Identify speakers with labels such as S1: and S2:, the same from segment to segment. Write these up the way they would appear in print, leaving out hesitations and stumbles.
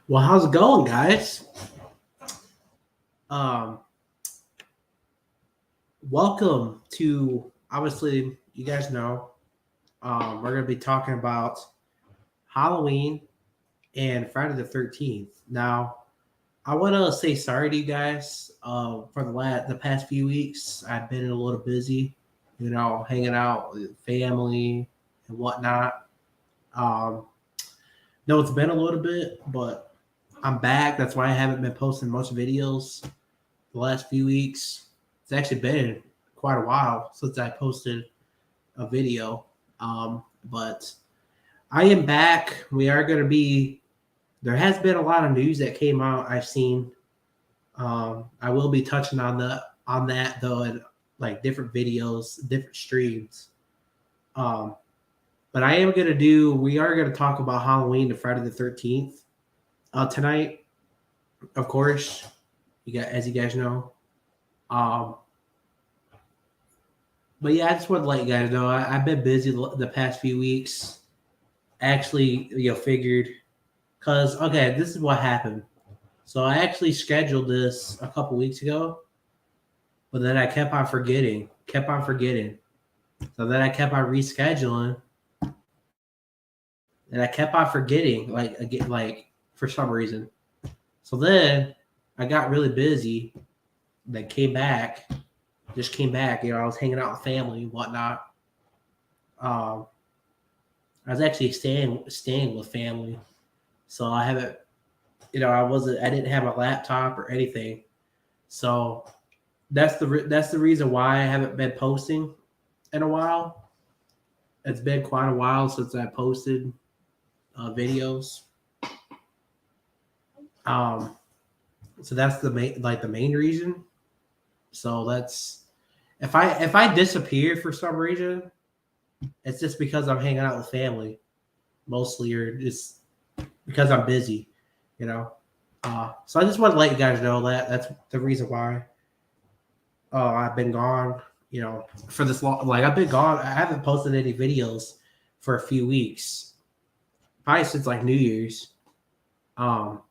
S1: Well, how's it going, guys? Um, Welcome to obviously you guys know we're gonna be talking about Halloween and Friday the 13th. Now, I want to say sorry to you guys for the past few weeks. I've been a little busy, hanging out with family and whatnot. Um, no, it's been a little bit, but I'm back. That's why I haven't been posting much videos the last few weeks. It's actually been quite a while since I posted a video. But I am back. We are going to be, there has been a lot of news that came out I've seen. I will be touching on that though in like different videos, different streams. Um, but we are going to talk about Halloween and Friday the 13th tonight, of course. As you guys know. Um, But yeah, I just want to let you guys know I've been busy the past few weeks. Actually, figured because okay, this is what happened. So I actually scheduled this a couple weeks ago, but then I kept on forgetting. So then I kept on rescheduling, and I kept on forgetting, like again, like for some reason. So then I got really busy. Then came back. I was hanging out with family and whatnot. Um, I was actually staying with family, so I haven't. I didn't have a laptop or anything, so that's the reason why I haven't been posting in a while. It's been quite a while since I posted videos. Um, so that's the main reason. So that's if I disappear for some reason, it's just because I'm hanging out with family mostly, or just because I'm busy, you know. So I just want to let you guys know that that's the reason why I've been gone. For this long, like I've been gone. I haven't posted any videos for a few weeks, probably since like New Year's. Um,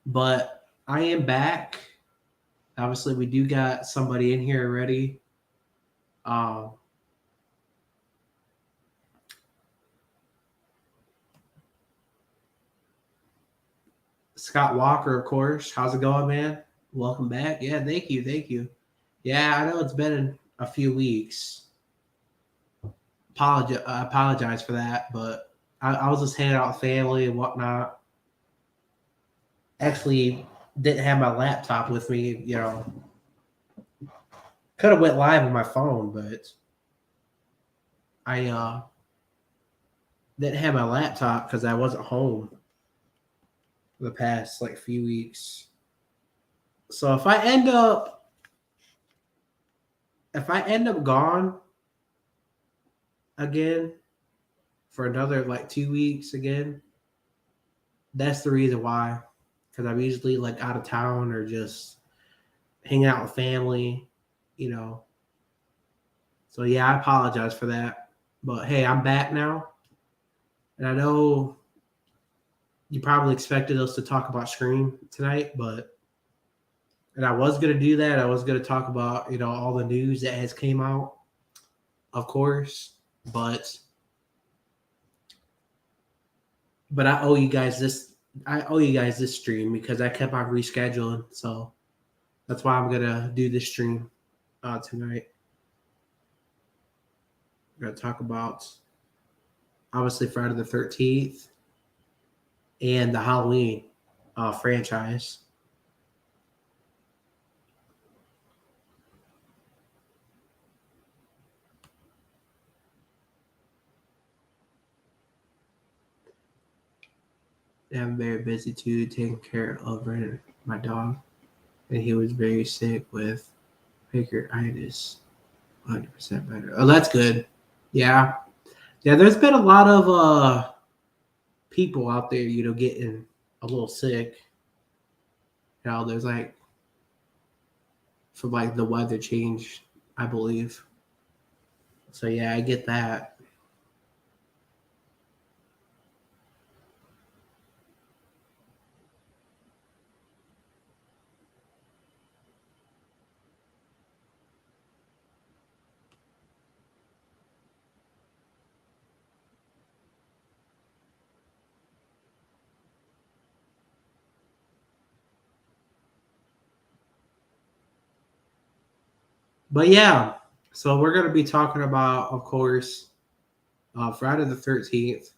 S1: but I am back. Obviously, we do got somebody in here already. Um, Scott Walker, of course. How's it going, man? Welcome back. Yeah, thank you. Yeah, I know it's been a few weeks. I apologize for that, but I was just hanging out with family and whatnot. Actually, didn't have my laptop with me. Could have went live on my phone, but I didn't have my laptop because I wasn't home for the past like few weeks. So if I end up gone again for another like 2 weeks again, that's the reason why. Because I'm usually like out of town or just hanging out with family, you know. So yeah, I apologize for that. But hey, I'm back now. And I know you probably expected us to talk about Scream tonight, but and I was gonna do that. I was gonna talk about, all the news that has came out, of course. But I owe you guys this stream because I kept on rescheduling. So that's why I'm gonna do this stream tonight. We're gonna talk about obviously Friday the 13th and the Halloween franchise. And I'm very busy too, taking care of my dog, and he was very sick with pancreatitis. 100% better. Oh, that's good. Yeah, yeah. There's been a lot of people out there, getting a little sick. There's like from like the weather change, I believe. So yeah, I get that. But yeah, so we're gonna be talking about, of course, Friday the 13th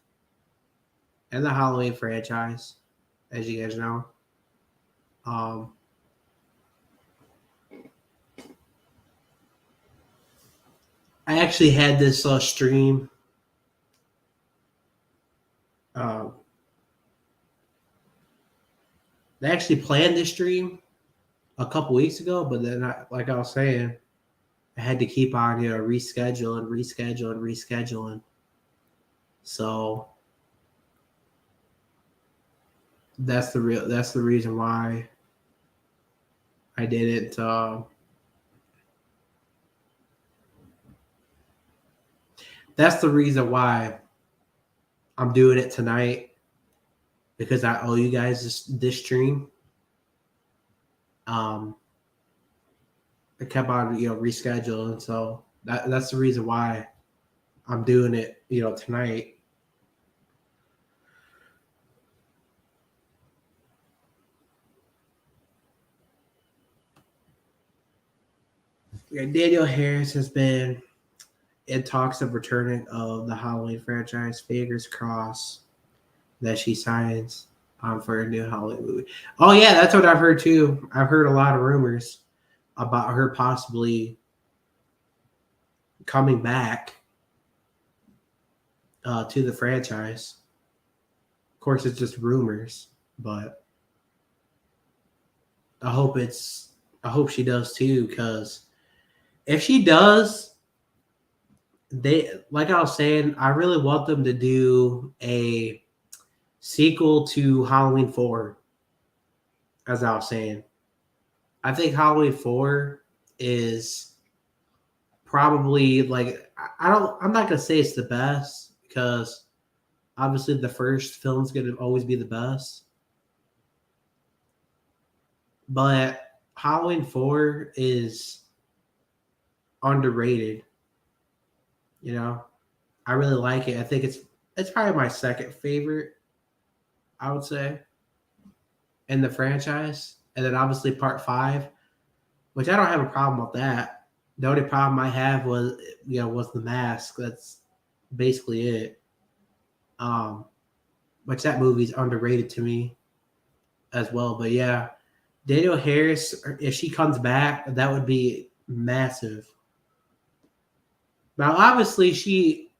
S1: and the Halloween franchise, as you guys know. Um, I actually had this stream. Uh, they actually planned this stream a couple weeks ago, but then, like I was saying, I had to keep on rescheduling. So that's the reason why I didn't. That's the reason why I'm doing it tonight, because I owe you guys this stream. I kept on rescheduling, so that's the reason why I'm doing it tonight. Yeah, Danielle Harris has been in talks of returning of the Halloween franchise. Fingers crossed that she signs for a new Halloween movie. Oh yeah, that's what I've heard too. I've heard a lot of rumors about her possibly coming back to the franchise. Of course, it's just rumors, but I hope it's. I hope she does too, because if she does, they, like I was saying, I really want them to do a sequel to Halloween 4. As I was saying, I think Halloween 4 is probably like, I'm not gonna say it's the best, because obviously the first film's gonna always be the best, but Halloween 4 is underrated. You know, I really like it. I think it's probably my second favorite, I would say, in the franchise. And then obviously part 5, which I don't have a problem with that. The only problem I have was the mask. That's basically it. Um, which that movie's underrated to me as well. But yeah, Danielle Harris, if she comes back, that would be massive. Now, obviously, she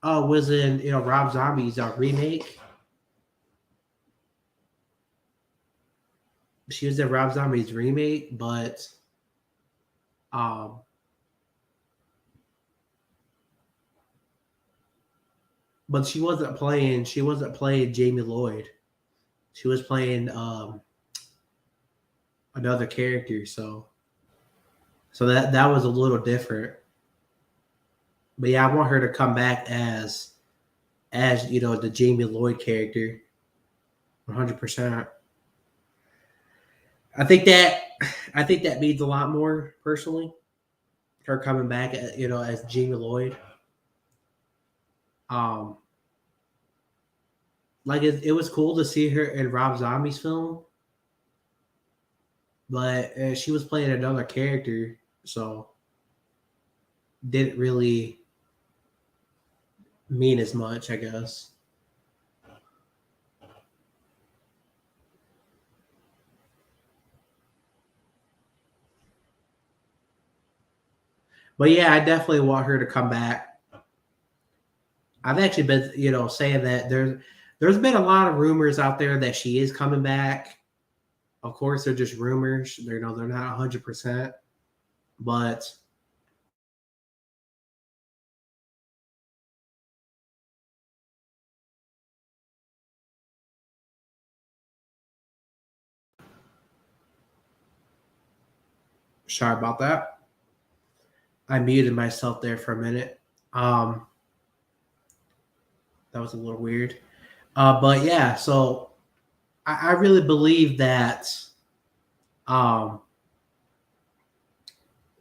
S1: was in Rob Zombie's remake. She was in Rob Zombie's remake, um, but she wasn't playing. She wasn't playing Jamie Lloyd. She was playing another character. So that was a little different. But yeah, I want her to come back as the Jamie Lloyd character, 100%. I think that I think that means a lot more personally. Her coming back, as Jamie Lloyd. Um, like it was cool to see her in Rob Zombie's film, but she was playing another character, so didn't really mean as much, I guess. But yeah, I definitely want her to come back. I've actually been, saying that there's been a lot of rumors out there that she is coming back. Of course, they're just rumors. They're not 100%. But sorry about that. I muted myself there for a minute. Um, that was a little weird. But yeah, so I really believe that um,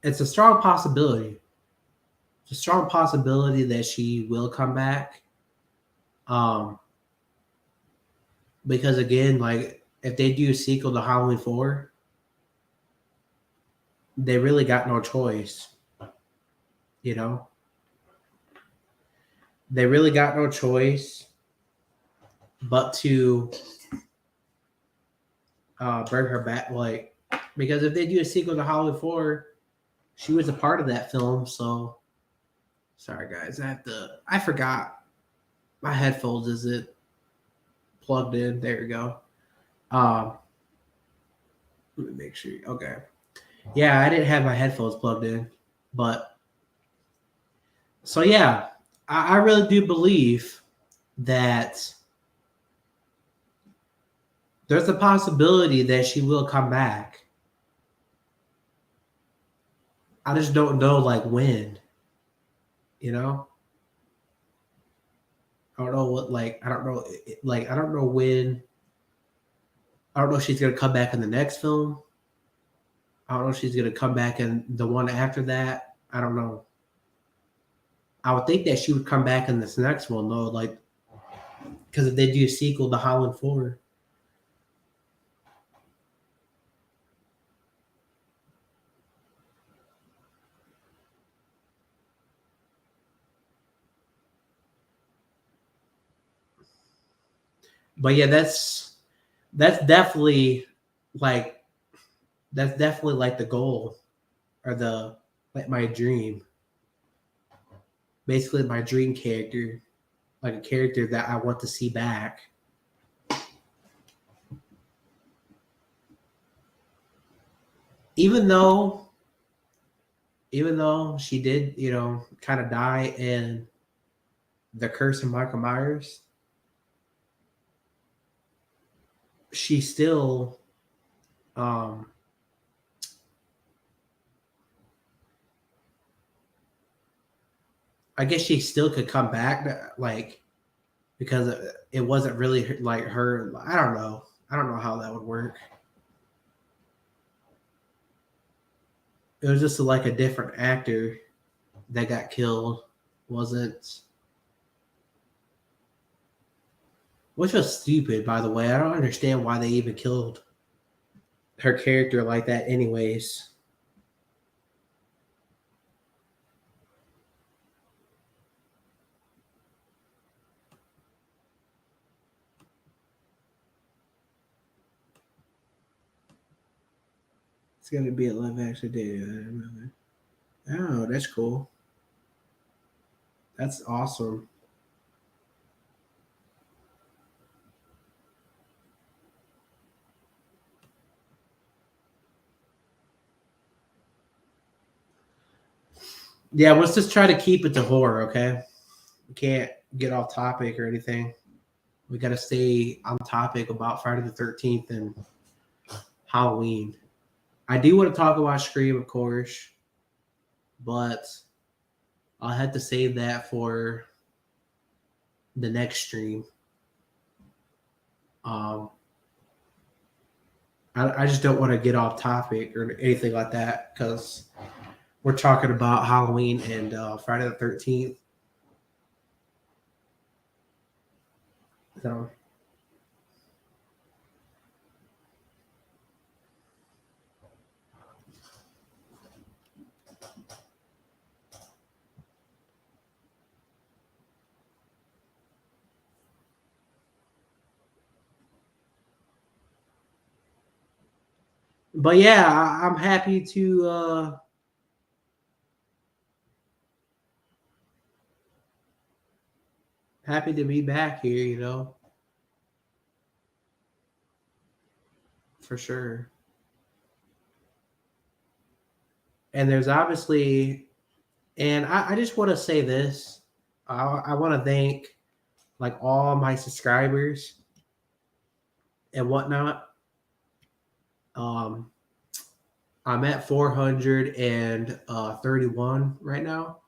S1: it's a strong possibility. It's a strong possibility that she will come back. Um, because again, like if they do a sequel to Halloween 4, they really got no choice. You know, they really got no choice but to bring her back. Like, because if they do a sequel to Halloween 4, she was a part of that film. So, sorry guys, I forgot my headphones. Is it plugged in? There you go. Um, let me make sure. Okay. Yeah, I didn't have my headphones plugged in, but so yeah, I really do believe that there's a possibility that she will come back. I just don't know like when. You know, I don't know what like I don't know like I don't know when. I don't know if she's gonna come back in the next film. I don't know if she's gonna come back in the one after that. I don't know. I would think that she would come back in this next one though, like because if they do a sequel to Howling 4. But yeah, that's definitely like that's definitely like the goal or the like my dream. Basically my dream character, like a character that I want to see back. Even though even though she did, kind of die in The Curse of Michael Myers, she still um I guess she still could come back like because it wasn't really like her. I don't know. I don't know how that would work. It was just like a different actor that got killed, wasn't? Which was stupid, by the way. I don't understand why they even killed her character like that, anyways. It's gonna be a live action day. Oh, that's cool. That's awesome. Yeah, let's just try to keep it to horror, okay? We can't get off topic or anything. We got to stay on topic about Friday the 13th and Halloween. I do want to talk about Scream, of course, but I'll have to save that for the next stream. Um, I just don't want to get off topic or anything like that because we're talking about Halloween and Friday the 13th. So, but yeah, I'm happy to be back here. For sure. And there's obviously, and I just want to say this. I want to thank like all my subscribers and whatnot. Um, I'm at 431 right now,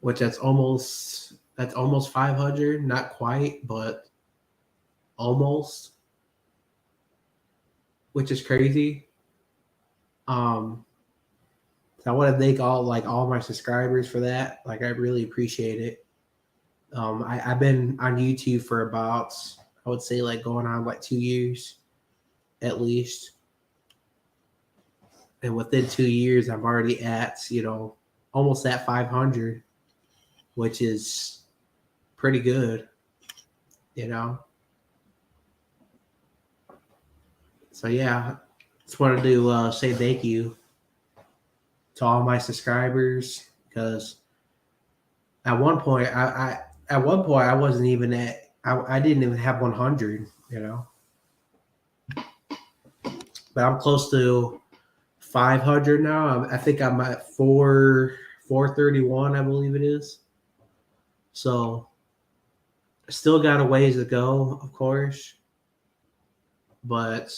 S1: which that's almost 500. Not quite, but almost, which is crazy. Um, so I want to thank all my subscribers for that. Like I really appreciate it. I've been on YouTube for about I would say like going on like 2 years at least, and within 2 years I'm already at almost at 500, which is pretty good, you know. So yeah, just wanted to say thank you to all my subscribers because at one point I wasn't even at I didn't even have 100, you know. But I'm close to 500 now. I think I'm at 431, I believe it is. So still got a ways to go, of course, but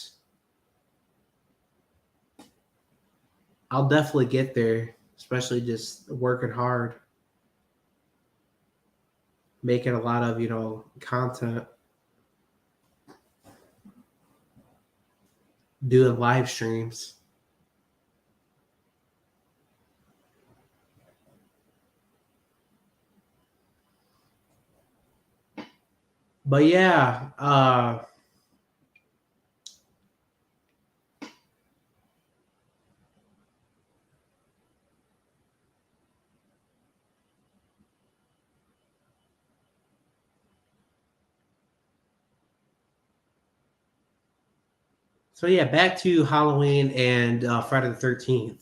S1: I'll definitely get there, especially just working hard, making a lot of, content, doing live streams. But yeah, so yeah, back to Halloween and Friday the 13th.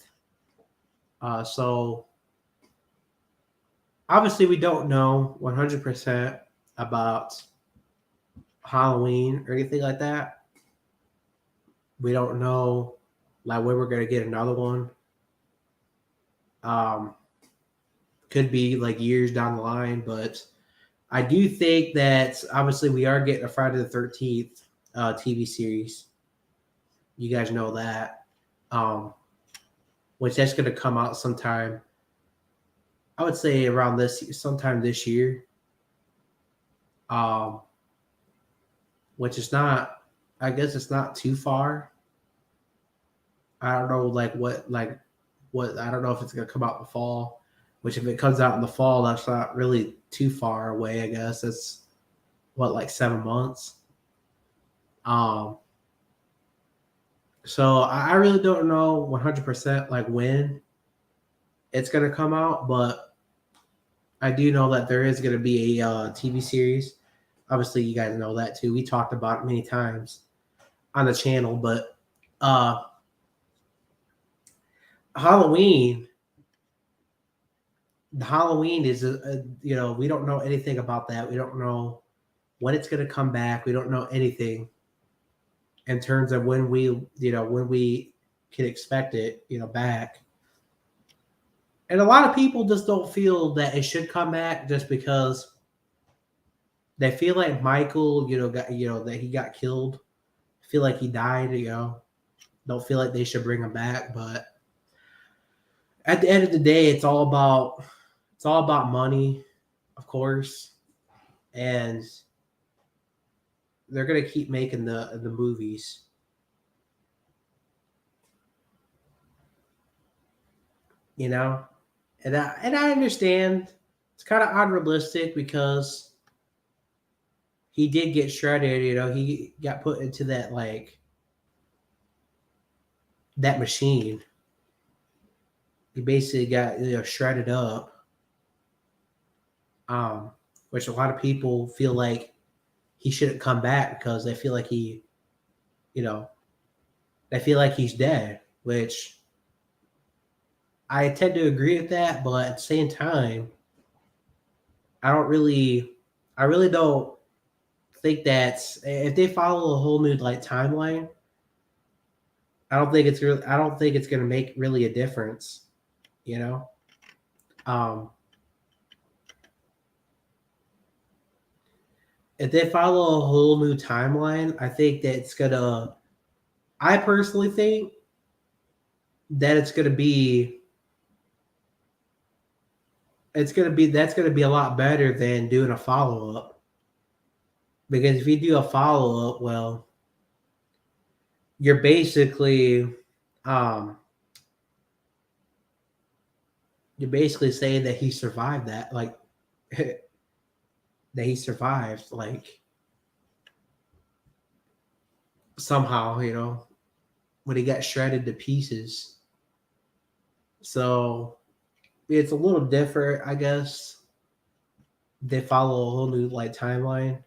S1: So obviously, we don't know 100% about Halloween or anything like that. We don't know like when we're gonna get another one. Um, could be like years down the line, but I do think that obviously we are getting a Friday the 13th TV series. You guys know that, um, which that's gonna come out sometime. I would say around sometime this year. Um, which is not, I guess it's not too far. I don't know what I don't know if it's gonna come out in the fall. Which if it comes out in the fall, that's not really too far away. I guess it's what like 7 months. Um, so I really don't know 100% like when it's gonna come out, but I do know that there is gonna be a TV series. Obviously, you guys know that too. We talked about it many times on the channel, but uh, Halloween Halloween is we don't know anything about that. We don't know when it's going to come back. We don't know anything in terms of when we can expect it, back. And a lot of people just don't feel that it should come back just because they feel like Michael, that he got killed. Feel like he died, Don't feel like they should bring him back, but at the end of the day, it's all about money, of course, and they're gonna keep making the movies. You know, and I understand it's kind of unrealistic because he did get shredded. He got put into that machine. He basically got shredded up. Um, which a lot of people feel like he shouldn't come back because they feel like you know, they feel like he's dead. Which I tend to agree with that, but at the same time, I don't really, I really don't think that if they follow a whole new timeline, I don't think it's gonna make really a difference. You know, um, if they follow a whole new timeline, I think that it's gonna. I personally think that that's gonna be a lot better than doing a follow up. Because if you do a follow up, well, you're basically um, you're basically saying that he survived that, that he survived, somehow, when he got shredded to pieces. So it's a little different, I guess. They follow a whole new like timeline.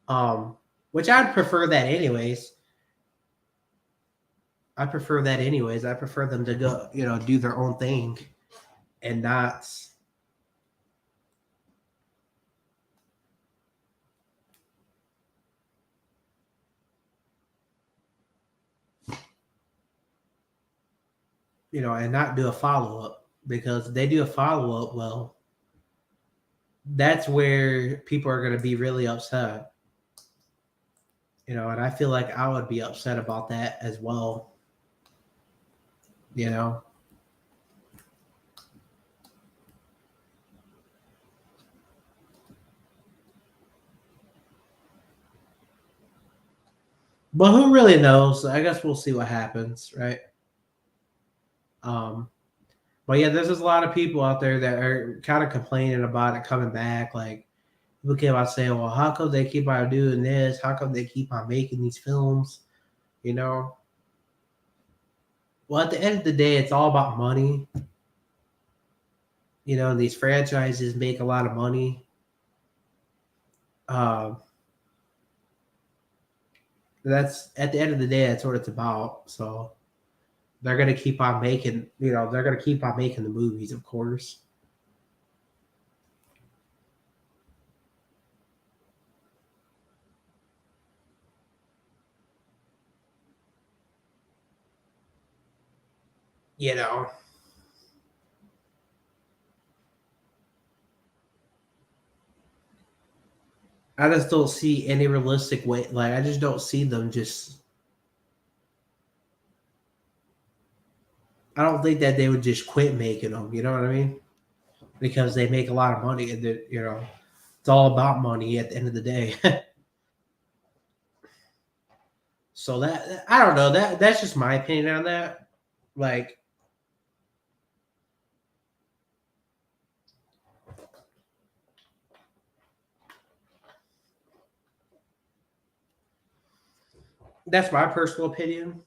S1: Um, which I'd prefer that anyways. I prefer that anyways. I prefer them to go, do their own thing and not, and not do a follow up because they do a follow up. Well, that's where people are going to be really upset. And I feel like I would be upset about that as well. You know, but who really knows? I guess we'll see what happens, right? Um, but yeah, there's just a lot of people out there that are kind of complaining about it coming back. Like people keep on saying, "Well, how come they keep on doing this? How come they keep on making these films?" You know. Well, at the end of the day, it's all about money. These franchises make a lot of money. Um, that's at the end of the day, that's what it's about. So they're gonna keep on making, they're gonna keep on making the movies, of course. You know, I just don't see any realistic way. Like, I just don't see them just. I don't think that they would just quit making them. You know what I mean? Because they make a lot of money, and it's all about money at the end of the day. So that I don't know. That's just my opinion on that. Like, that's my personal opinion.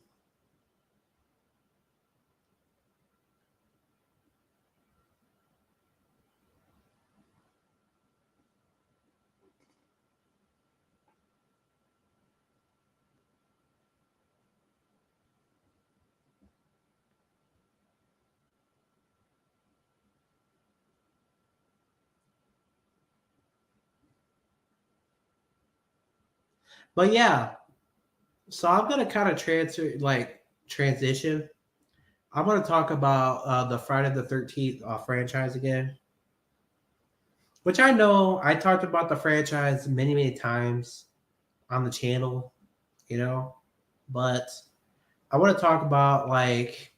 S1: But yeah, so I'm gonna kind of transition. I'm gonna talk about the Friday the 13th franchise again, which I know I talked about the franchise many many times on the channel, you know, but I want to talk about like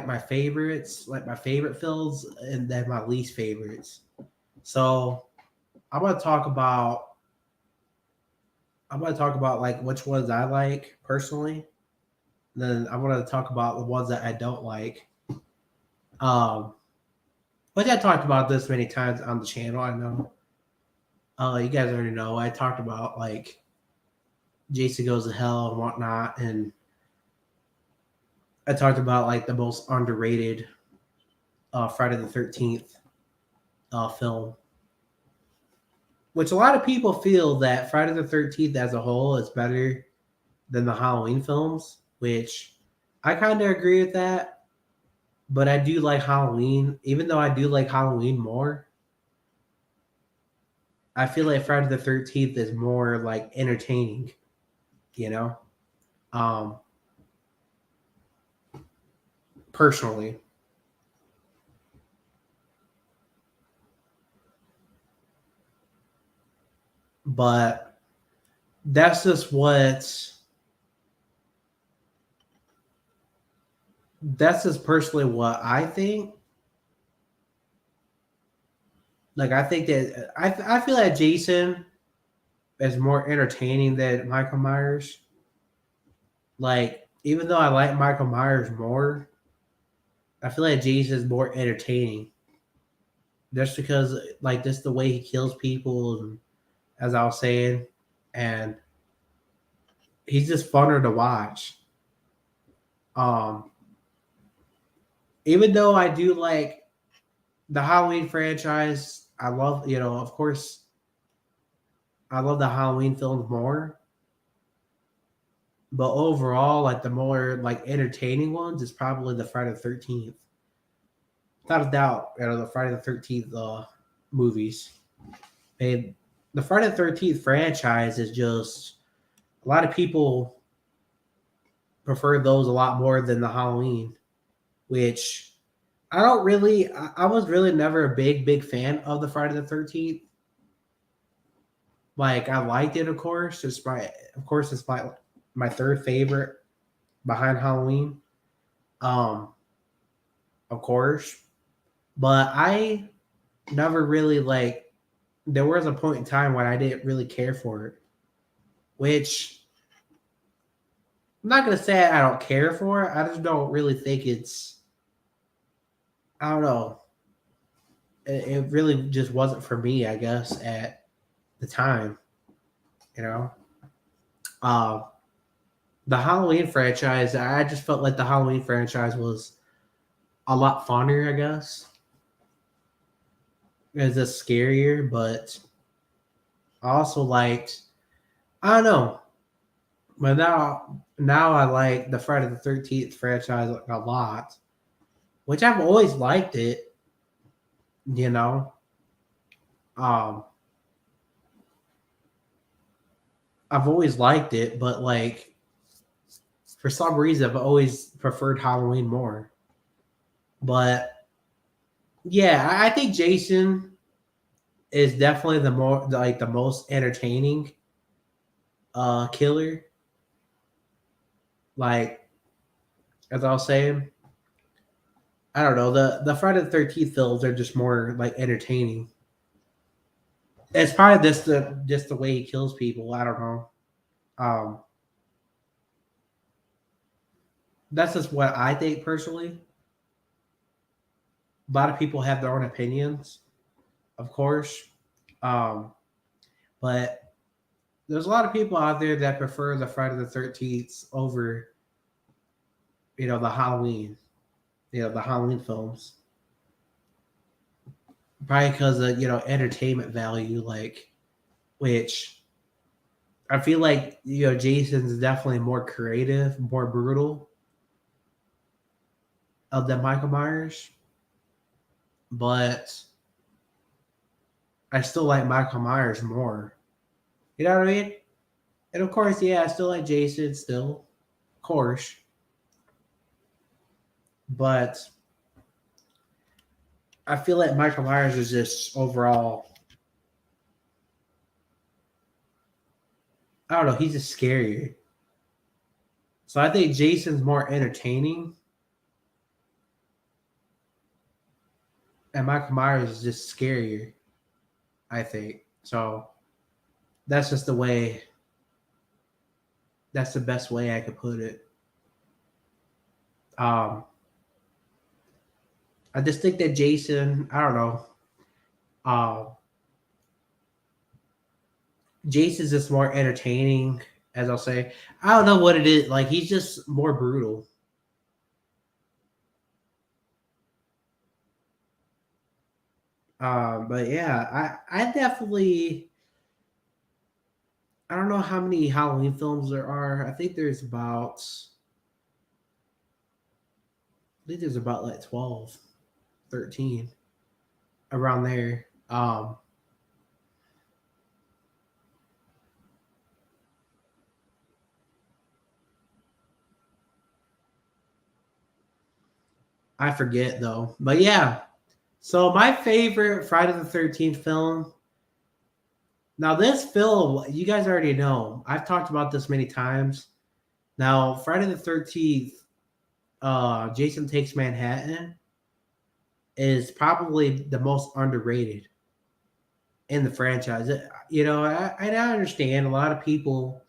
S1: my favorites, like my favorite films, and then my least favorites. So I'm gonna talk about I'm gonna talk about like which ones I like personally. Then I want to talk about the ones that I don't like. Um, which I talked about this many times on the channel. I know. You guys already know. I talked about like Jason Goes to Hell and whatnot, and I talked about like the most underrated Friday the 13th film, which a lot of people feel that Friday the 13th as a whole is better than the Halloween films, which I kind of agree with that. But I do like Halloween, even though I do like Halloween more. I feel like Friday the 13th is more like entertaining, you know, um, personally. But that's just personally what I think. Like, I think that I feel like Jason is more entertaining than Michael Myers. Like, even though I like Michael Myers more, I feel like Jason is more entertaining. Just because, like, just the way he kills people and as I was saying, and he's just funner to watch. Um, Even though I do like the Halloween franchise, I love, of course, I love the Halloween films more. But overall, like the more like entertaining ones is probably the Friday the 13th. Without a doubt, the Friday the 13th movies. And the Friday the 13th franchise is just a lot of people prefer those a lot more than the Halloween, which I don't really. I was really never a big fan of the Friday the 13th. Like I liked it, of course. It's my third favorite behind Halloween. Um, of course, but I never really like. There was a point in time when I didn't really care for it, which I'm not gonna say I don't care for it. I just don't really think it's. I don't know. It really just wasn't for me, I guess, at the time. You know, uh, the Halloween franchise. I just felt like the Halloween franchise was a lot funnier, I guess. It's just scarier, but I also liked. I don't know, but now I like the Friday the 13th franchise a lot, which I've always liked it. You know, um, I've always liked it, but like for some reason, I've always preferred Halloween more. But yeah, I think Jason is definitely the most entertaining killer. Like as I was saying, I don't know, the Friday the 13th films are just more like entertaining. It's probably just the way he kills people. I don't know. Um, that's just what I think personally. A lot of people have their own opinions, of course, um, but there's a lot of people out there that prefer the Friday the 13th over the Halloween, the Halloween films. Probably because of entertainment value, like which I feel like Jason's definitely more creative, more brutal than Michael Myers, but I still like Michael Myers more. You know what I mean? And of course, yeah, I still like Jason still, of course, but I feel like Michael Myers is just overall. I don't know. He's just scarier. So I think Jason's more entertaining, and Michael Myers is just scarier. I think so. That's just the way. That's the best way I could put it. Um, I just think that Jason. I don't know. Uh, Jason's just more entertaining, as I'll say. I don't know what it is. Like he's just more brutal. But yeah, I definitely. I don't know how many Halloween films there are. I think there's about. I think there's about like 12, 13 around there. I forget though. But yeah. So my favorite Friday the 13th film. Now this film, you guys already know. I've talked about this many times. Now Friday the 13th, Jason Takes Manhattan is probably the most underrated in the franchise. I understand a lot of people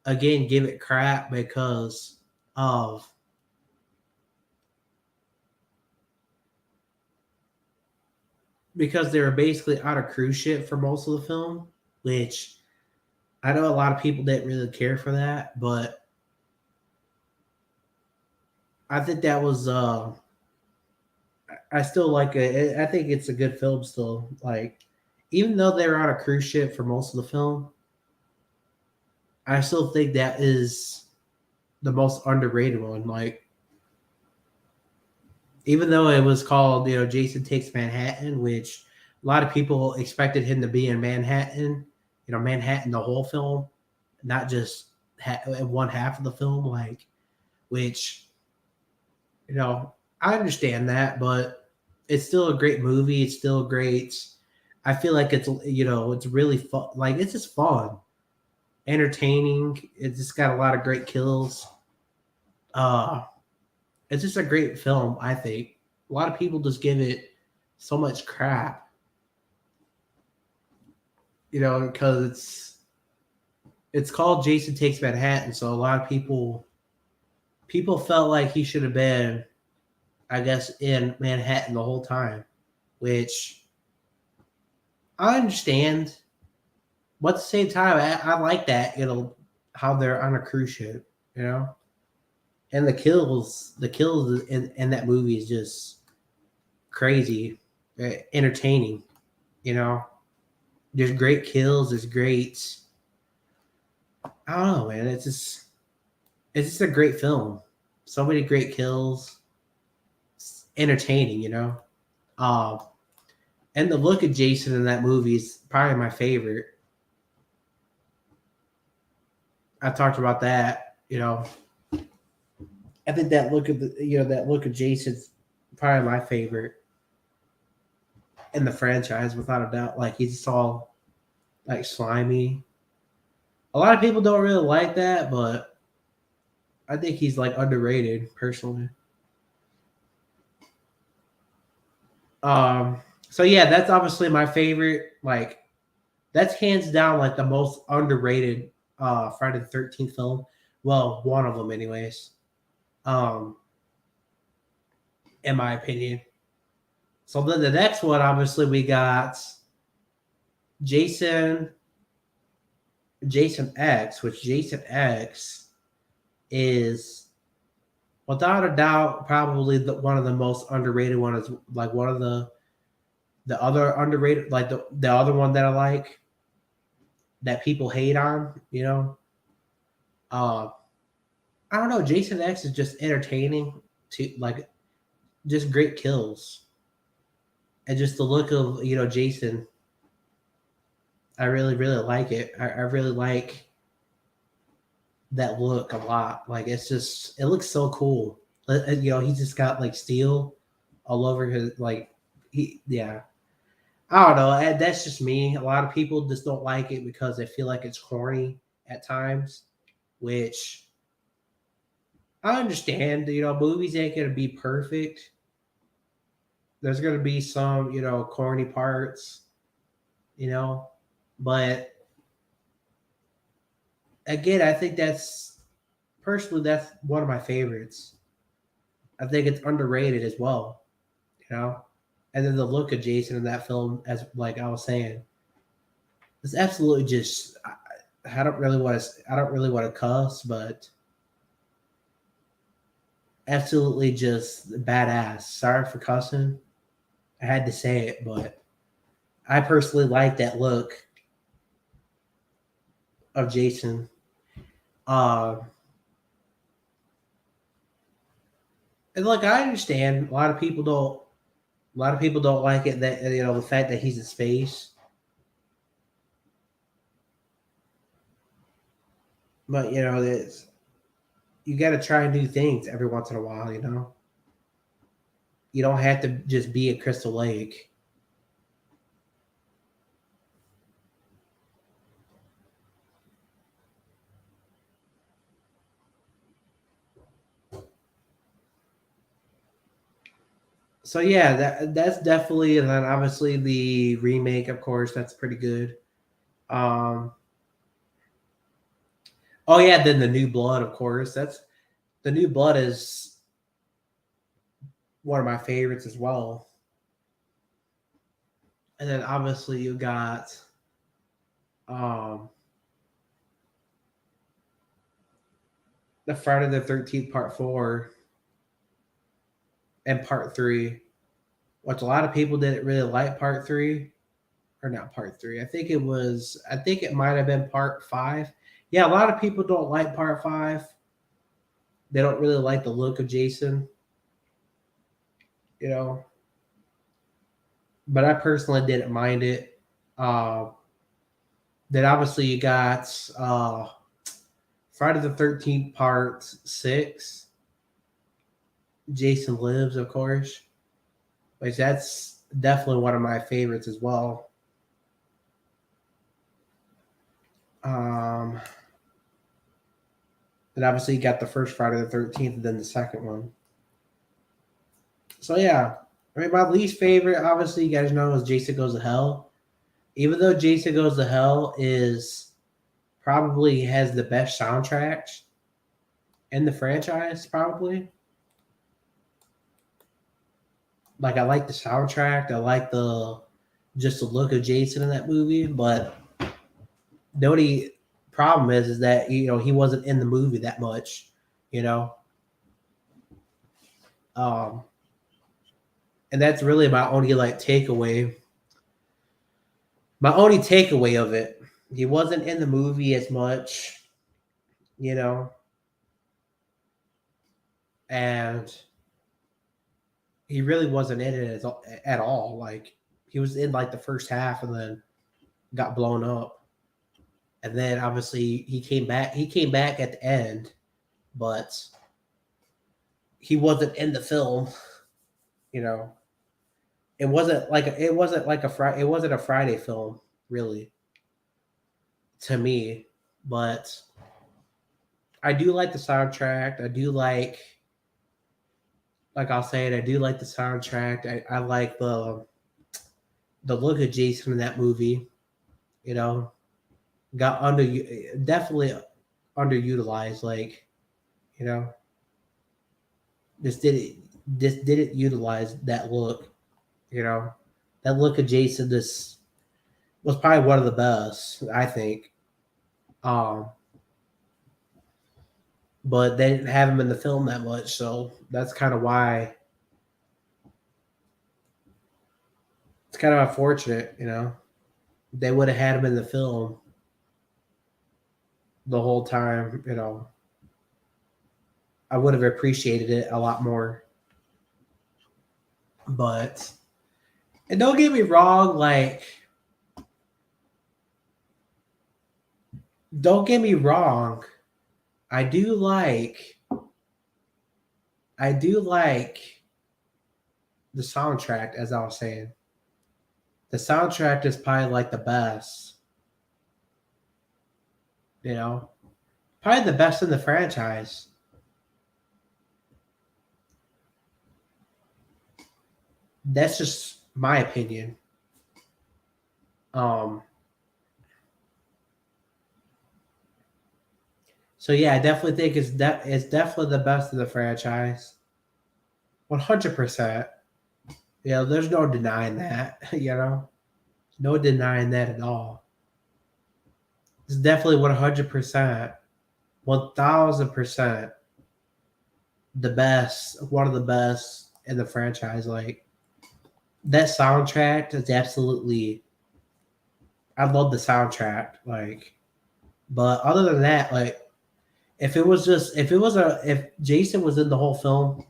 S1: again give it crap of because they were basically on a cruise ship for most of the film. which I know a lot of people didn't really care for that, but I think that was I still like it. I think it's a good film still. Like, even though they were on a cruise ship for most of the film, I still think that is the most underrated one. Like, even though it was called, Jason Takes Manhattan, which a lot of people expected him to be in Manhattan, Manhattan the whole film, not just one half of the film, like, which, I understand that, but it's still a great movie. It's still great. I feel like it's really fun. Like, it's just fun, entertaining. It's just got a lot of great kills. Uh, it's just a great film, I think. A lot of people just give it so much crap, because it's called Jason Takes Manhattan, so a lot of people felt like he should have been, I guess, in Manhattan the whole time, which I understand. But at the same time, I like that, how they're on a cruise ship, you know, and the kills in that movie is just crazy, entertaining, you know. There's great kills. There's great. I don't know, man. It's just a great film. So many great kills. It's entertaining, Um, and the look of Jason in that movie is probably my favorite. I talked about that. I think that look of Jason's probably my favorite in the franchise, without a doubt. Like, he's just all like slimy. A lot of people don't really like that, but I think he's like underrated personally. Um, so yeah, that's obviously my favorite. Like, that's hands down like the most underrated Friday the 13th film. Well, one of them, anyways. Um, in my opinion. So then the next one, obviously, we got Jason Jason X, which Jason X is without a doubt probably one of the most underrated ones. Like, one of the other underrated, like the other one that I like that people hate on. Uh, I don't know. Jason X is just entertaining to, like, just great kills, and just the look of Jason. I really really like it. I really like that look a lot. Like, it looks so cool. He's just got like steel all over his, like, yeah. I don't know. That's just me. A lot of people just don't like it because they feel like it's corny at times, which I understand. Movies ain't gonna be perfect. There's gonna be some corny parts, you know, but again, I think that's one of my favorites. I think it's underrated as well, you know. And then the look of Jason in that film, as like I was saying, it's absolutely just. I don't really want to cuss, but absolutely just badass. Sorry for cussing. I had to say it, but I personally like that look of Jason. Uh, and like, I understand a lot of people don't. A lot of people don't like it that the fact that he's in space. But it's you got to try new things every once in a while. You don't have to just be a Crystal Lake. So yeah, that's definitely, and then obviously the remake, of course, that's pretty good. Um, oh yeah, then the New Blood, of course. That's the New Blood is one of my favorites as well. And then obviously you got Um, the Friday the 13th Part 4 and Part 3, which a lot of people didn't really like Part 3, or not Part 3. I think it might have been Part 5. Yeah, a lot of people don't like Part 5. They don't really like the look of Jason, you know, but I personally didn't mind it. Uh, then obviously you got Friday the 13th Part 6. Jason Lives, of course, which that's definitely one of my favorites as well. Um, and obviously you got the first Friday the 13th and then the second one. So yeah, I mean my least favorite, obviously you guys know, is Jason Goes to Hell. Even though Jason Goes to Hell is probably has the best soundtracks in the franchise, probably. Like I like the soundtrack, I like the just the look of Jason in that movie, but the only problem is that he wasn't in the movie that much, you know. Um, and that's really my only like takeaway. My only takeaway of it, he wasn't in the movie as much, you know, and he really wasn't in it at all. Like he was in like the first half and then got blown up, and then obviously he came back. He came back at the end, but he wasn't in the film. You know, it wasn't a Friday film really to me, but I do like the soundtrack. I do like I'll say it. I do like the soundtrack. I like the look of Jason in that movie. You know, got definitely underutilized. Like you know, just didn't utilize that look. You know, that look of Jason this was probably one of the best, I think. Um, but they didn't have him in the film that much, so that's kind of why it's kind of unfortunate. You know, they would have had him in the film the whole time. You know, I would have appreciated it a lot more. But and don't get me wrong, like don't get me wrong, I do like I do like the soundtrack, as I was saying. The soundtrack is probably like the best, you know, probably the best in the franchise. That's just my opinion. Um, so yeah, I definitely think it's definitely the best in the franchise. 100%. You know, there's no denying that. You know, no denying that at all. It's definitely 100%, 1000% the best, one of the best in the franchise. Like that soundtrack is absolutely. I love the soundtrack. Like, but other than that, like if Jason was in the whole film,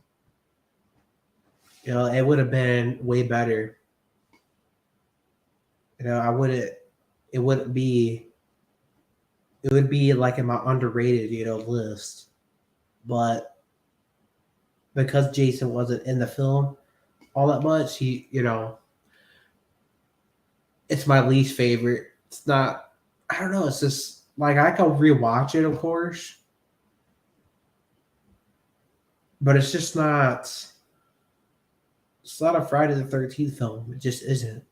S1: it would have been way better. I wouldn't. It wouldn't be. It would be like in my underrated, list. But because Jason wasn't in the film all that much, it's my least favorite. It's not. I don't know. It's just like I can rewatch it, of course, but it's just not. It's not a Friday the 13th film. It just isn't.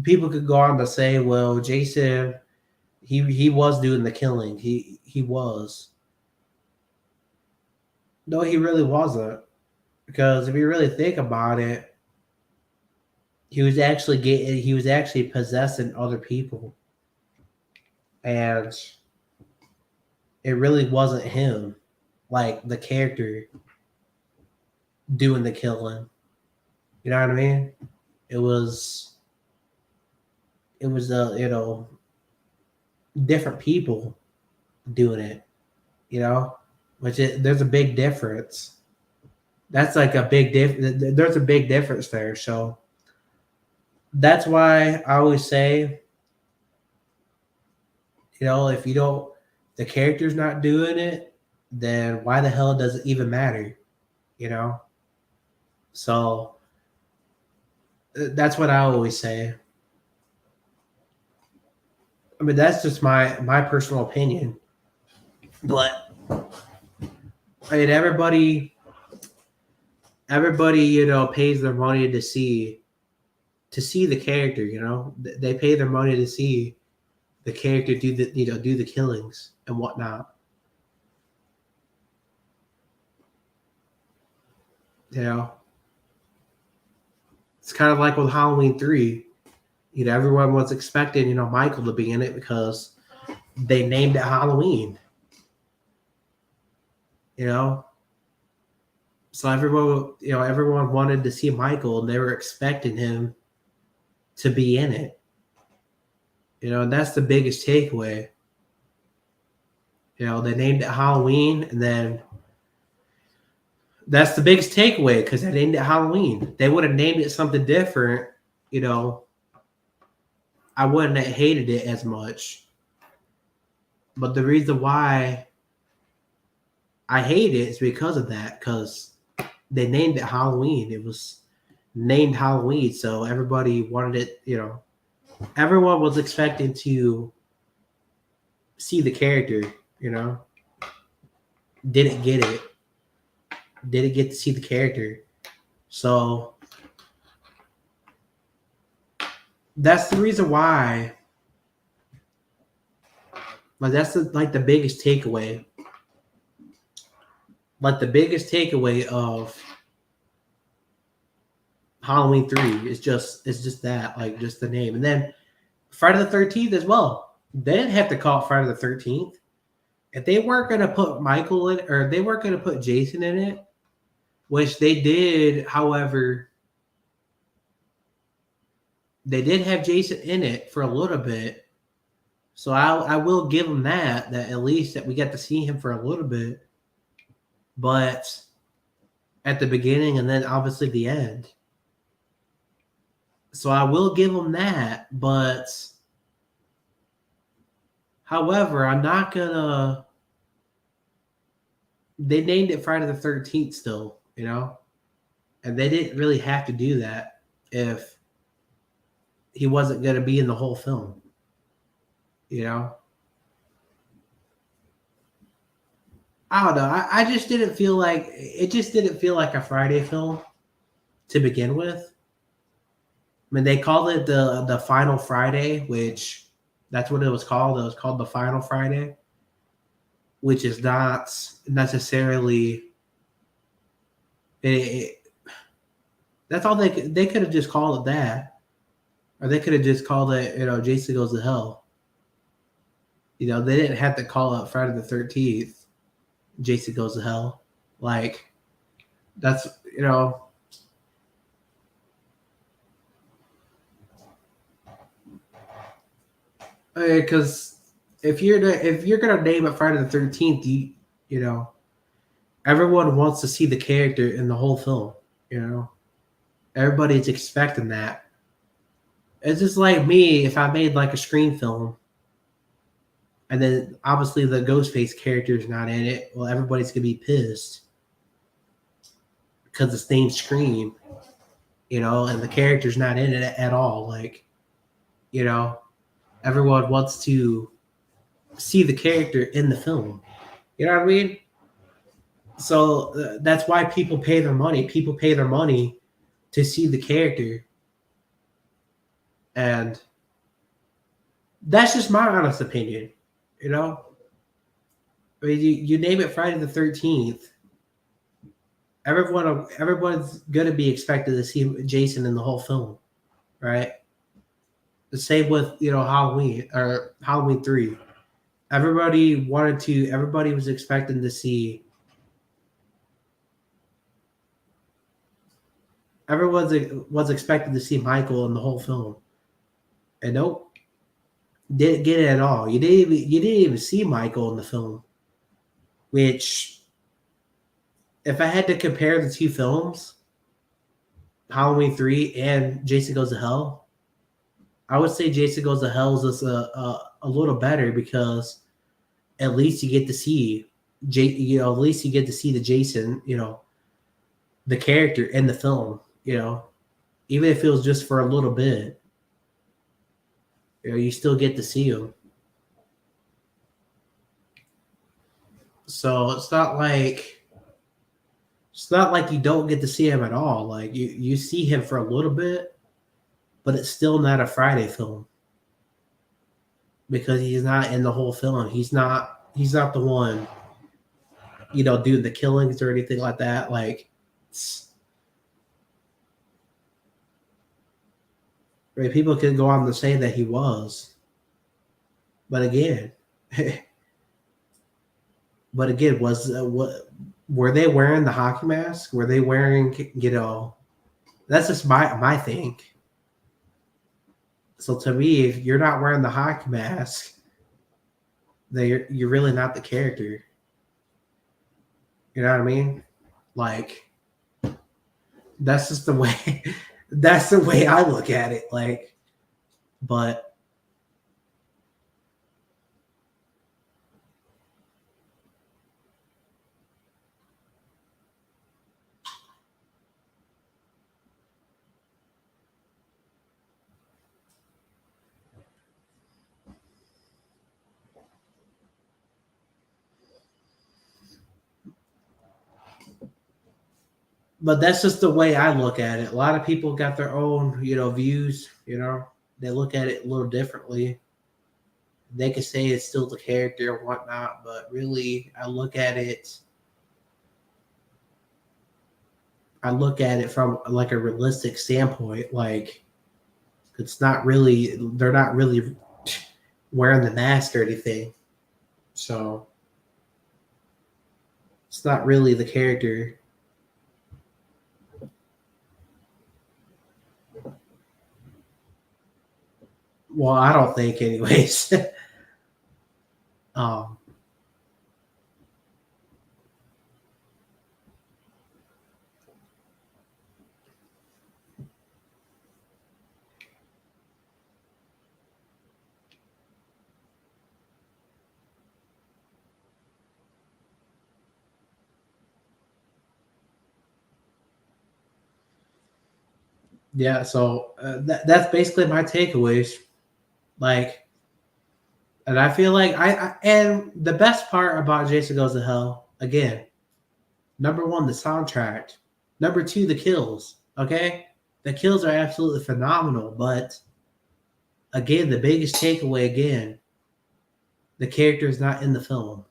S1: People could go on to say, well, Jason, he was doing the killing. He was. No, he really wasn't. Because if you really think about it, he was actually possessing other people. and it really wasn't him, like the character doing the killing. You know what I mean? It was different people doing it. There's a big difference. That's like a big there's a big difference there. So that's why I always say, if you don't, the character's not doing it, then why the hell does it even matter? You know? So that's what I always say. I mean, that's just my personal opinion. But I mean, everybody, pays their money to see the character. They pay their money to see the character do the killings and whatnot. It's kind of like with Halloween 3. Everyone was expecting Michael to be in it because they named it Halloween. So everyone wanted to see Michael, and they were expecting him to be in it. And that's the biggest takeaway. They named it Halloween, and then that's the biggest takeaway because they named it Halloween. They would have named it something different, I wouldn't have hated it as much. But the reason why I hate it is because of that, because they named it Halloween. It was named Halloween, so everybody wanted it, everyone was expecting to see the character, didn't get it. Didn't get to see the character. So that's the reason why. Like that's the biggest takeaway. Like the biggest takeaway of Halloween 3 is just that, like just the name. And then Friday the 13th as well. They didn't have to call it Friday the 13th. If they weren't going to put Michael in, or they weren't going to put Jason in it, which they did, however, they did have Jason in it for a little bit. So I will give them that at least that we got to see him for a little bit. But at the beginning and then obviously the end. So I will give them that, but however, I'm not gonna. They named it Friday the 13th still, and they didn't really have to do that if he wasn't gonna be in the whole film, I don't know. I just didn't feel like it. Just didn't feel like a Friday film to begin with. I mean, they called it the Final Friday, which that's what it was called. It was called the Final Friday, which is not necessarily. That's all they could have just called it that, or they could have just called it Jason Goes to Hell. They didn't have to call it Friday the 13th. Jason Goes to Hell, like that's because if you're gonna name it Friday the 13th, everyone wants to see the character in the whole film. Everybody's expecting that. It's just like me if I made like a Scream film, and then obviously the Ghostface character is not in it. Well, everybody's gonna be pissed because it's named Scream, and the character's not in it at all. Like, everyone wants to see the character in the film. You know what I mean? So that's why people pay their money. People pay their money to see the character. And that's just my honest opinion, I mean, you name it Friday the 13th. Everyone's going to be expected to see Jason in the whole film, right? The same with, Halloween or Halloween 3. everybody was expecting to see everyone was expecting to see Michael in the whole film. And nope, didn't get it at all. You didn't even see Michael in the film. Which, if I had to compare the two films, Halloween 3 and Jason Goes to Hell, I would say Jason Goes to Hell is a little better because at least you get to see at least you get to see the Jason, the character in the film, even if it was just for a little bit, you still get to see him. So it's not like you don't get to see him at all. Like you see him for a little bit, but it's still not a Friday film because he's not in the whole film. He's not the one, doing the killings or anything like that. Like, right, people could go on to say that he was, but again, was what were they wearing the hockey mask? Were they wearing? That's just my thing. So to me, if you're not wearing the hockey mask, then you're really not the character. You know what I mean? Like, that's just the way. That's the way I look at it. Like, but that's just the way I look at it. A lot of people got their own, views. They look at it a little differently. They could say it's still the character or whatnot, but really, I look at it. I look at it from like a realistic standpoint. Like, it's not really. They're not really wearing the mask or anything, so it's not really the character. Well, I don't think, anyways. um, yeah, so that's basically my takeaways. Like, and I feel like and the best part about Jason Goes to Hell, again, number one, the soundtrack. Number two, the kills. Okay, the kills are absolutely phenomenal. But again, the biggest takeaway, again, the character is not in the film.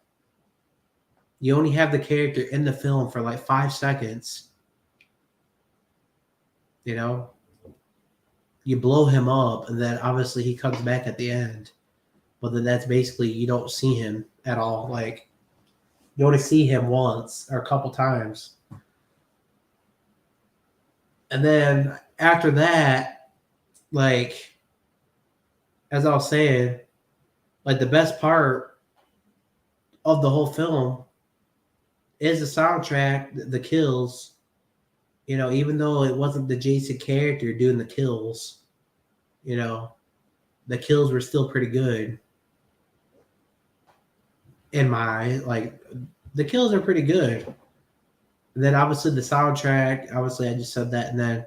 S1: You only have the character in the film for like 5 seconds. You know, you blow him up, and then obviously he comes back at the end. But then that's basically, you don't see him at all. Like, you only see him once or a couple times. And then after that, like, as I was saying, like, the best part of the whole film is the soundtrack, the kills. Even though it wasn't the Jason character doing the kills, the kills were still pretty good. In my, like, the kills are pretty good. And then obviously the soundtrack, obviously I just said that, and then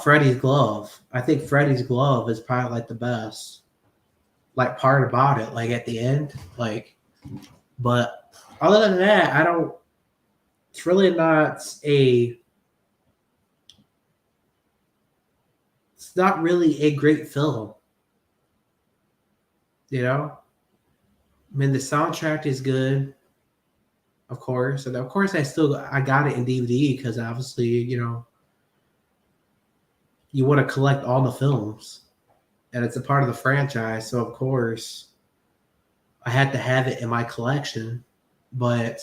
S1: Freddy's glove. I think Freddy's glove is probably like the best, like, part about it. Like, at the end, like, but other than that, I don't. It's really not a. It's not really a great film. I mean, the soundtrack is good, of course, and of course I got it in DVD because obviously you want to collect all the films, and it's a part of the franchise, so of course I had to have it in my collection. But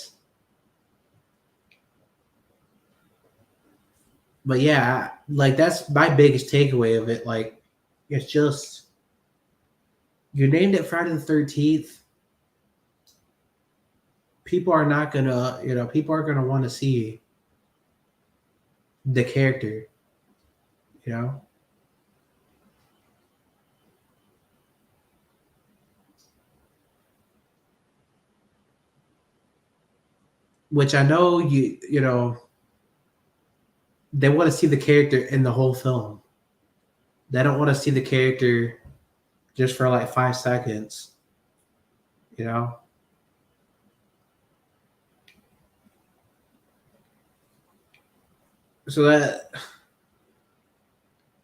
S1: yeah, like that's my biggest takeaway of it. Like it's just you named it Friday the 13th. People are not gonna, people are gonna want to see the character, you know, which I know they want to see the character in the whole film. They don't want to see the character just for like 5 seconds, you know. So that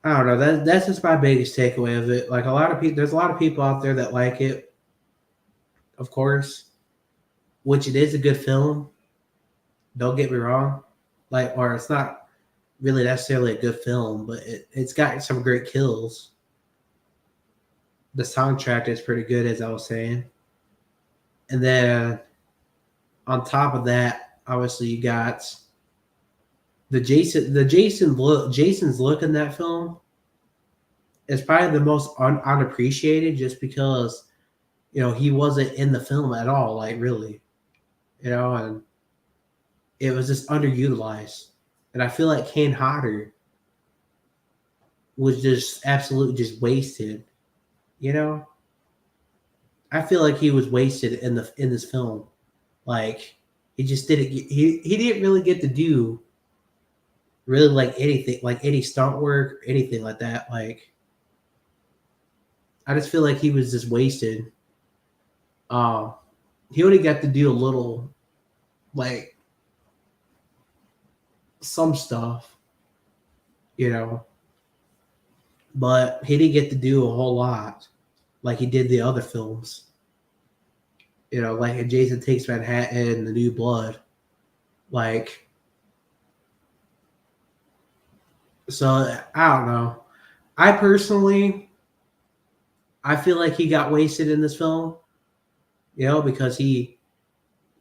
S1: I don't know. That's just my biggest takeaway of it. Like a lot of people, there's a lot of people out there that like it, of course, which it is a good film. Don't get me wrong. Like, or it's not really necessarily a good film, but it's got some great kills. The soundtrack is pretty good, as I was saying. And then on top of that, obviously you got Jason's look in that film is probably the most unappreciated, just because he wasn't in the film at all, like really, and it was just underutilized. And I feel like Kane Hodder was just absolutely just wasted. You know, I feel like he was wasted in this film. Like he just didn't. He didn't really get to do really like anything, like any stunt work, or anything like that. Like I just feel like he was just wasted. Um, he only got to do a little, like some stuff, you know, but he didn't get to do a whole lot like he did the other films. Like in Jason Takes Manhattan, The New Blood. Like, so I don't know. I personally, I feel like he got wasted in this film, because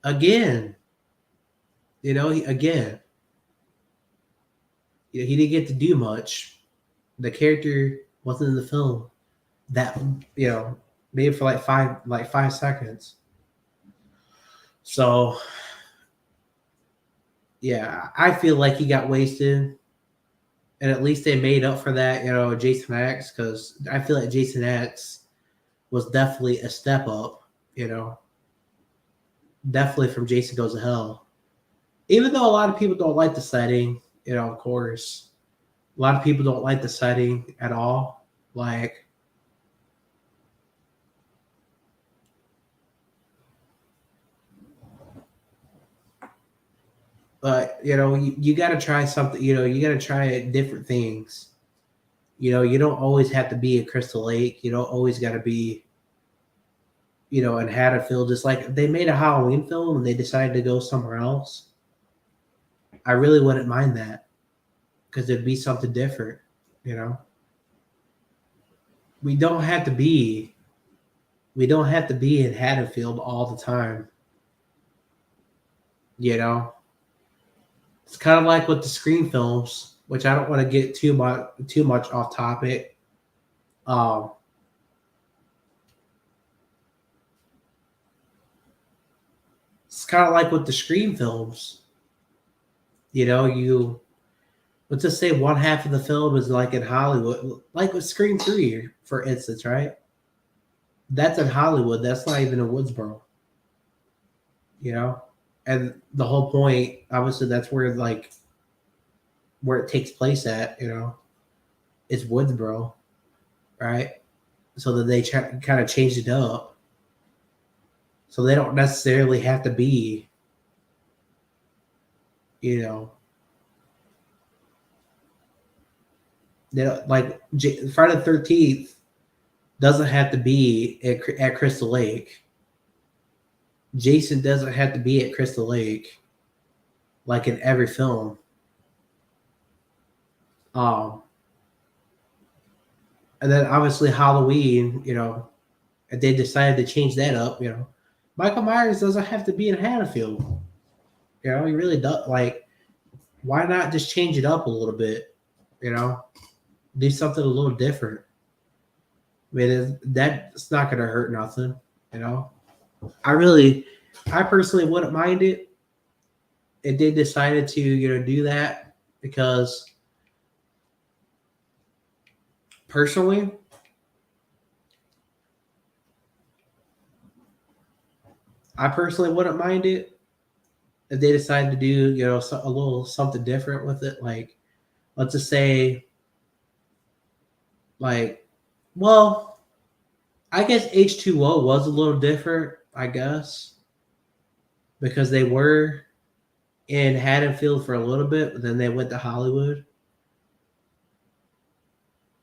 S1: again, again, he didn't get to do much. The character wasn't in the film that, you know, maybe for like 5 seconds. So yeah, I feel like he got wasted, and at least they made up for that, Jason X, because I feel like Jason X was definitely a step up, definitely from Jason Goes to Hell. Even though a lot of people don't like the setting, of course, a lot of people don't like the setting at all. Like, but you got to try something. You got to try different things. You don't always have to be at Crystal Lake. You don't always got to be, in Haddonfield. Just like they made a Halloween film and they decided to go somewhere else. I really wouldn't mind that, because it'd be something different. You know, we don't have to be we don't have to be in Haddonfield all the time. You know, it's kind of like with the Scream films, which I don't want to get too much off topic. Um, it's kind of like with the Scream films. You let's just say one half of the film is like in Hollywood, like with Scream 3, for instance, right? That's in Hollywood. That's not even in Woodsboro, you know? And the whole point, obviously, that's where it takes place at, is Woodsboro, right? So that they kind of changed it up. So they don't necessarily have to be, you know, Friday the 13th doesn't have to be at Crystal Lake. Jason doesn't have to be at Crystal Lake like in every film. Um, and then obviously Halloween, if they decided to change that up, Michael Myers doesn't have to be in Haddonfield. He really does. Like, why not just change it up a little bit? Do something a little different. I mean, that's not going to hurt nothing. You know, I personally wouldn't mind it if they decided to, do that, because personally, I personally wouldn't mind it if they decided to do, a little something different with it. Like, let's just say, like, well, I guess H2O was a little different, I guess, because they were in Haddonfield for a little bit, but then they went to Hollywood.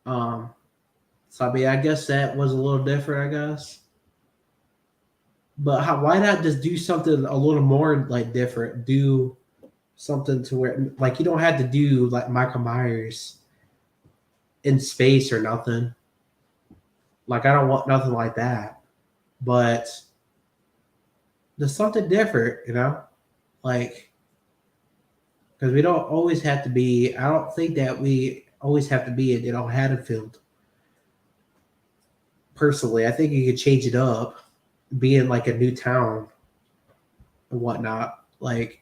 S1: Um, so I mean, I guess that was a little different, I guess. But why not just do something a little more like different? Do something to where, like, you don't have to do like Michael Myers in space or nothing. Like, I don't want nothing like that. But there's something different, like, because we don't always have to be. I don't think that we always have to be in, Haddonfield. Personally, I think you could change it up, be in like a new town and whatnot. Like,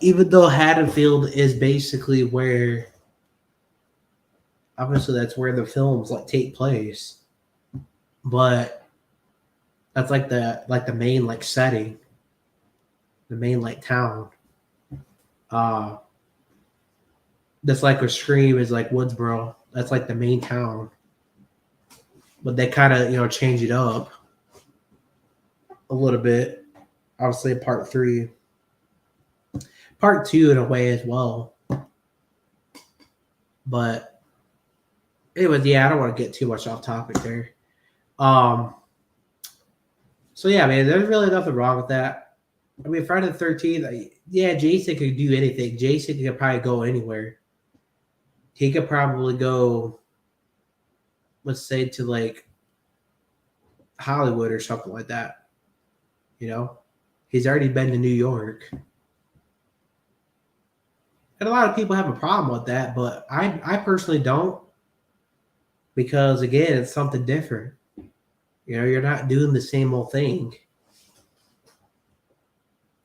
S1: even though Haddonfield is basically where, obviously, that's where the films like take place, but that's like the main like setting, the main like town. Uh, that's like a Scream is like Woodsboro. That's like the main town, but they kind of change it up a little bit. Obviously, part 3, part 2 in a way as well. But anyways, yeah, I don't want to get too much off topic there. So yeah, man, there's really nothing wrong with that. I mean, Friday the 13th, yeah, Jason could do anything. Jason could probably go anywhere. He could probably go, let's say, to like Hollywood or something like that. He's already been to New York. And a lot of people have a problem with that, but I personally don't, because again, it's something different. You're not doing the same old thing.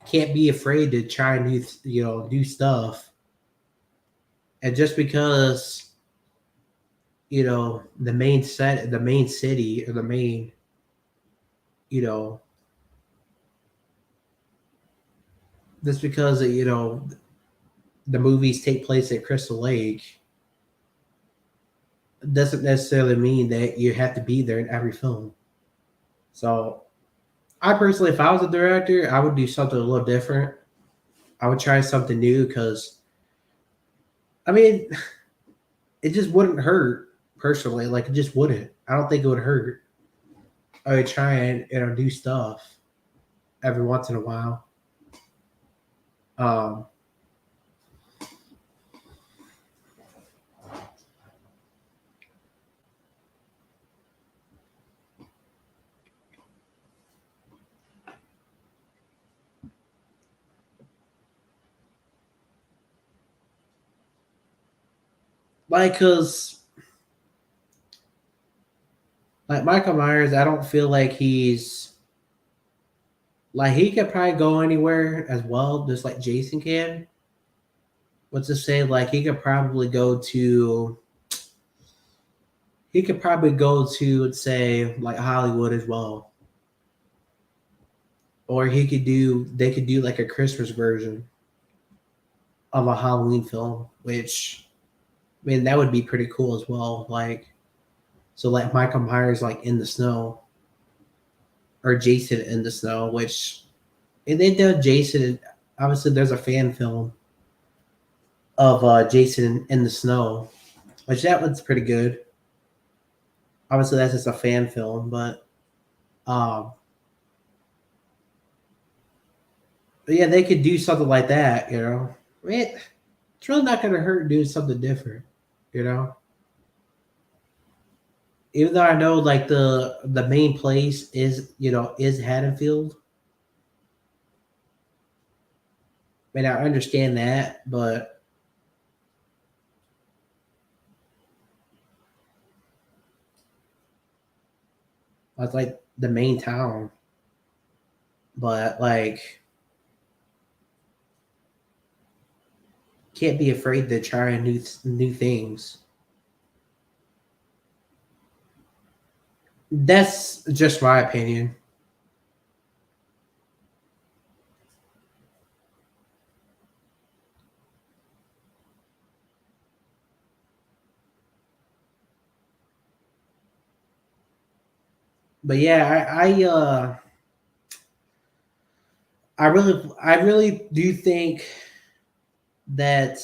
S1: Can't be afraid to try new, do stuff. And just because, the main city, or the main, just because, the movies take place at Crystal Lake, doesn't necessarily mean that you have to be there in every film. So I personally, if I was a director, I would do something a little different. I would try something new, because, I mean, it just wouldn't hurt personally. Like, it just wouldn't. I don't think it would hurt. I would try and do stuff every once in a while. Um, like, cause like Michael Myers, I don't feel like he's like, he could probably go anywhere as well, just like Jason can. What's to say, like, he could probably go to, let's say, like Hollywood as well. Or they could do like a Christmas version of a Halloween film, which, I mean, that would be pretty cool as well. Like, so like Michael Myers like in the snow, or Jason in the snow, which, and they did Jason. Obviously, there's a fan film of Jason in the snow, which that one's pretty good. Obviously, that's just a fan film, um, but yeah, they could do something like that. I mean, it's really not going to hurt doing something different. You know, even though I know like the main place is is Haddonfield. I mean, I understand that, but that's like the main town. But like, can't be afraid to try new things. That's just my opinion. But yeah, I really do think that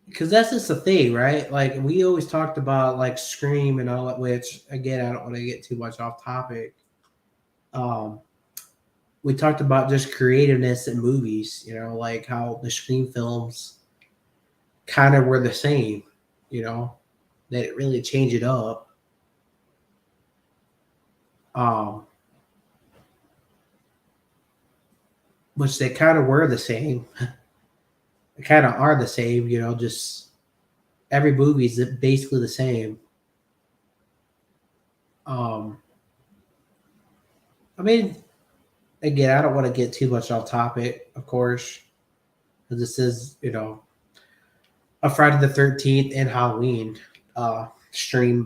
S1: because that's just the thing, right? Like we always talked about like Scream and all that, which again I don't want to get too much off topic. Um, we talked about just creativeness in movies, like how the Scream films kind of were the same, you know, they didn't really change it up. Um, which they kind of were the same. They kind of are the same, just every movie is basically the same. Um, I mean, again, I don't want to get too much off topic, of course, because this is, a Friday the 13th and Halloween stream,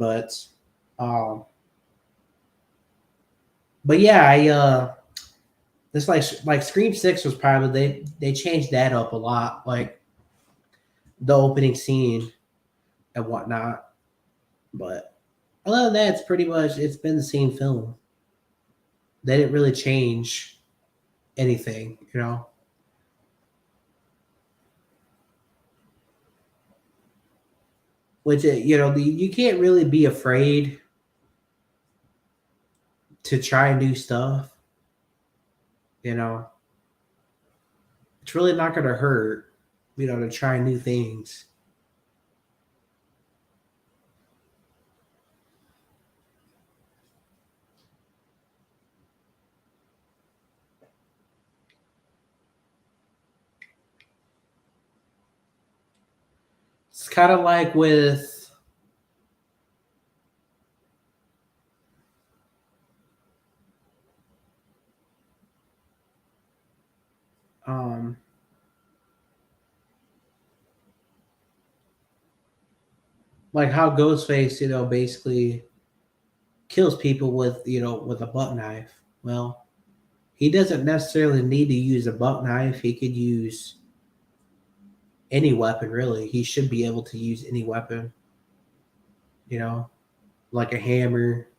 S1: um, but yeah, this like Scream 6 was probably they changed that up a lot, like the opening scene and whatnot. But other than that, it's been the same film. They didn't really change anything. Which you can't really be afraid to try new stuff. You know, it's really not going to hurt. To try new things. It's kind of like with um like how Ghostface, basically kills people with a buck knife. Well, he doesn't necessarily need to use a buck knife. He could use any weapon, really. He should be able to use any weapon, you know, like a hammer,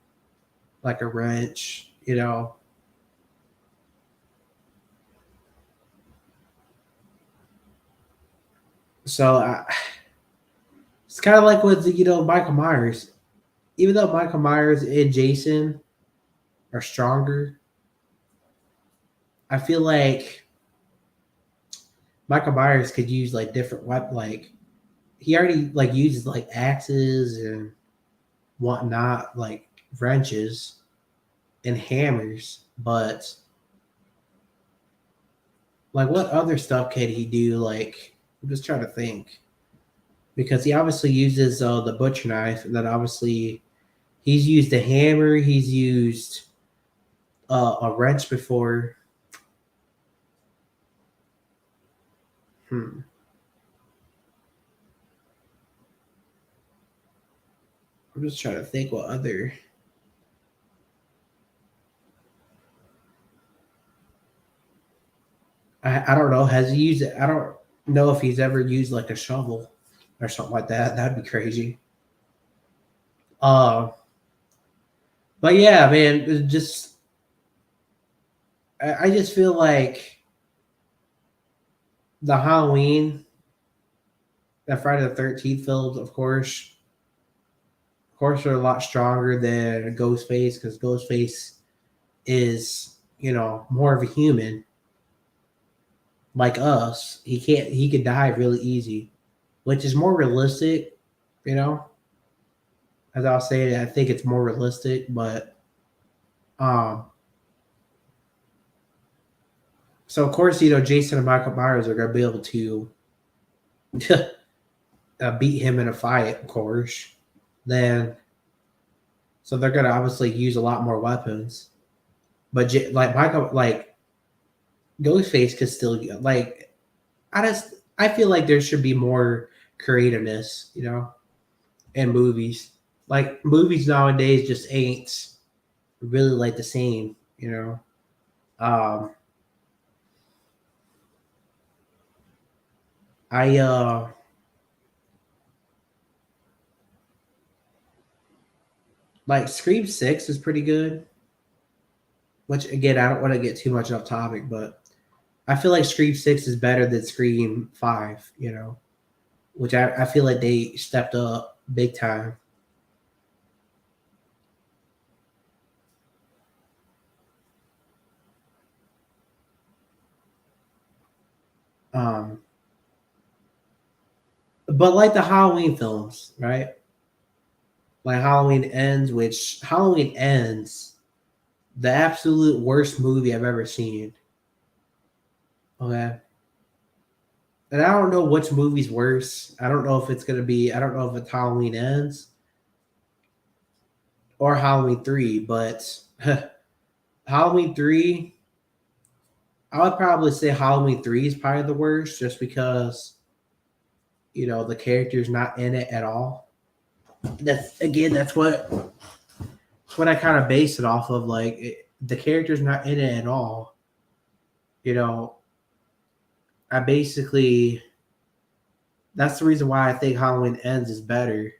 S1: like a wrench. So it's kind of like with Michael Myers. Even though Michael Myers and Jason are stronger, I feel like Michael Myers could use like different weapons. Like he already like uses like axes and whatnot, like wrenches and hammers. But like, what other stuff can he do? Like, I'm just trying to think because he obviously uses the butcher knife, and then obviously he's used a hammer. He's used a wrench before. Hmm. I'm just trying to think what other. I don't know. Has he used it? I don't know if he's ever used like a shovel or something like that. That'd be crazy. Uh, but yeah, man, just I just feel like the Halloween, the Friday the 13th films, of course, are a lot stronger than Ghostface because Ghostface is more of a human like us. He could die really easy. which is more realistic, you know. As I'll say, I think it's more realistic, but um, so of course, Jason and Michael Myers are gonna be able to beat him in a fight, of course. Then, so they're gonna obviously use a lot more weapons. But like Michael, like Ghostface could still like. I feel like there should be more creativeness, in movies. Like movies nowadays just ain't really like the same. Um, I like Scream 6 is pretty good. Which again, I don't want to get too much off topic, but I feel like Scream 6 is better than Scream 5. Which I feel like they stepped up big time. Um, but like the Halloween films, right? Like Halloween Ends, the absolute worst movie I've ever seen. Okay. And I don't know which movie's worse. I don't know if it's gonna be. I don't know if it's Halloween Ends or Halloween 3, but Halloween 3, I would probably say Halloween 3 is probably the worst, just because the character's not in it at all. That's what I kind of base it off of. Like the character's not in it at all. You know, I basically that's the reason why I think Halloween Ends is better,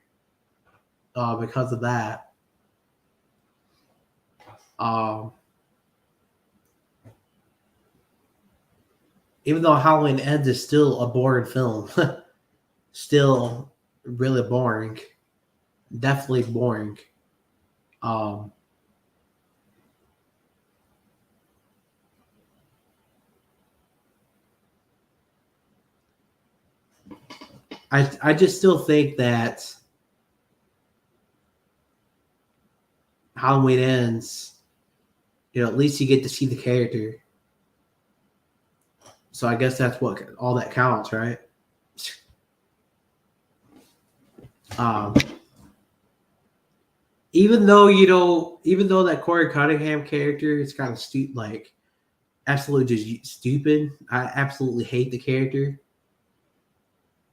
S1: because of that. Um, Even though Halloween Ends is still a boring film, still really boring, definitely boring. Um, I just still think that Halloween Ends. At least you get to see the character. So I guess that's what all that counts, right? Um, even though that Corey Cunningham character is kind of like absolutely just stupid. I absolutely hate the character.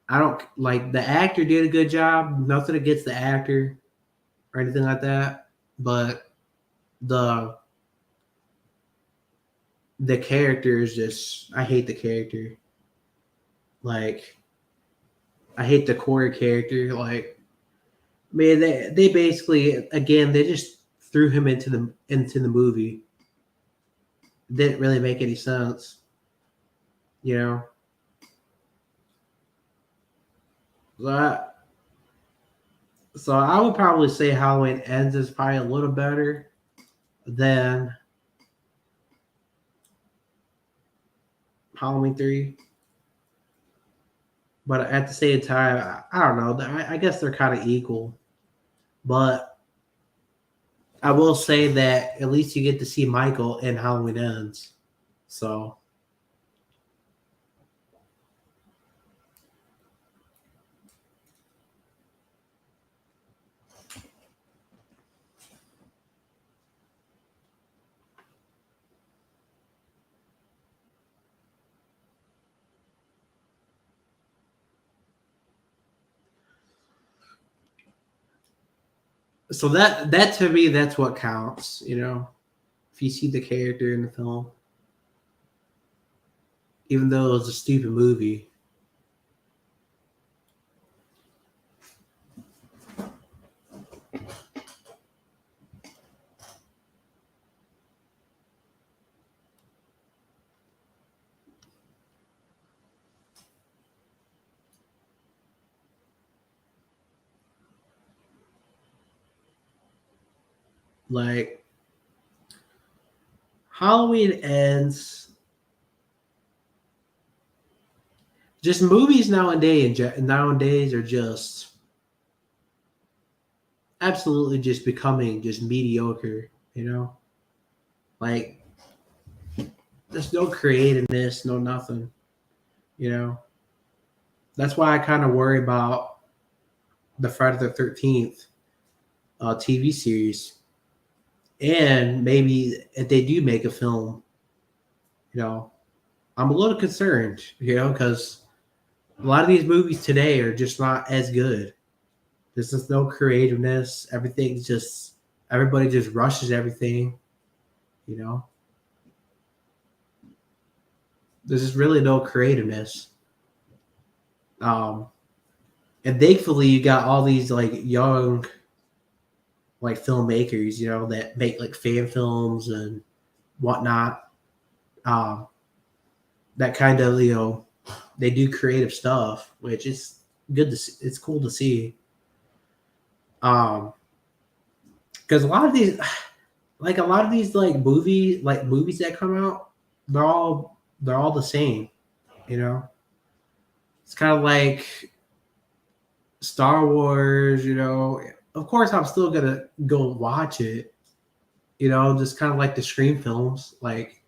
S1: I don't like the actor did a good job. Nothing against the actor or anything like that, but the the character is just I hate the character. Like I hate the Corey character. Like man, they basically again they just threw him into the movie. Didn't really make any sense, you know. So I would probably say Halloween Ends is probably a little better than Halloween 3. But at the same time, I don't know. I guess they're kind of equal. But I will say that at least you get to see Michael in Halloween Ends. So that to me that's what counts. If you see the character in the film, even though it was a stupid movie. Like Halloween Ends. just movies nowadays are just absolutely just becoming just mediocre. Like there's no creativeness, no nothing. You know, that's why I kind of worry about the Friday the 13th TV series, and maybe if they do make a film, you know, I'm a little concerned, because a lot of these movies today are just not as good. There's just no creativeness. Everybody just rushes everything, you know. There's just really no creativeness. Um, and thankfully, you got all these like young like filmmakers, that make like fan films and whatnot. Um, that kind of they do creative stuff, which is good to see. It's cool to see. Because a lot of these like movies that come out, they're all the same. You know, it's kind of like Star Wars. Of course, I'm still gonna go watch it. Just kind of like the Scream films. Like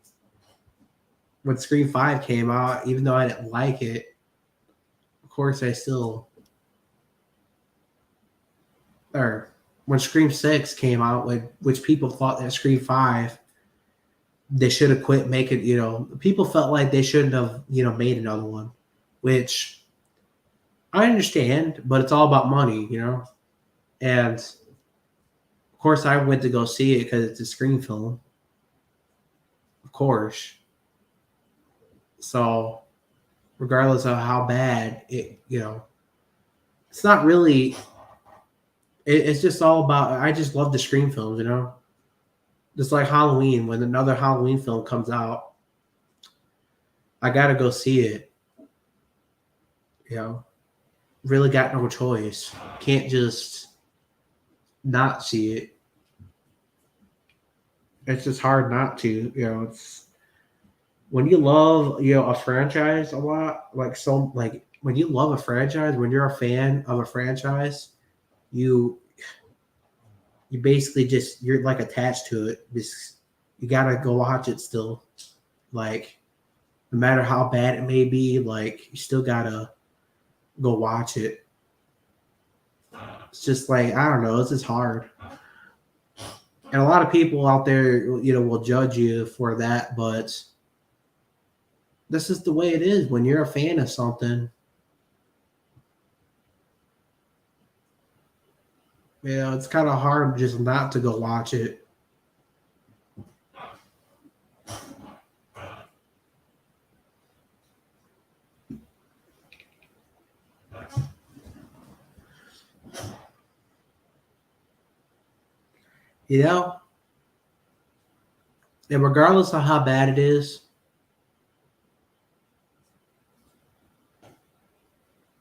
S1: when Scream 5 came out, even though I didn't like it, of course I still or when Scream 6 came out, which people thought that Scream 5 they should have quit making, people felt like they shouldn't have, made another one, which I understand, but it's all about money, And of course I went to go see it because it's a Scream film, of course. So regardless of how bad it's not really it's just all about I just love the Scream films, just like Halloween. When another Halloween film comes out, I gotta go see it. you know really got no choice, can't just not see it. It's just hard not to. It's when you love a franchise a lot, like when you love a franchise, when you're a fan of a franchise, you you basically just you're like attached to it. You gotta go watch it still. Like no matter how bad it may be, like you still gotta go watch it. It's just like I don't know, it's just hard. And a lot of people out there, will judge you for that, but this is the way it is when you're a fan of something. It's kind of hard just not to go watch it. You know, and regardless of how bad it is,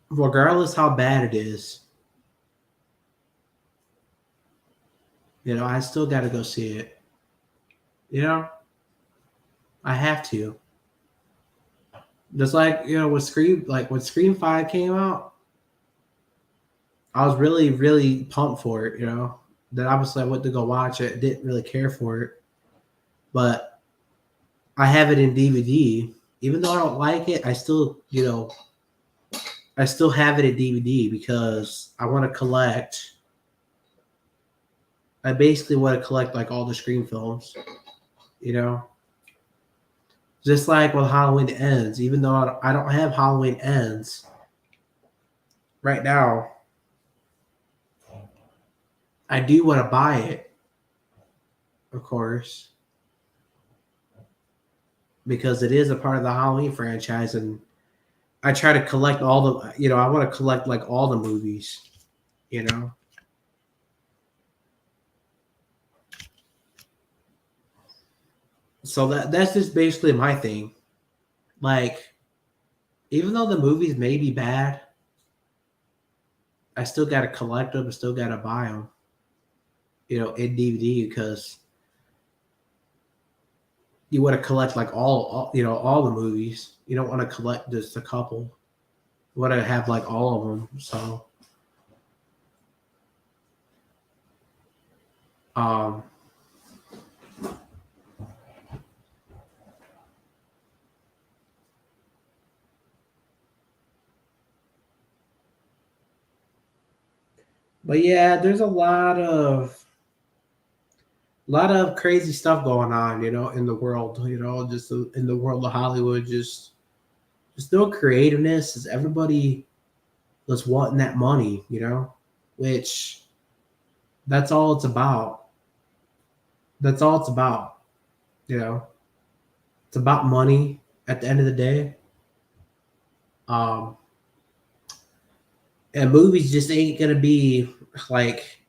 S1: regardless how bad it is, I still got to go see it. You know, I have to. Just like when Scream 5 came out, I was really really pumped for it. Then obviously I went to go watch it. Didn't really care for it, but I have it in DVD. Even though I don't like it, I still have it in DVD because I want to collect. I basically want to collect like all the Scream films. You know, just like when Halloween ends. Even though I don't have Halloween ends right now, I do want to buy it, of course, because it is a part of the Halloween franchise, and I try to collect all the. I want to collect like all the movies. You know. So that's just basically my thing. Like, even though the movies may be bad, I still got to collect them. I still got to buy them. In DVD because you want to collect like all the movies. You don't want to collect just a couple. want to have like all of them. So, um, but yeah, there's a lot of crazy stuff going on, in the world, just in the world of Hollywood, just no creativeness. Is everybody just wanting that money, which that's all it's about. That's all it's about, you know. It's about money at the end of the day. Um, and movies just ain't gonna be like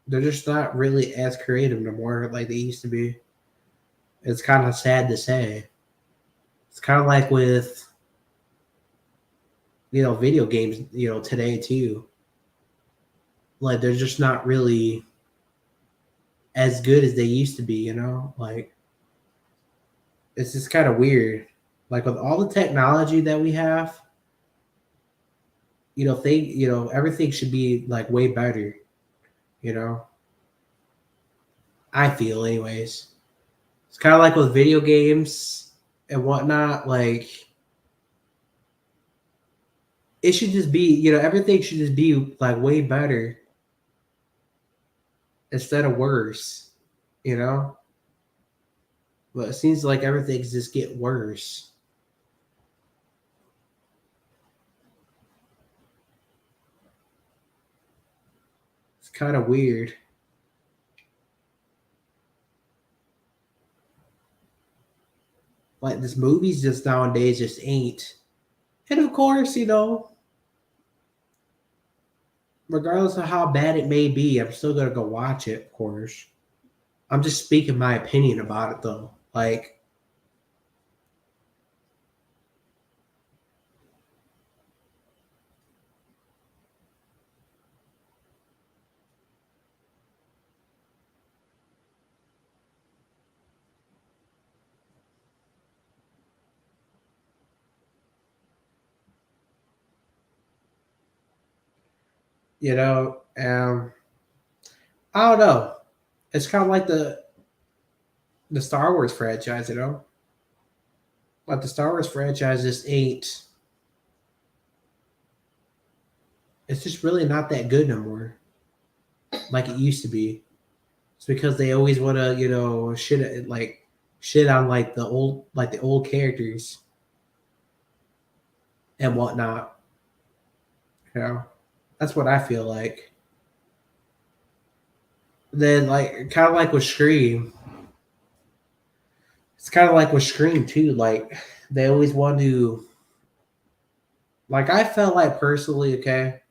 S1: they're just not really as creative no more like they used to be. It's kind of sad to say. It's kind of like with video games, today too. Like they're just not really as good as they used to be. Like it's just kind of weird. Like with all the technology that we have, everything should be like way better. You know, I feel, anyways. It's kind of like with video games and whatnot. Like it should just be, everything should just be like way better instead of worse. You know, but it seems like everything's just get worse. It's kind of weird. Like this movies just nowadays just ain't. And of course, regardless of how bad it may be, I'm still gonna go watch it, of course. I'm just speaking my opinion about it though. Like, I don't know. It's kind of like the Star Wars franchise, Like the Star Wars franchise just ain't. It's just really not that good no more, like it used to be. It's because they always want to, shit on like the old characters and whatnot. You know, that's what I feel like. Then, like, kind of like with Scream, it's kind of like with Scream too. Like, they always want to. Like, I felt like personally, okay.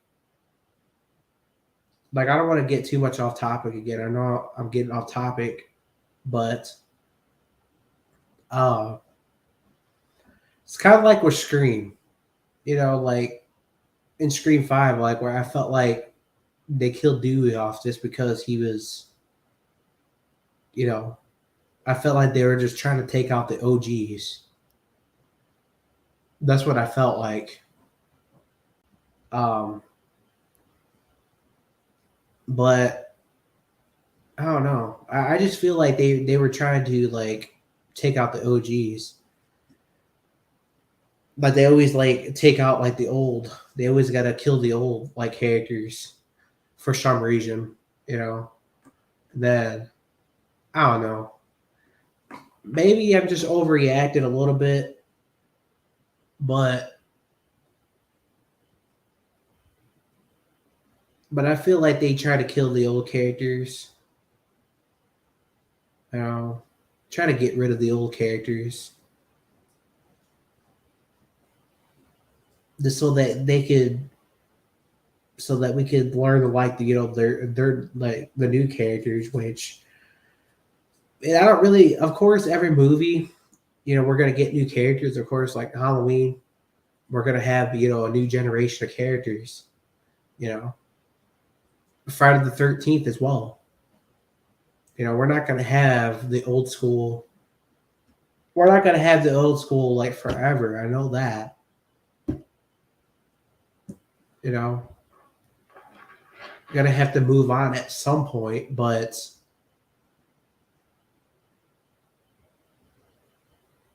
S1: Like, I don't want to get too much off topic again. I know I'm getting off topic, but uh, it's kind of like with Scream. Like in Scream 5, like where I felt like they killed Dewey off just because he was, you know, I felt like they were just trying to take out the OGs. That's what I felt like. Um, but I don't know. I just feel like they were trying to like take out the OGs. But they always like take out like the old. They always gotta kill the old like characters for some reason, you know. Then I don't know. Maybe I'm just overreacting a little bit, but I feel like they try to kill the old characters. You know, try to get rid of the old characters just so that we could learn to like their like the new characters. Which and I don't really. Of course, every movie, we're gonna get new characters. Of course, like Halloween, we're gonna have a new generation of characters. You know, Friday the 13th as well. We're not gonna have the old school. We're not gonna have the old school like forever. I know that. You know, gonna have to move on at some point, but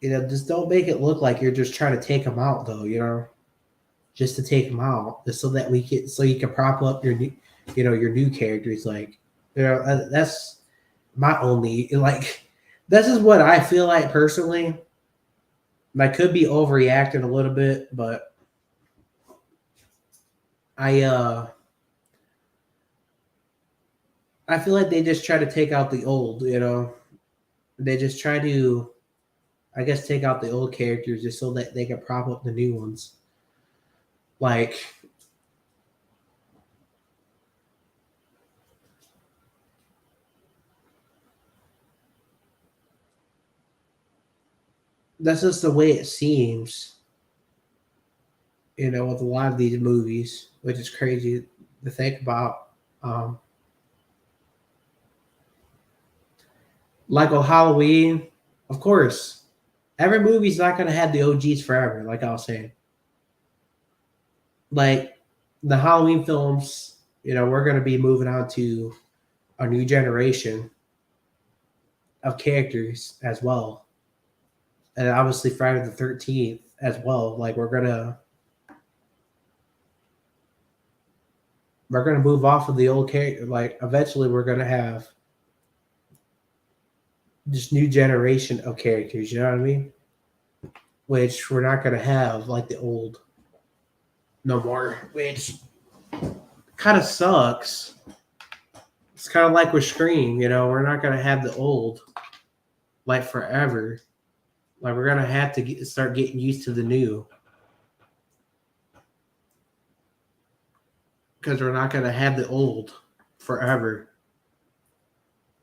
S1: just don't make it look like you're just trying to take them out, though. Just to take them out, just so that so you can prop up your new, your new characters. Like, that's my only like. This is what I feel like personally. I could be overreacting a little bit, but I I feel like they just try to take out the old. They just try to, I guess, take out the old characters just so that they can prop up the new ones. Like, that's just the way it seems, with a lot of these movies, which is crazy to think about. Um, like on Halloween, of course, every movie's not going to have the OGs forever, like I was saying. Like the Halloween films, we're going to be moving on to a new generation of characters as well. And obviously Friday the 13th as well. Like we're gonna move off of the old character. Like eventually we're gonna have this new generation of characters, you know what I mean? Which we're not gonna have like the old no more, which kind of sucks. It's kind of like with Scream, we're not gonna have the old like forever. Like we're gonna have to start getting used to the new, because we're not gonna have the old forever.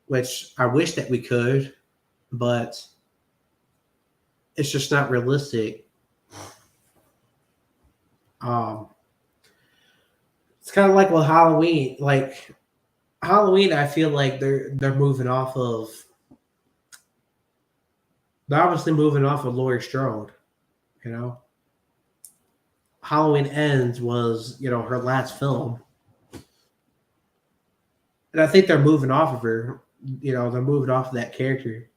S1: Which I wish that we could, but it's just not realistic. It's kind of like with Halloween. Like Halloween, I feel like they're moving off of. They're obviously moving off of Laurie Strode. You know, Halloween Ends was her last film, and I think they're moving off of her. They're moving off of that character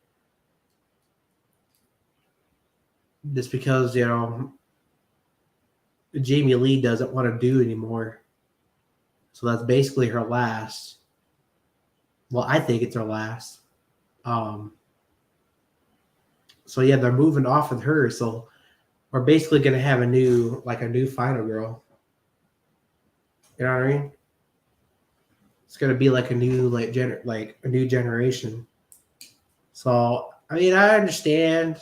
S1: just because Jamie Lee doesn't want to do anymore. So that's basically her last. Well, I think it's her last. So yeah, they're moving off of her. So we're basically gonna have a new final girl. You know what I mean? It's gonna be like a new a new generation. So I mean, I understand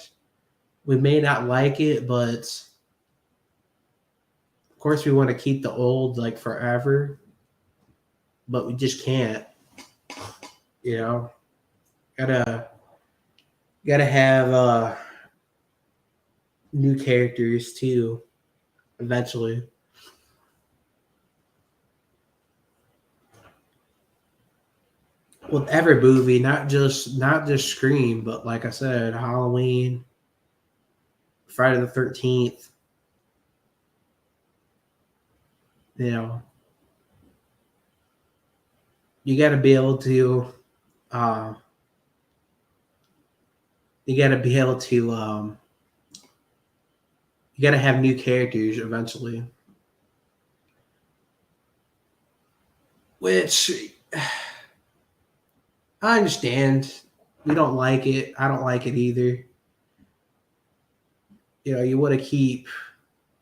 S1: we may not like it, but of course we want to keep the old like forever, but we just can't. You know, gotta have new characters too eventually. With every movie, not just Scream, but like I said, Halloween, Friday the 13th. You know, you got to be able to. Uh, you got to be able to. You got to have new characters eventually, which I understand. We don't like it. I don't like it either. You want to keep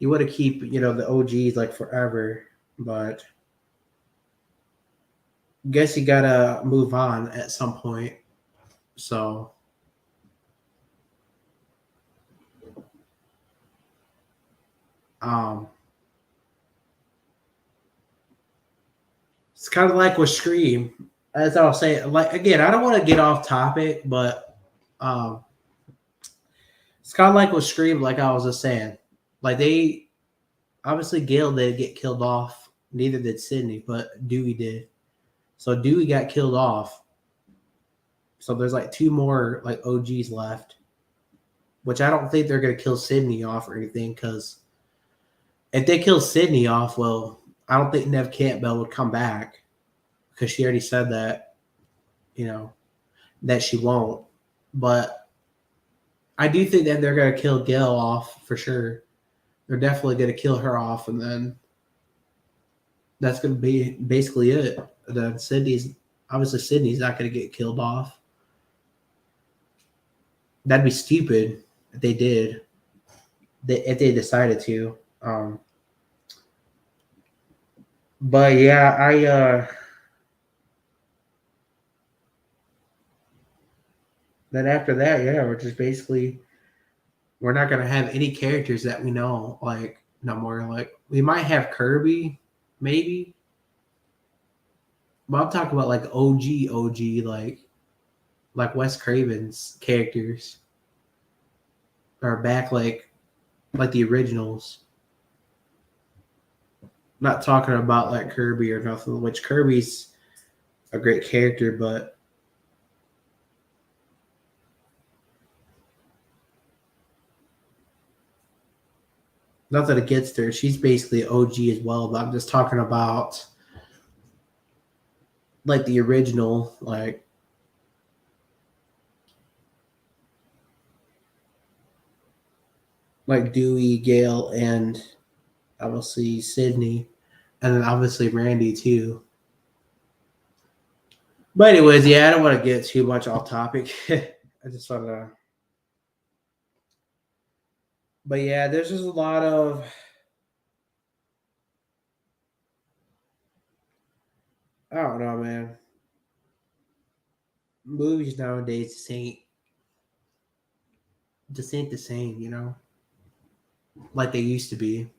S1: the OGs like forever, but guess you gotta move on at some point. So um it's kind of like with Scream. As I was saying, like again, I don't want to get off topic, but um it's kind of like with Scream, like I was just saying. Like they obviously Gail didn't get killed off, neither did Sydney, but Dewey did. So Dewey got killed off. So there's like two more like OGs left, which I don't think they're gonna kill Sydney off or anything, because if they kill Sydney off, well, I don't think Nev Campbell would come back because she already said that, you know, that she won't. But I do think that they're going to kill Gail off for sure. They're definitely going to kill her off, and then that's going to be basically it. Then Sydney's not going to get killed off. That'd be stupid if they did. If they decided to. But yeah, then after that, yeah, we're not gonna have any characters that we know like no more. Like we might have Kirby, maybe. But I'm talking about like OG, like Wes Craven's characters are back, like the originals. Not talking about like Kirby or nothing, which Kirby's a great character, but nothing against her. She's basically OG as well, but I'm just talking about like the original, like Dewey, Gale, and obviously Sydney, and then obviously Randy too. But anyways, yeah, I don't want to get too much off topic. I just want to. But yeah, there's just a lot of. I don't know, man. Movies nowadays just ain't the same, like they used to be.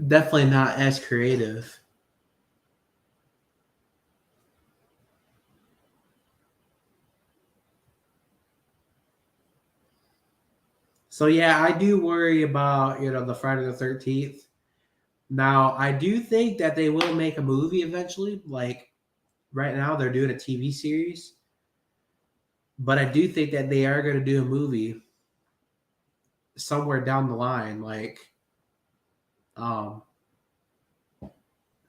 S1: Definitely not as creative. So yeah, I do worry about the Friday the 13th. Now I do think that they will make a movie eventually. Like right now, they're doing a TV series, but I do think that they are going to do a movie somewhere down the line. Um,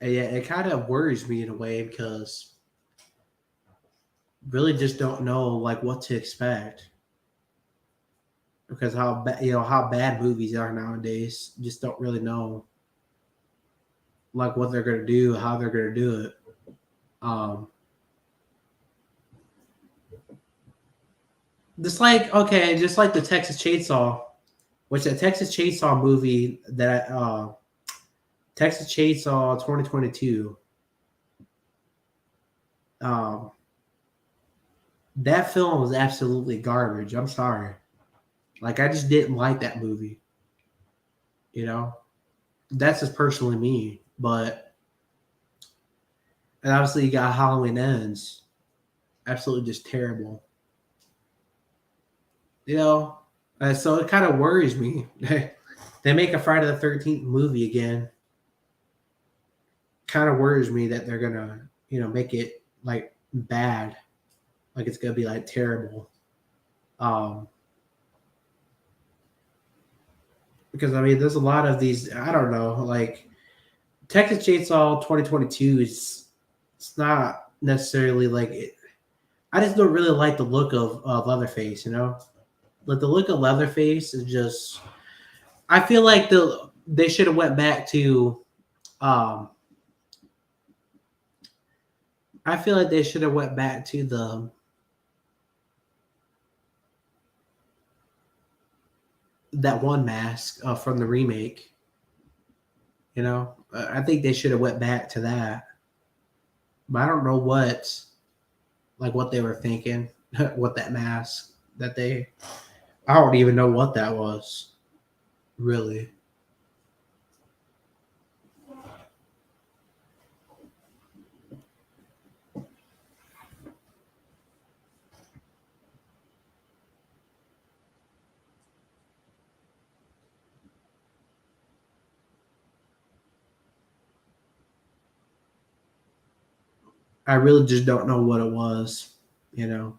S1: yeah, it kind of worries me in a way because really just don't know like what to expect because how bad movies are nowadays. Just don't really know like what they're gonna do, how they're gonna do it. Um, just like the Texas Chainsaw, which the Texas Chainsaw movie that Texas Chainsaw 2022. Um, that film was absolutely garbage. I'm sorry. Like I just didn't like that movie. You know, that's just personally me. But and obviously you got Halloween Ends, absolutely just terrible. So it kind of worries me. They make a Friday the 13th movie again. Kind of worries me that they're gonna make it like bad, like it's gonna be like terrible. Um, because I mean, there's a lot of these. I don't know, like Texas Chainsaw 2022 is it's not necessarily like it. I just don't really like the look of Leatherface. Like the look of Leatherface is just. I feel like they should have went back to. Um, I feel like they should have went back to that one mask from the remake. I think they should have went back to that, but I don't know what they were thinking, what that mask that they. I don't even know what that was, really. I really just don't know what it was. You know,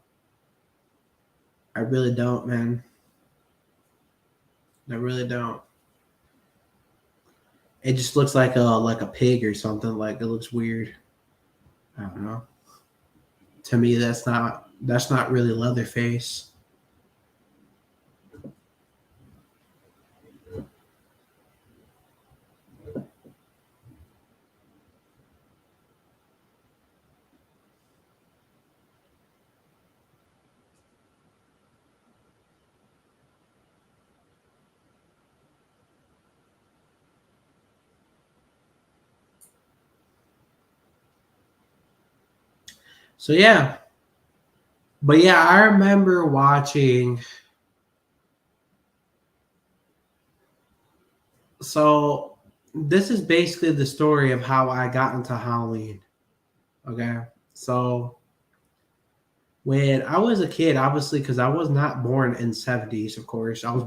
S1: I really don't, man. I really don't. It just looks like a pig or something. Like it looks weird. I don't know. To me, that's not really Leatherface. So yeah, but yeah, I remember watching. So this is basically the story of how I got into Halloween. Okay, so when I was a kid, obviously, because I was not born in '70s, of course, I was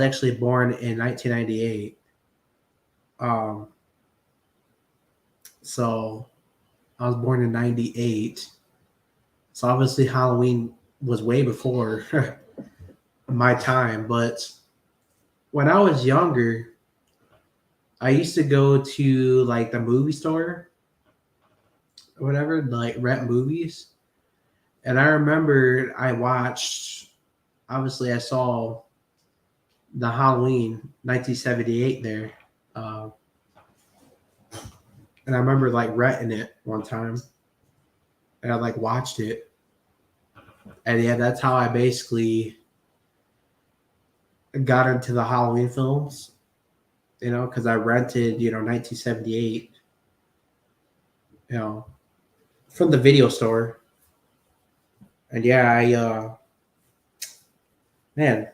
S1: actually born in 1998. Um, so I was born in '98. So obviously Halloween was way before my time. But when I was younger, I used to go to like the movie store or whatever, like rent movies. And I remember I watched, obviously, I saw the Halloween 1978 there. Uh, and I remember like renting it one time and I like watched it. And yeah, that's how I basically got into the Halloween films, because I rented, 1978, you know, from the video store. And yeah, man,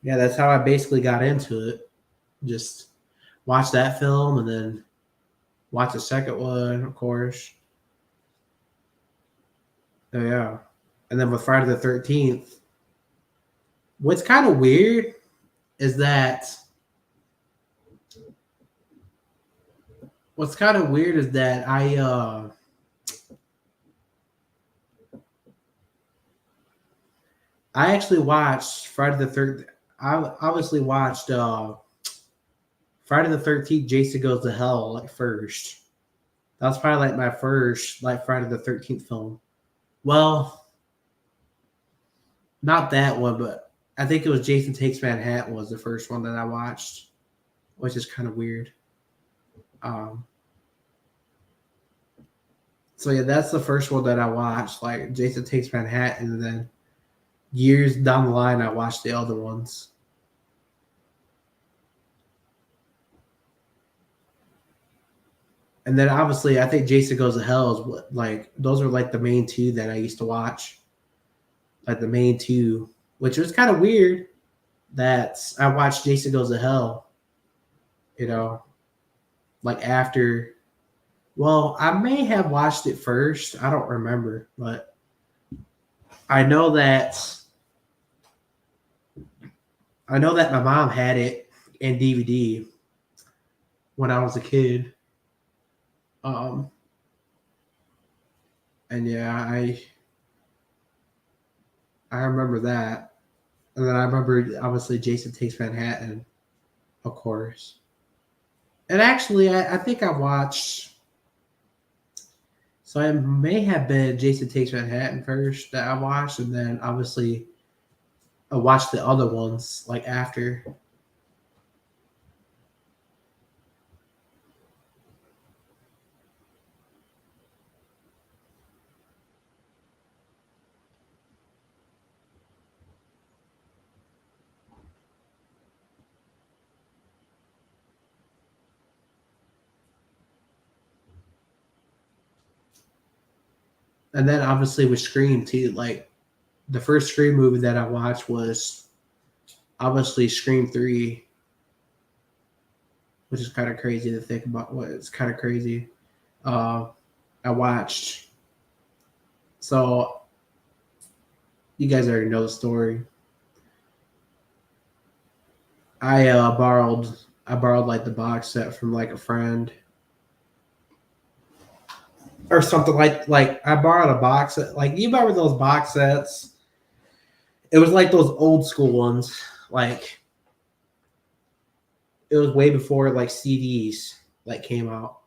S1: yeah, that's how I basically got into it. Just watch that film and then watch the second one, of course. So yeah. And then with Friday the 13th, what's kind of weird is that I actually watched Friday the 13th. I obviously watched Friday the 13th Jason Goes to Hell like first. That was probably like my first like Friday the 13th film. Well, not that one, but I think it was Jason Takes Manhattan was the first one that I watched, which is kind of weird. Um, so yeah, that's the first one that I watched, like Jason Takes Manhattan, and then years down the line, I watched the other ones. And then obviously, I think Jason Goes to Hell is what like those are like the main two that I used to watch, like the main two, which was kind of weird that I watched Jason Goes to Hell, you know, like after. Well, I may have watched it first. I don't remember, but I know that my mom had it in DVD when I was a kid. Um, and yeah, I remember that. And then I remember obviously Jason Takes Manhattan, of course. And actually, I think I watched. So it may have been Jason Takes Manhattan first that I watched, and then obviously I watched the other ones like after. And then obviously with Scream too, like the first Scream movie that I watched was obviously Scream 3, which is kind of crazy to think about. What it's kind of crazy. Uh, I watched. So you guys already know the story. I borrowed like the box set from like a friend or something like I borrowed a box set. Like you remember those box sets? It was like those old school ones, like It was way before like CDs like came out.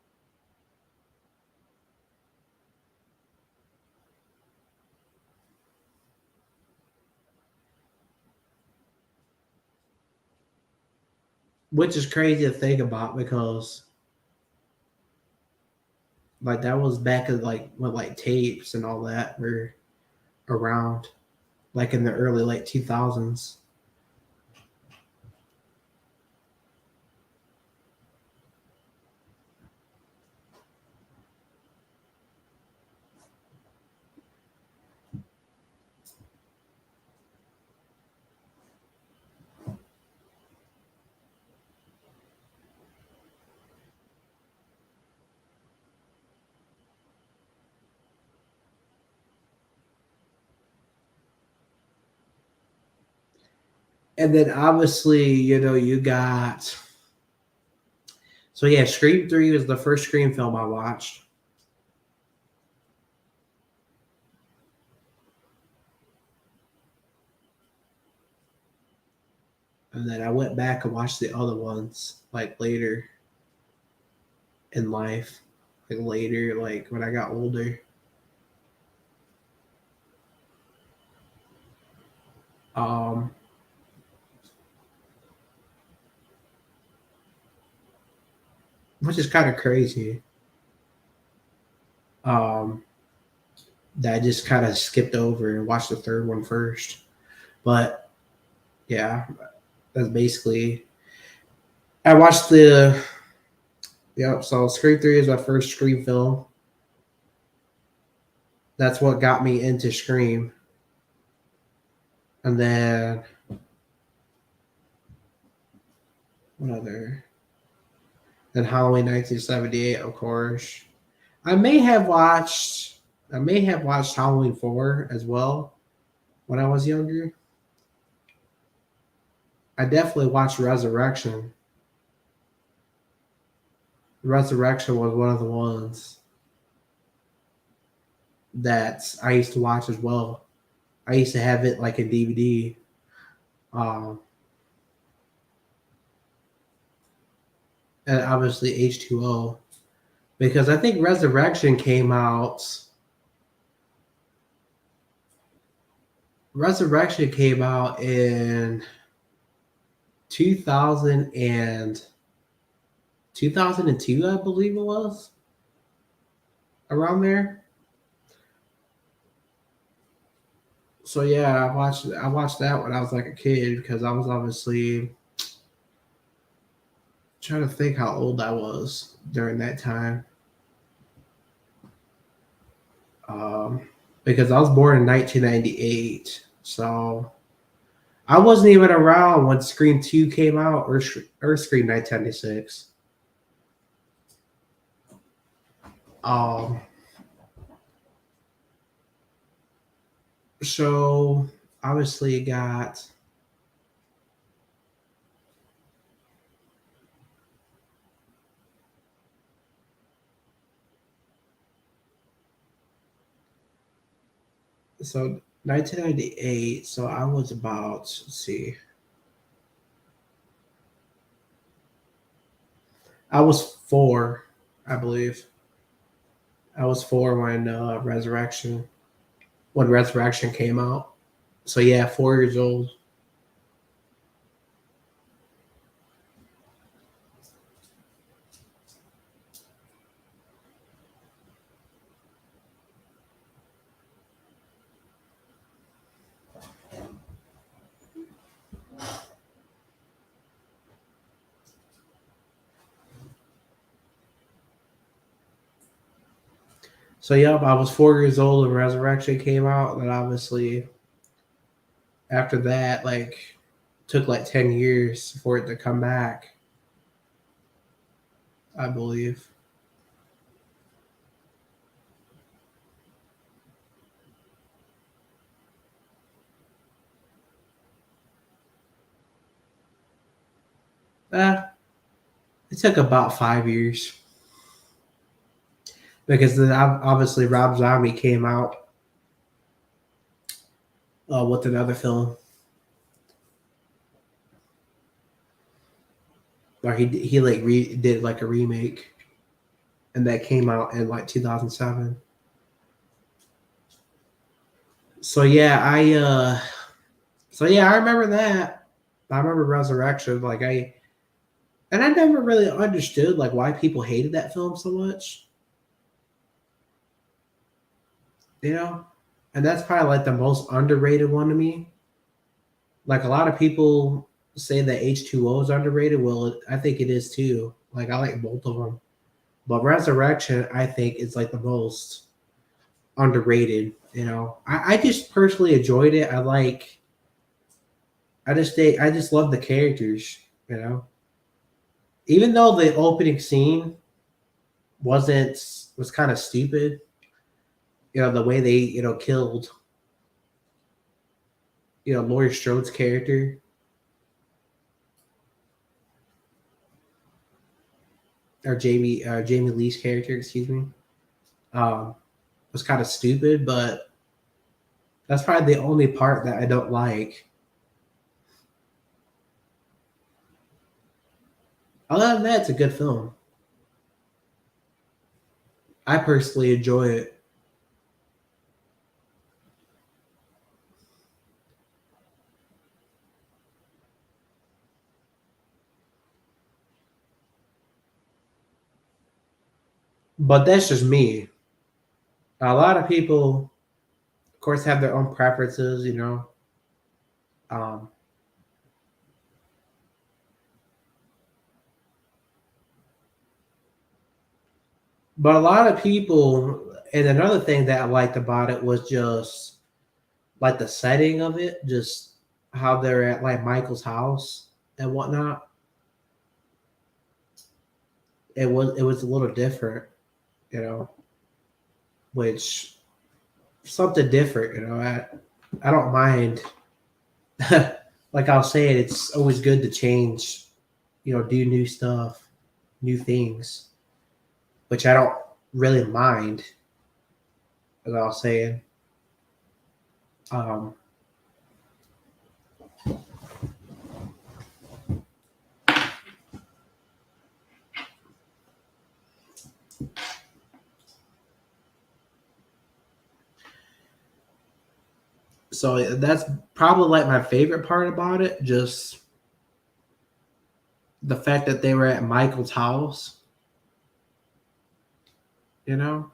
S1: Which is crazy to think about because like that was back in like when like tapes and all that were around, like in the early like 2000s. And then obviously, you got, so yeah, Scream 3 was the first Scream film I watched. And then I went back and watched the other ones like later in life, like later, like when I got older. Um, which is kind of crazy. Um, that I just kind of skipped over and watched the third one first. But yeah, that's basically. I watched the. Yep. So Scream 3 is my first Scream film. That's what got me into Scream. And then what other? Then Halloween 1978, of course. I may have watched. I may have watched Halloween 4 as well when I was younger. I definitely watched Resurrection. Resurrection was one of the ones that I used to watch as well. I used to have it like a DVD. Um, and obviously H2O. Because I think Resurrection came out. Resurrection came out in 2000 and 2002, I believe it was. Around there. So yeah, I watched that when I was like a kid because I was obviously trying to think how old I was during that time. Um, because I was born in 1998, so I wasn't even around when Scream 2 came out or Scream 1996. Um, so obviously got so 1998. So I was about, let's see, I was 4, I believe. I was 4 when Resurrection came out. So yeah, 4 years old. So yep, I was 4 years old when Resurrection came out, and obviously after that, like took like 10 years for it to come back, I believe. Uh, it took about 5 years because then obviously Rob Zombie came out with another film. or he like did like a remake, and that came out in like 2007. So yeah, I remember that. I remember Resurrection. And I never really understood like why people hated that film so much. You know, and that's probably like the most underrated one to me. Like a lot of people say that H2O is underrated. Well, I think it is too. Like I like both of them, but Resurrection I think is like the most underrated. You know, I just personally enjoyed it. I just love the characters. You know, even though the opening scene wasn't was kind of stupid. You know, the way they killed Laurie Strode's character, or Jamie Lee's character, excuse me, um, was kind of stupid. But that's probably the only part that I don't like. Other than that, it's a good film. I personally enjoy it. But that's just me. A lot of people, of course, have their own preferences. Um, but a lot of people, and another thing that I liked about it was just like the setting of it, just how they're at like Michael's house and whatnot. It was a little different, you know, which something different, I don't mind. Like I was saying, it's always good to change, do new stuff, new things, which I don't really mind. As I was saying, um, so that's probably like my favorite part about it. Just the fact that they were at Michael's house, you know.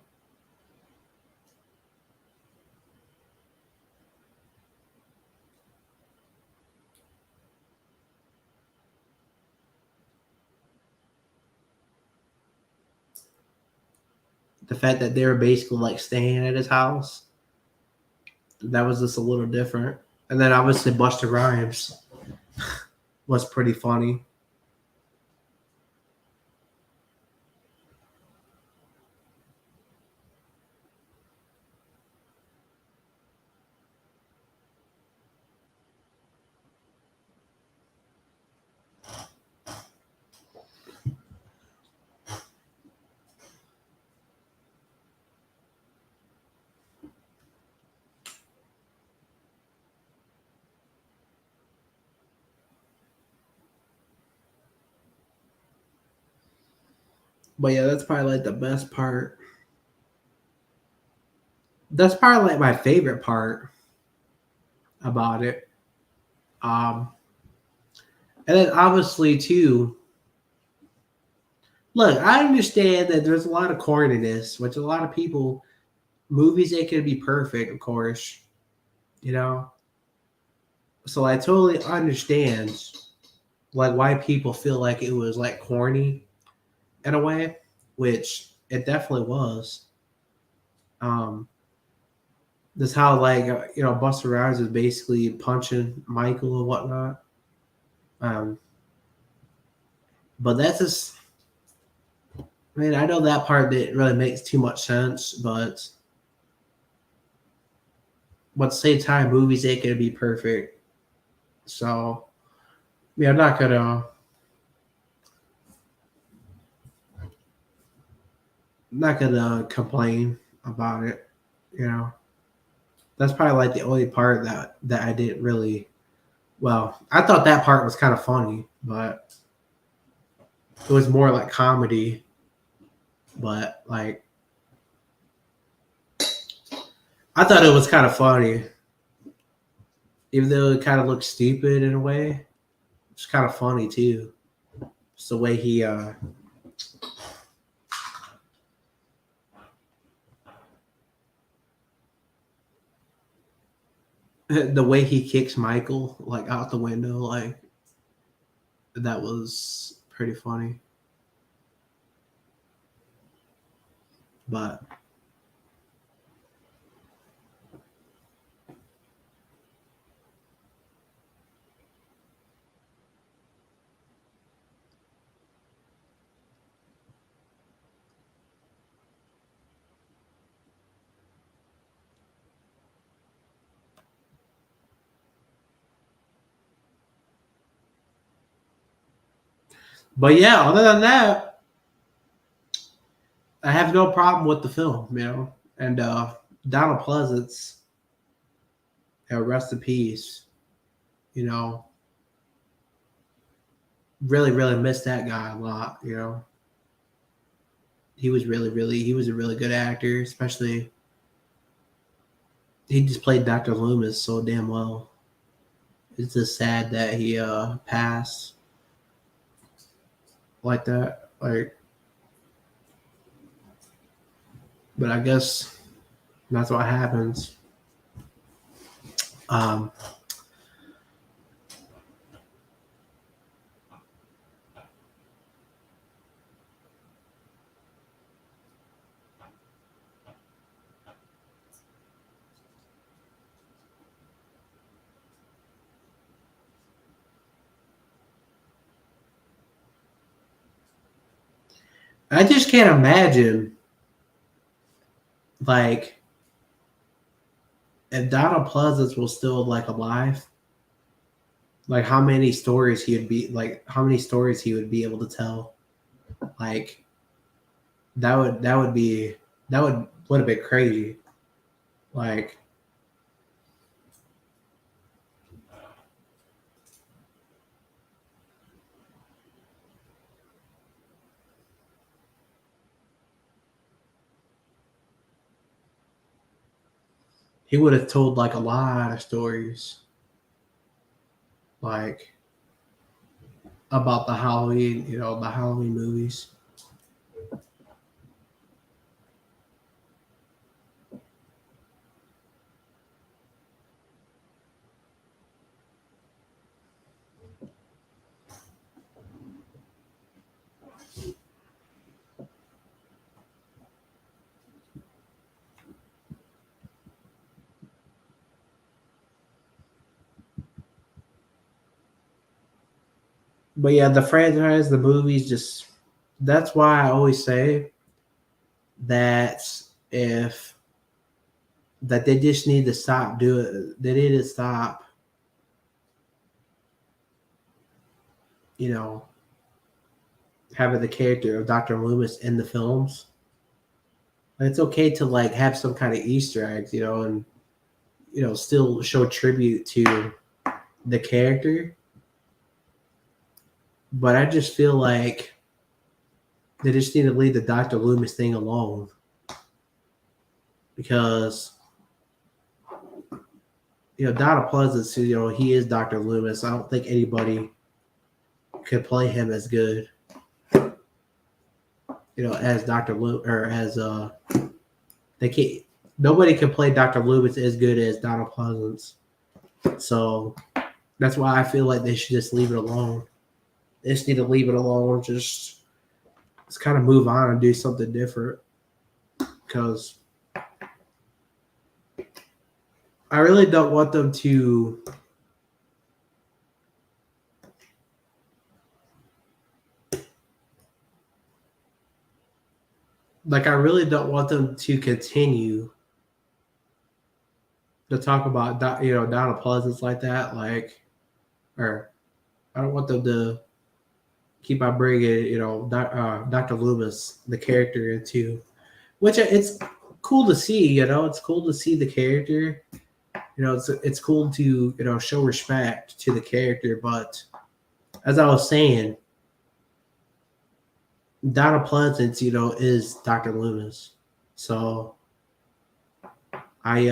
S1: The fact that they were basically like staying at his house, that was just a little different. And then obviously Buster Rhymes was pretty funny. But yeah, that's probably like the best part. That's probably like my favorite part about it. Um, and then obviously too, look, I understand that there's a lot of corniness, which a lot of people movies they can be perfect, of course, you know. So I totally understand like why people feel like it was like corny in a way, which it definitely was. Um, this how like Buster Rhymes is basically punching Michael and whatnot. Um, but that's just, I mean, I know that part didn't really make too much sense, but at the same time, movies ain't gonna be perfect. So yeah, I'm not gonna complain about it. You know, that's probably like the only part that I didn't really. Well, I thought that part was kind of funny, but It was more like comedy, but like I thought it was kind of funny, even though it kind of looked stupid in a way. It's kind of funny too. It's the way he the way he kicks Michael like out the window, like that was pretty funny. But yeah, other than that, I have no problem with the film, you know. And Donald Pleasance, rest in peace. You know, really missed that guy a lot. You know, he was he was a really good actor, especially he just played Dr. Loomis so damn well. It's just sad that he passed like that. Like, but I guess that's what happens. Um, I just can't imagine like if Donald Pleasance was still like alive, like how many stories he would be like how many stories he would be able to tell. Like that would have been crazy. Like he would have told like a lot of stories like about the Halloween, you know, the Halloween movies. But yeah, the franchise, the movies, just that's why I always say that if that they just need to stop doing. They need to stop, you know, having the character of Dr. Loomis in the films. Like, it's okay to like have some kind of Easter eggs, you know, and you know, still show tribute to the character. But I just feel like they just need to leave the Dr. Loomis thing alone because you know Donald Pleasance, you know, he is Dr. Loomis. I don't think anybody could play him as good, you know, as Dr. Loomis or as they can't. Nobody can play Dr. Loomis as good as Donald Pleasance. So that's why I feel like they should just leave it alone. They just need to leave it alone. Just kind of move on and do something different because I really don't want them to like I really don't want them to continue to talk about you know Donald Pleasance like that like or I don't want them to keep on bringing you know Dr. Loomis the character into which it's cool to see, you know, it's cool to see the character, you know, it's cool to you know show respect to the character, but as I was saying, Donna Pleasance, is Dr. Loomis. So I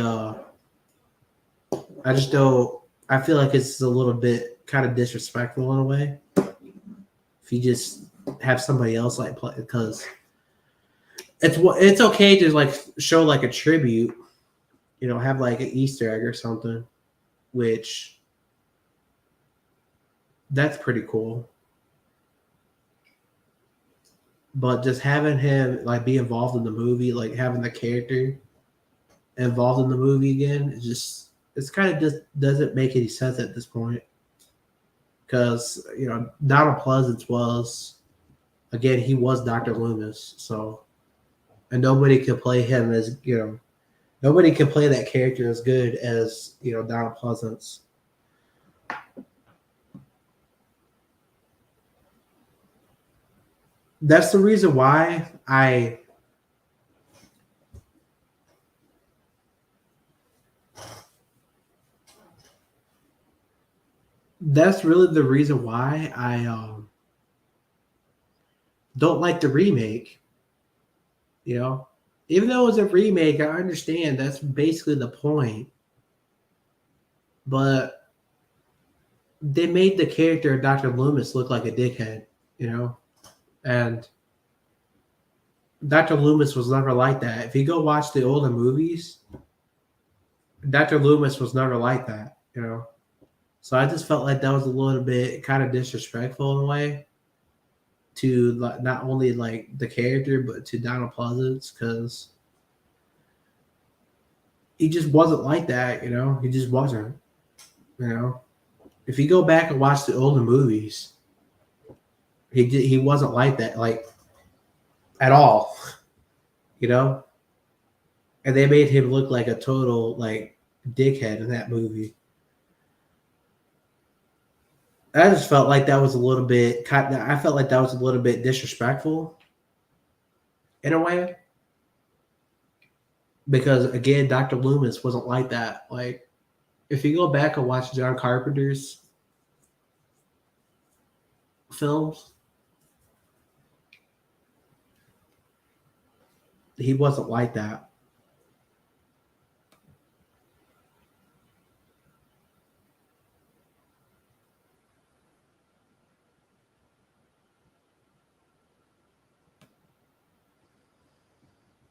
S1: I just don't. I feel like it's a little bit kind of disrespectful in a way if you just have somebody else like play, because it's okay to like show like a tribute, have like an Easter egg or something, which that's pretty cool. But just having him like be involved in the movie, like having the character involved in the movie again, it's kind of just doesn't make any sense at this point. Because Donald Pleasance was, again, he was Dr. Loomis, so and nobody could play him as nobody can play that character as good as Donald Pleasance. That's the reason why that's really the reason why I don't like the remake. Even though it's a remake, I understand that's basically the point. But they made the character of Dr. Loomis look like a dickhead, and Dr. Loomis was never like that. If you go watch the older movies, Dr. Loomis was never like that. So I just felt like that was a little bit kind of disrespectful in a way to not only like the character but to Donald Pleasance, because he just wasn't like that. He just wasn't. If you go back and watch the older movies, he wasn't like that, like at all. you know, and they made him look like a total like dickhead in that movie. I just felt like that was a little bit I felt like that was a little bit disrespectful in a way, because again, Dr. Loomis wasn't like that. Like, if you go back and watch John Carpenter's films, he wasn't like that.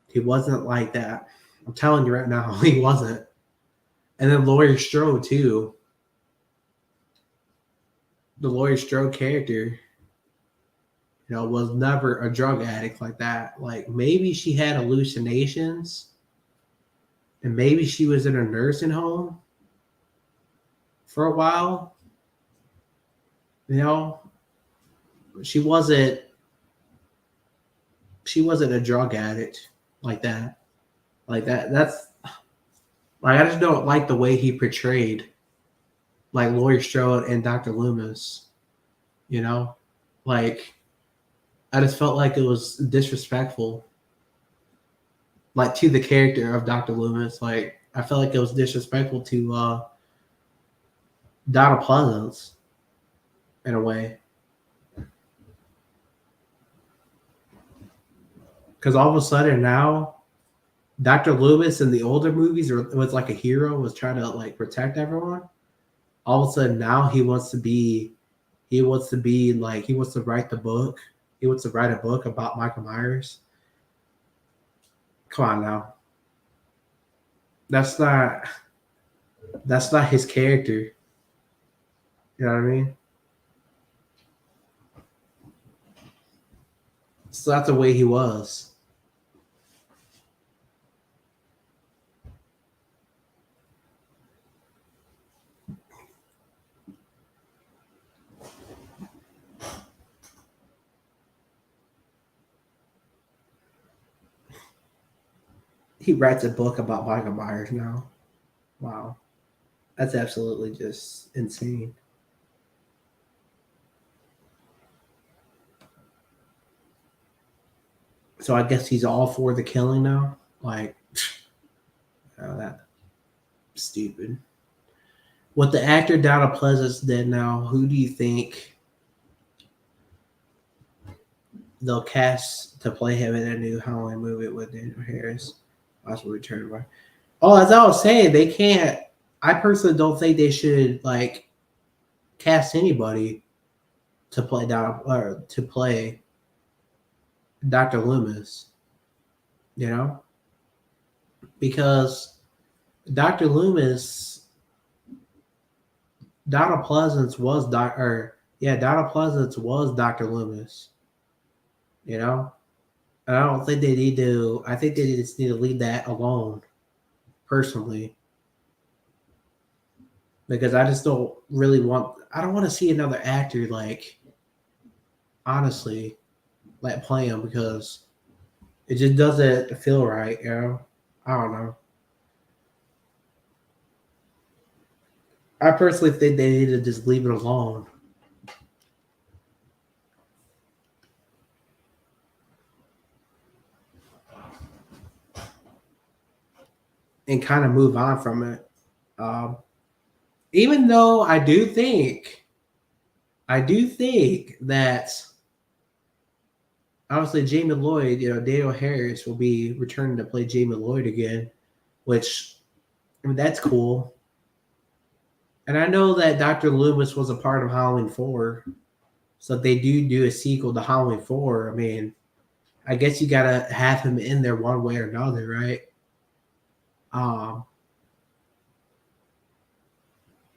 S1: He wasn't like that. I'm telling you right now, he wasn't. And then Laurie Strode too. The Laurie Strode character, was never a drug addict like that. Like, maybe she had hallucinations, and maybe she was in a nursing home for a while. You know, she wasn't a drug addict like that. Like that's like, I just don't like the way he portrayed like Laurie Strode and Dr. Loomis. You know, like, I just felt like it was disrespectful, like, to the character of Dr. Loomis. Like, I felt like it was disrespectful to Donald Pleasance in a way, because all of a sudden now Dr. Loomis in the older movies was like a hero, was trying to like protect everyone. All of a sudden now he wants to write the book. He wants to write a book about Michael Myers. Come on now. That's not his character. You know what I mean? So that's the way he was. He writes a book about Michael Myers now. Wow. That's absolutely just insane. So I guess he's all for the killing now? Like, that stupid. What the actor Donald Pleasance did now, who do you think they'll cast to play him in a new Halloween movie with Daniel Harris. Possible return of. Oh, as I was saying, they can't. I personally don't think they should like cast anybody to play Dr. Loomis. You know, because Dr. Loomis, Donald Pleasance was Donald Pleasance was Dr. Loomis. You know, and I don't think they need to. I think they just need to leave that alone, personally, because I just don't really want. I don't want to see another actor like, honestly, like play him because it just doesn't feel right. You know, I don't know. I personally think they need to just leave it alone and kind of move on from it. Um, Even though I do think that obviously Jamie Lloyd, Daniel Harris will be returning to play Jamie Lloyd again, which I mean that's cool. And I know that Dr. Loomis was a part of Halloween 4, so if they do a sequel to Halloween 4, I mean, I guess you gotta have him in there one way or another, right? Um,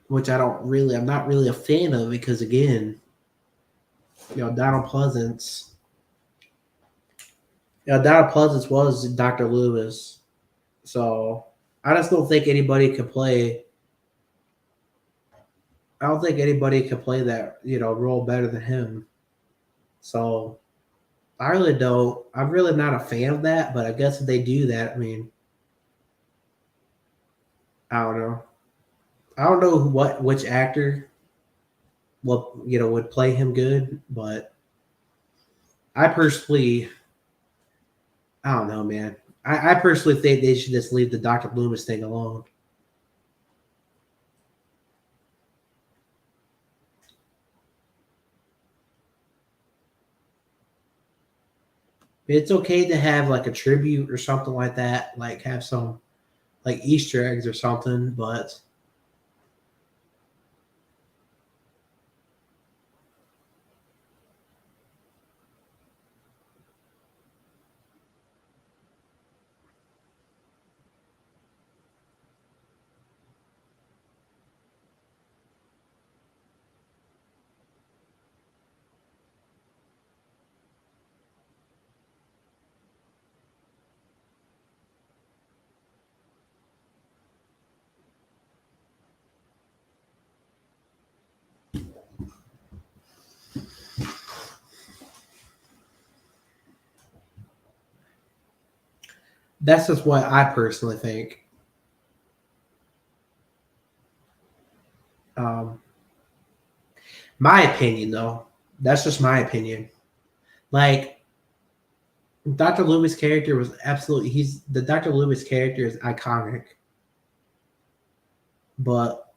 S1: which I'm not really a fan of because again, Donald Pleasance, Donald Pleasance was Dr. Loomis, so I just don't think anybody could play. I don't think anybody could play that role better than him. So I really don't. I'm really not a fan of that, but I guess if they do that, I mean, I don't know. I don't know which actor would play him good, but I personally, I don't know, man. I personally think they should just leave the Dr. Loomis thing alone. It's okay to have like a tribute or something like that, like have some like Easter eggs or something, but that's just what I personally think. Um, my opinion, though, that's just my opinion. Like Dr. Loomis' character was absolutely he's the Dr. Loomis character is iconic, but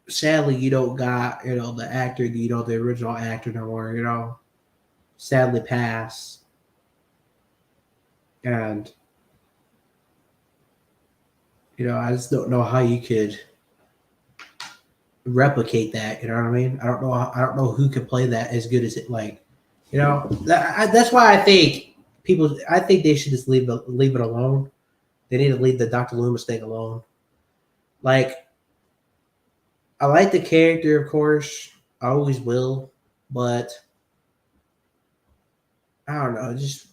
S1: sadly you don't got the actor the original actor no more sadly passed, and I just don't know how you could replicate that. You know what I mean? I don't know who could play that as good as it. Like, that's why I think people. I think they should just leave it alone. They need to leave the Dr. Loomis thing alone. Like, I like the character, of course. I always will, but I don't know. Just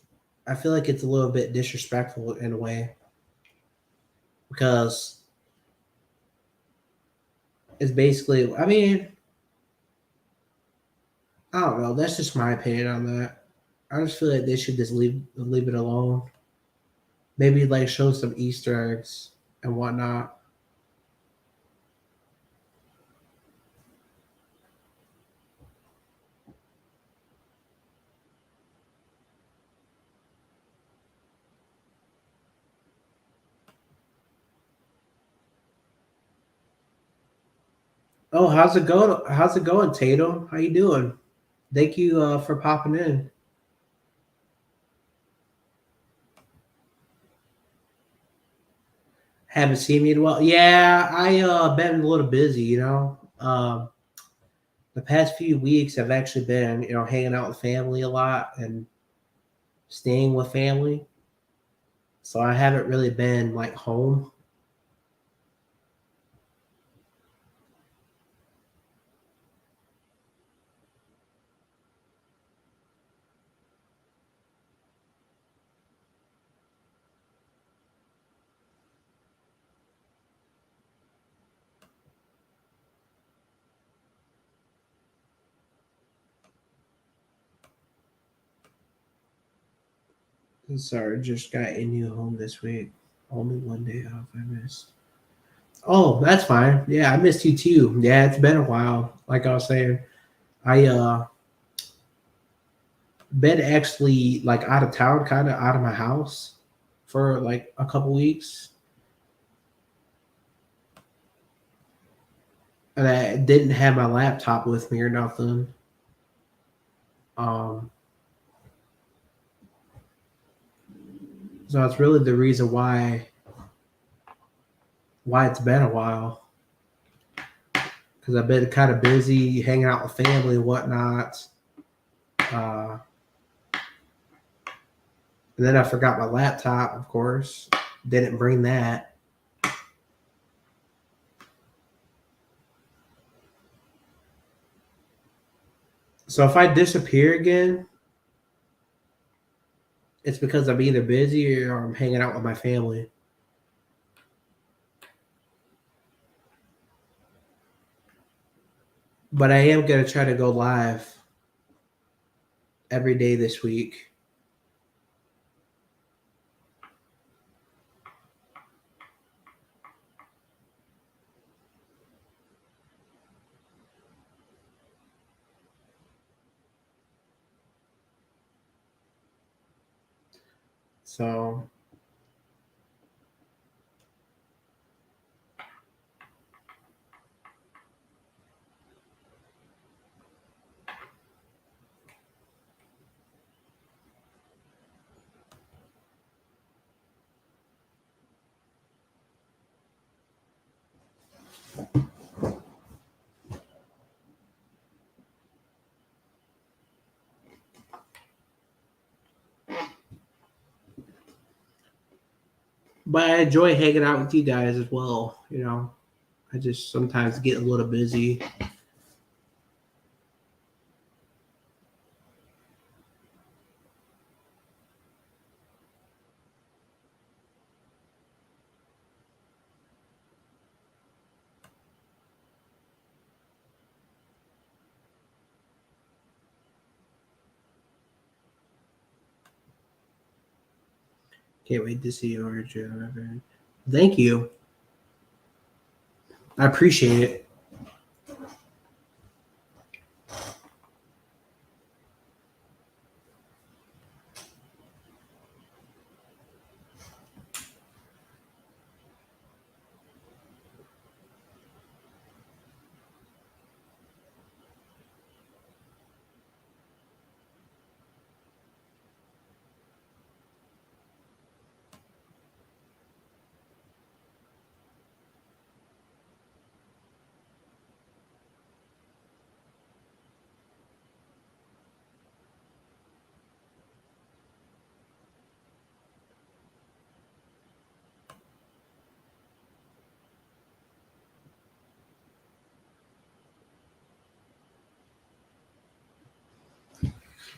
S1: I feel like it's a little bit disrespectful in a way because it's basically. I mean, I don't know. That's just my opinion on that. I just feel like they should just leave it alone. Maybe like show some Easter eggs and whatnot. Oh, how's it going? How's it going, Tatum? How you doing? Thank you for popping in. Haven't seen me in a while. Yeah, I been a little busy, you know. The past few weeks I've actually been, hanging out with family a lot and staying with family. So I haven't really been like home. Sorry, just got a new home this week. Only one day off I missed. Oh, that's fine. Yeah, I missed you too. Yeah, it's been a while. Like I was saying, I been actually like out of town, kind of out of my house for like a couple weeks, and I didn't have my laptop with me or nothing. Um, so that's really the reason why it's been a while, because I've been kind of busy hanging out with family and whatnot. Uh, and then I forgot my laptop, of course. Didn't bring that. So if I disappear again, it's because I'm either busy or I'm hanging out with my family. But I am gonna try to go live every day this week. So but I enjoy hanging out with you guys as well. I just sometimes get a little busy. Can't wait to see you over, Joe. Thank you. I appreciate it.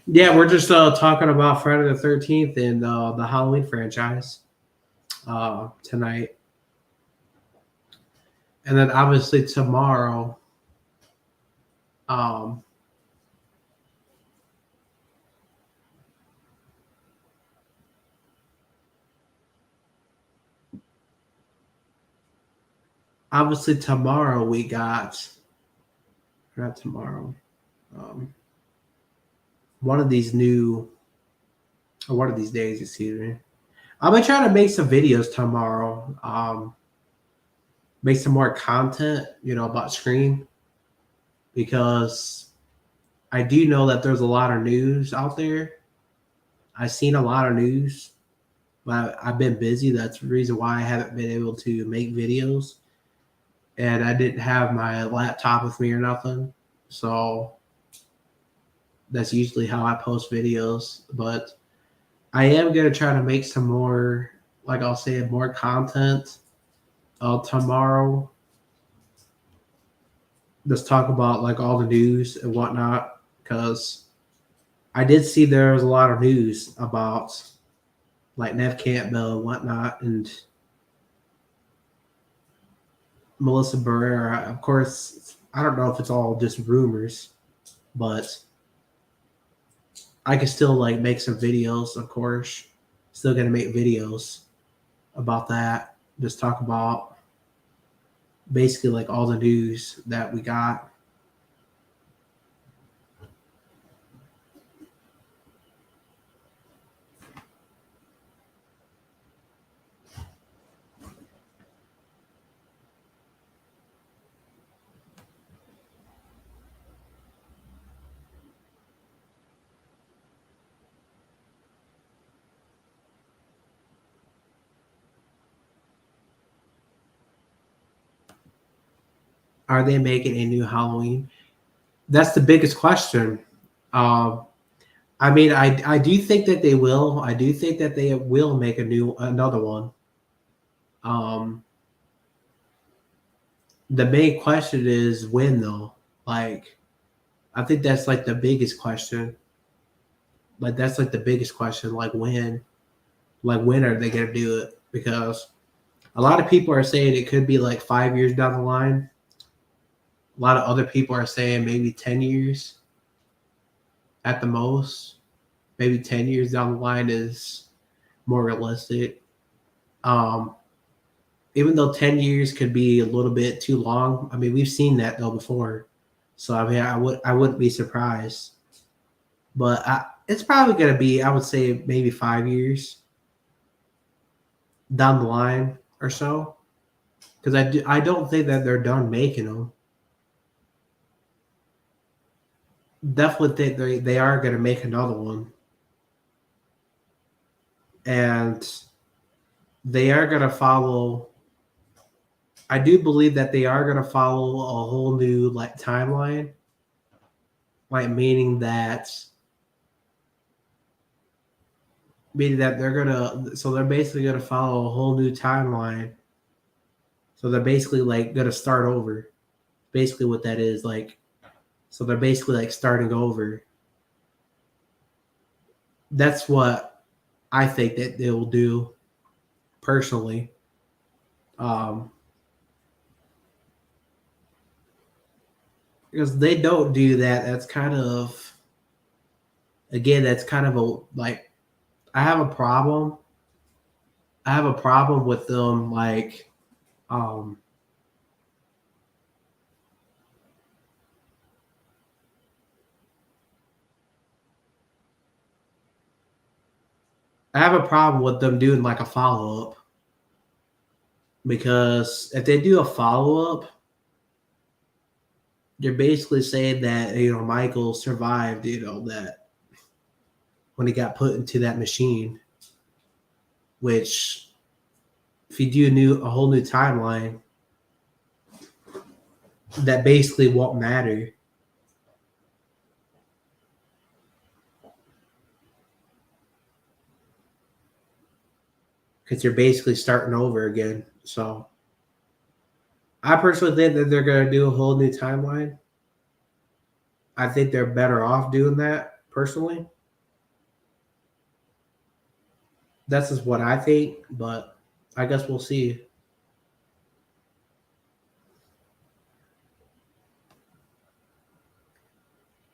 S1: Yeah, we're just talking about Friday the 13th and the Halloween franchise tonight. And then obviously tomorrow, um, we got, not tomorrow, um, one of these new, or one of these days, excuse me. I'm gonna try to make some videos tomorrow. Make some more content, about Scream, because I do know that there's a lot of news out there. I've seen a lot of news, but I've been busy. That's the reason why I haven't been able to make videos. And I didn't have my laptop with me or nothing. So that's usually how I post videos. But I am going to try to make some more, like I'll say, more content tomorrow. Let's talk about like all the news and whatnot. Because I did see there was a lot of news about like Nev Campbell and whatnot, and Melissa Barrera. Of course, I don't know if it's all just rumors, but I can still like make some videos. Of course, still gonna make videos about that. Just talk about basically like all the news that we got. Are they making a new Halloween? That's the biggest question. Um, I mean, I do think that they will. I do think that they will make another one. Um, the main question is when though. Like, I think that's like the biggest question. Like that's like the biggest question. Like when. Like when are they gonna do it? Because a lot of people are saying it could be like 5 years down the line. A lot of other people are saying maybe 10 years at the most. Maybe 10 years down the line is more realistic. Um, Even though 10 years could be a little bit too long. I mean, we've seen that though before. So I mean, I wouldn't be surprised. But it's probably gonna be, I would say, maybe 5 years down the line or so. Because I don't think that they're done making them. Definitely think they are gonna make another one, and they are gonna follow. I do believe that they are gonna follow a whole new like timeline, like meaning that they're basically gonna follow a whole new timeline. So they're basically like gonna start over. Basically, what that is like. So they're basically like starting over. That's what I think that they will do personally. Um, because they don't do that. That's kind of again. That's kind of a like. I have a problem. I have a problem with them like. Um, I have a problem with them doing like a follow up because if they do a follow up, you're basically saying that Michael survived. That when he got put into that machine, which if you do a whole new timeline, that basically won't matter because you're basically starting over again. So I personally think that they're going to do a whole new timeline. I think they're better off doing that personally. That's just what I think, but I guess we'll see.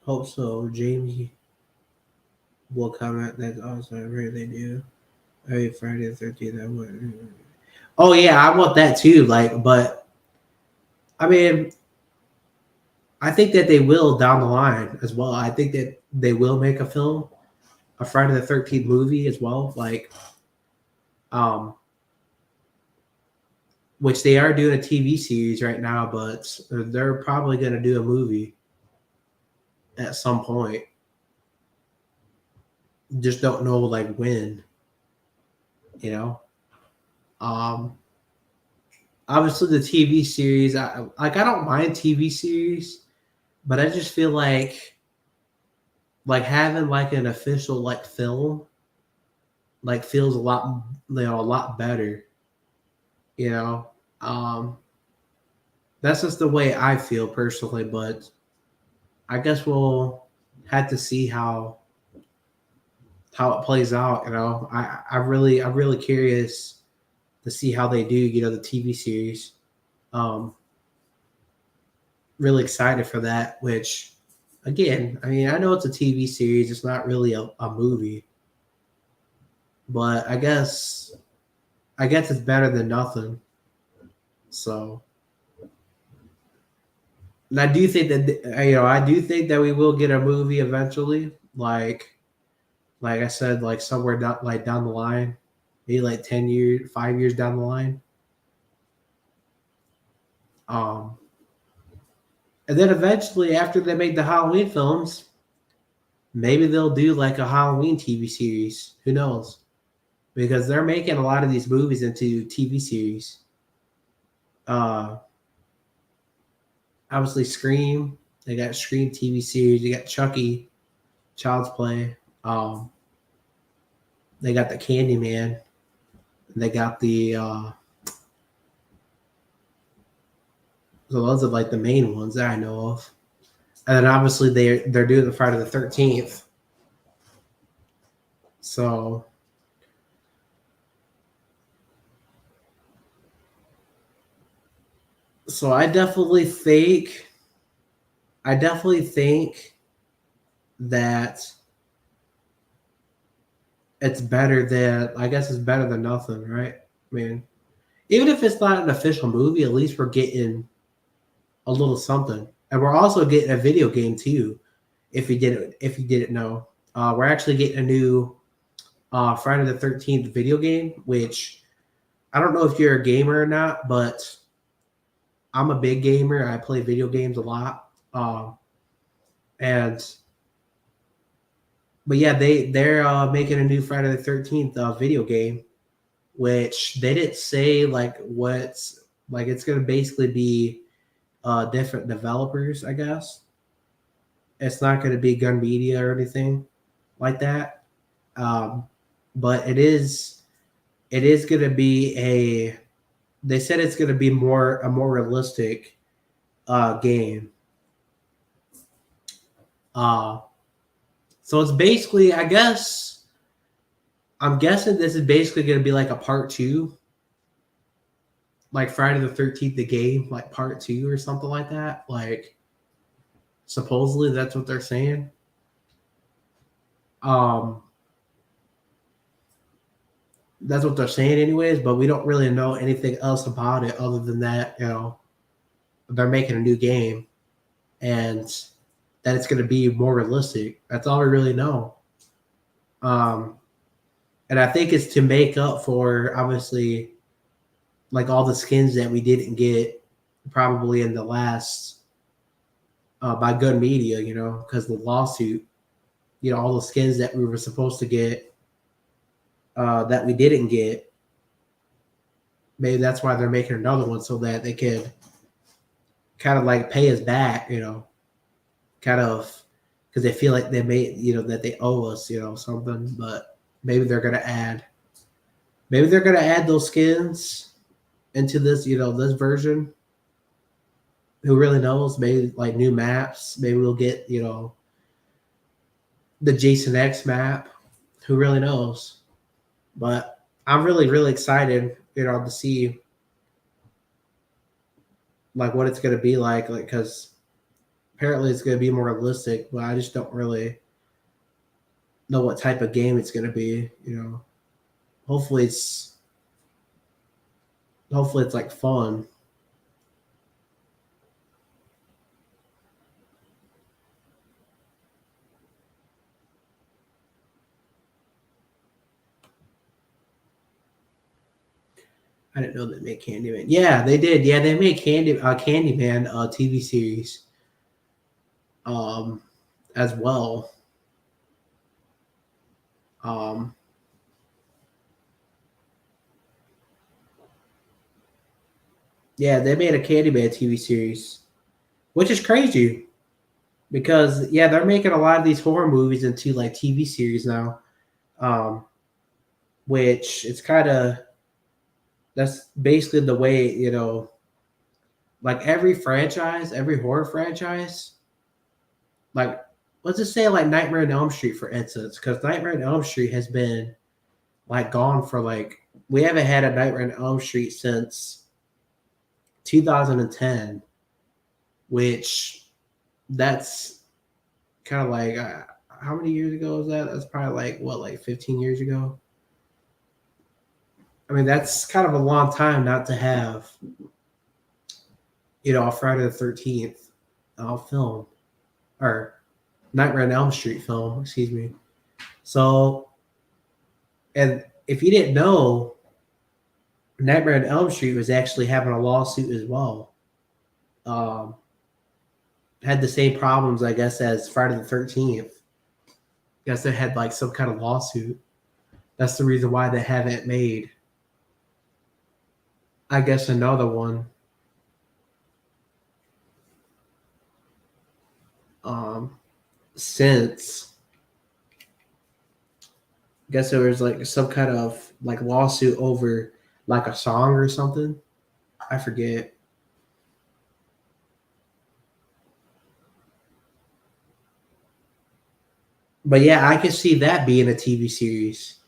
S1: Hope so. Jamie will comment. That's also every they do. Every Friday the 13th. I would. Oh yeah, I want that too. Like, but I mean, I think that they will down the line as well. I think that they will make a film, a Friday the 13th movie as well. Like, um, which they are doing a TV series right now, but they're probably going to do a movie at some point. Just don't know like when. You know, um, obviously the TV series. I don't mind TV series, but I just feel like having like an official like film like feels a lot a lot better. You know, um, that's just the way I feel personally. But I guess we'll have to see how it plays out. You know, I'm really curious to see how they do. You know, the TV series. Um, really excited for that. Which, again, I mean, I know it's a TV series. It's not really a movie, but I guess it's better than nothing. So, and I do think that I do think that we will get a movie eventually. Like I said, like somewhere down the line, maybe like 10 years, 5 years down the line. Um, and then eventually, after they make the Halloween films, maybe they'll do like a Halloween TV series. Who knows? Because they're making a lot of these movies into TV series. Uh, obviously, Scream. They got Scream TV series. You got Chucky, Child's Play. Um, they got the Candyman. They got the so those are like the main ones that I know of. And then obviously they're doing the Friday the 13th. So so I definitely think that it's better than I guess it's better than nothing, right? I mean, even if it's not an official movie, at least we're getting a little something. And we're also getting a video game too, if you didn't know. We're actually getting a new Friday the 13th video game, which I don't know if you're a gamer or not, but I'm a big gamer. I play video games a lot. And but yeah, they're making a new Friday the 13th video game, which they didn't say like what's like. It's gonna basically be different developers, I guess. It's not gonna be Gun Media or anything like that. Um, but it is gonna be a. They said it's gonna be more realistic game. Uh, so it's basically, I guess, I'm guessing this is basically going to be like a part two, like Friday the 13th, the game, like part two or something like that. Like, supposedly that's what they're saying. Um, that's what they're saying, anyways, but we don't really know anything else about it other than that, they're making a new game and that it's going to be more realistic. That's all we really know. Um, and I think it's to make up for obviously like all the skins that we didn't get probably in the last by Gun Media, because the lawsuit, all the skins that we were supposed to get that we didn't get. Maybe that's why they're making another one so that they could kind of like pay us back, kind of because they feel like they made, that they owe us, something. But maybe they're gonna add, maybe they're gonna add those skins into this, this version. Who really knows? Maybe like new maps. Maybe we'll get, the Jason X map. Who really knows? But I'm really, really excited, to see like what it's gonna be like because apparently it's gonna be more realistic, but I just don't really know what type of game it's gonna be. Hopefully it's hopefully it's like fun. I didn't know they made Candyman. Yeah, they did. Yeah, they made Candyman TV series um as well. Um Yeah, they made a Candyman TV series, which is crazy because yeah, they're making a lot of these horror movies into like TV series now. Um, which it's kind of that's basically the way like every franchise, every horror franchise, like let's just say like Nightmare on Elm Street for instance, because Nightmare on Elm Street has been like gone for like we haven't had a Nightmare on Elm Street since 2010, which that's kind of like how many years ago was that? That's probably like what, like 15 years ago. I mean, that's kind of a long time not to have a Friday the 13th film or Nightmare on Elm Street film, excuse me. So, and if you didn't know, Nightmare on Elm Street was actually having a lawsuit as well. Um, had the same problems, I guess, as Friday the 13th. I guess they had like some kind of lawsuit. That's the reason why they haven't made, I guess, another one. Um, since I guess there was like some kind of like lawsuit over like a song or something. I forget. But yeah, I could see that being a TV series,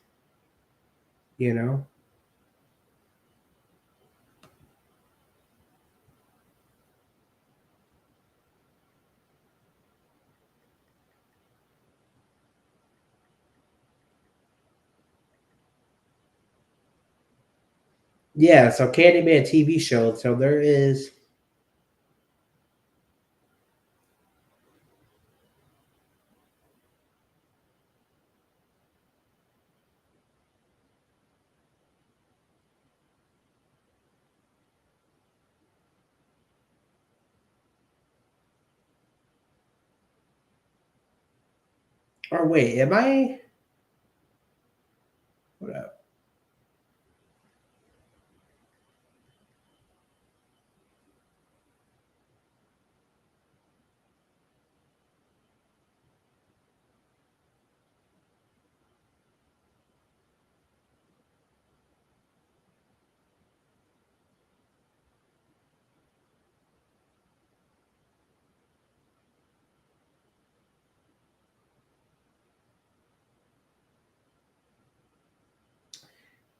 S1: you know? Yeah, so Candyman TV show. So there is. Or wait, am I? What up?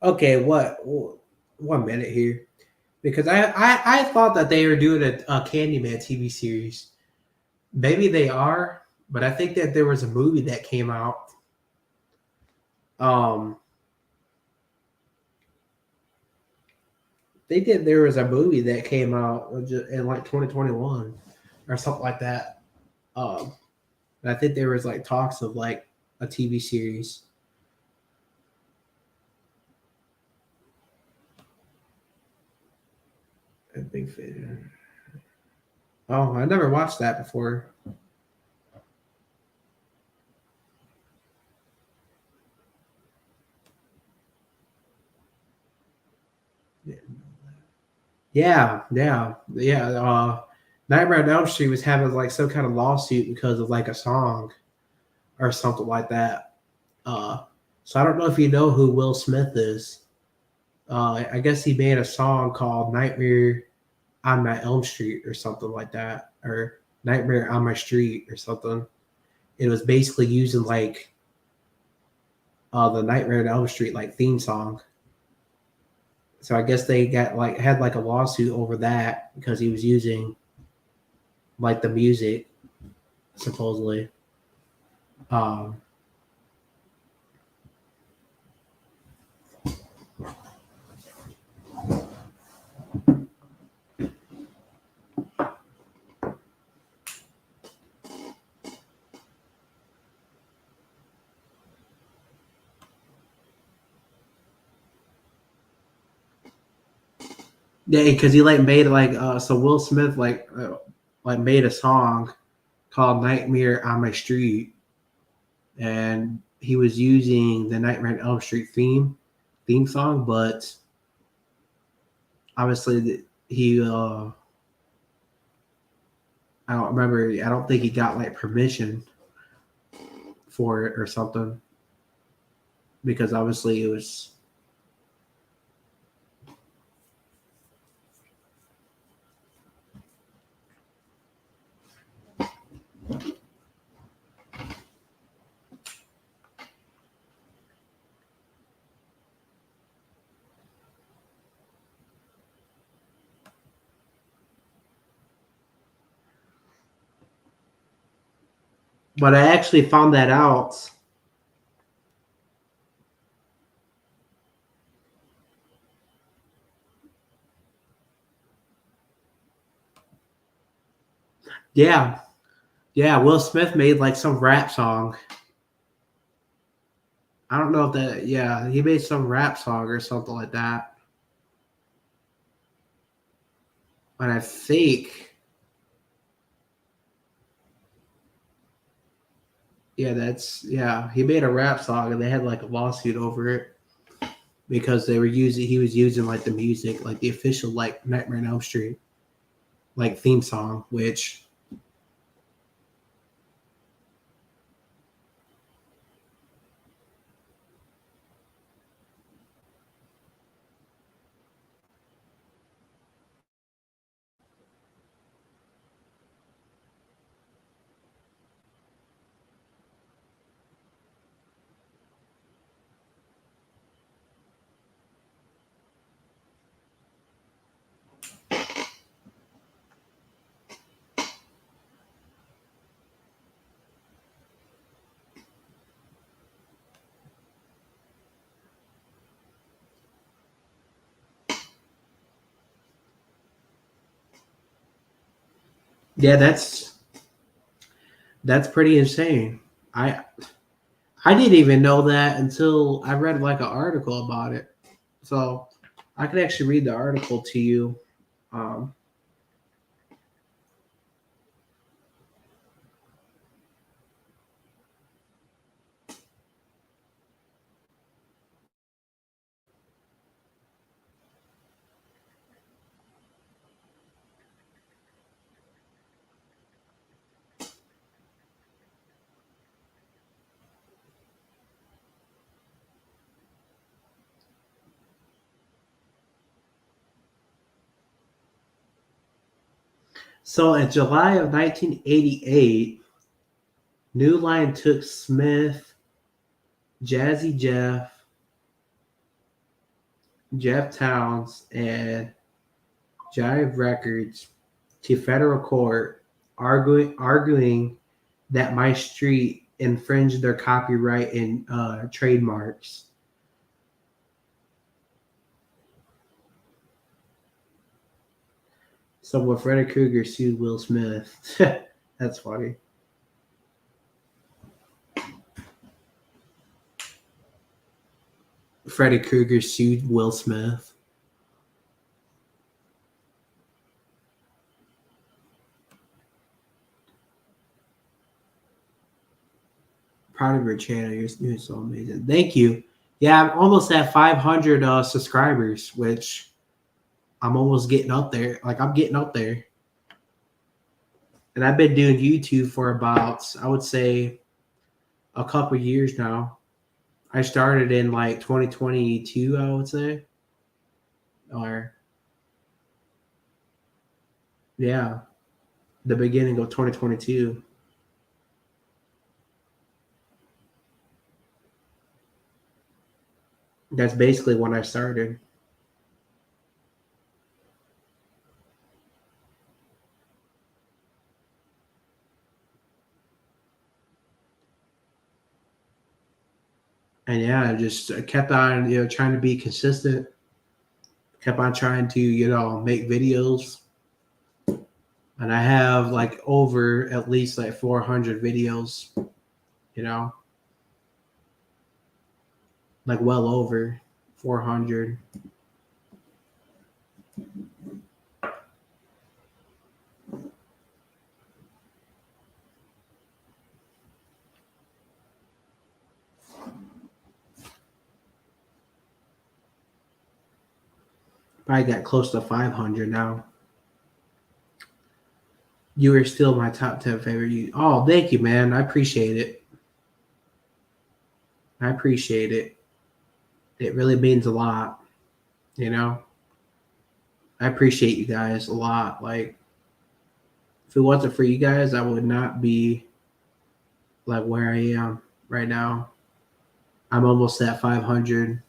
S1: Okay, what? 1 minute here, because I thought that they were doing a Candyman TV series. Maybe they are, but I think that there was a movie that came out. Um, they did. There was a movie that came out in like 2021 or something like that. Um, and I think there was like talks of like a TV series. A big fan. Oh, I never watched that before. Yeah, yeah, yeah. Nightmare on Elm Street was having like some kind of lawsuit because of like a song or something like that. Uh, so I don't know if you know who Will Smith is. I guess he made a song called "Nightmare on My Elm Street" or something like that, or "Nightmare on My Street" or something. It was basically using like the Nightmare on Elm Street like theme song. So I guess they got like had like a lawsuit over that because he was using like the music supposedly. Um, yeah, because he like made like so Will Smith like made a song called "Nightmare on My Street," and he was using the Nightmare on Elm Street theme song, but obviously he I don't remember. I don't think he got like permission for it or something because obviously it was. But I actually found that out. Yeah, yeah. Will Smith made like some rap song. I don't know if that. Yeah, he made some rap song or something like that. And I think, yeah, he made a rap song and they had like a lawsuit over it because he was using like the music, like the official like Nightmare on Elm Street like theme song, which yeah, that's pretty insane. I I didn't even know that until I read like an article about it. So I could actually read the article to you. Um, so in July of 1988, New Line took Smith, Jazzy Jeff Towns, and Jive Records to federal court, arguing that My Street infringed their copyright and trademarks. So when Freddy Krueger sued Will Smith, that's funny. Freddy Krueger sued Will Smith. Proud of your channel. You're so amazing. Thank you. Yeah, I'm almost at 500 subscribers, which I'm almost getting up there. Like I'm getting up there. And I've been doing YouTube for about, I would say, a couple years now. I started in like 2022, I would say. Or, yeah, the beginning of 2022. That's basically when I started. And yeah, I just kept on, trying to be consistent. Kept on trying to, make videos. And I have like over at least like 400 videos, you know, like well over 400. Probably got close to 500 now. You are still my top 10 favorite. Oh, thank you, man. I appreciate it. I appreciate it. It really means a lot, you know? I appreciate you guys a lot. Like, if it wasn't for you guys, I would not be like where I am right now. I'm almost at 500.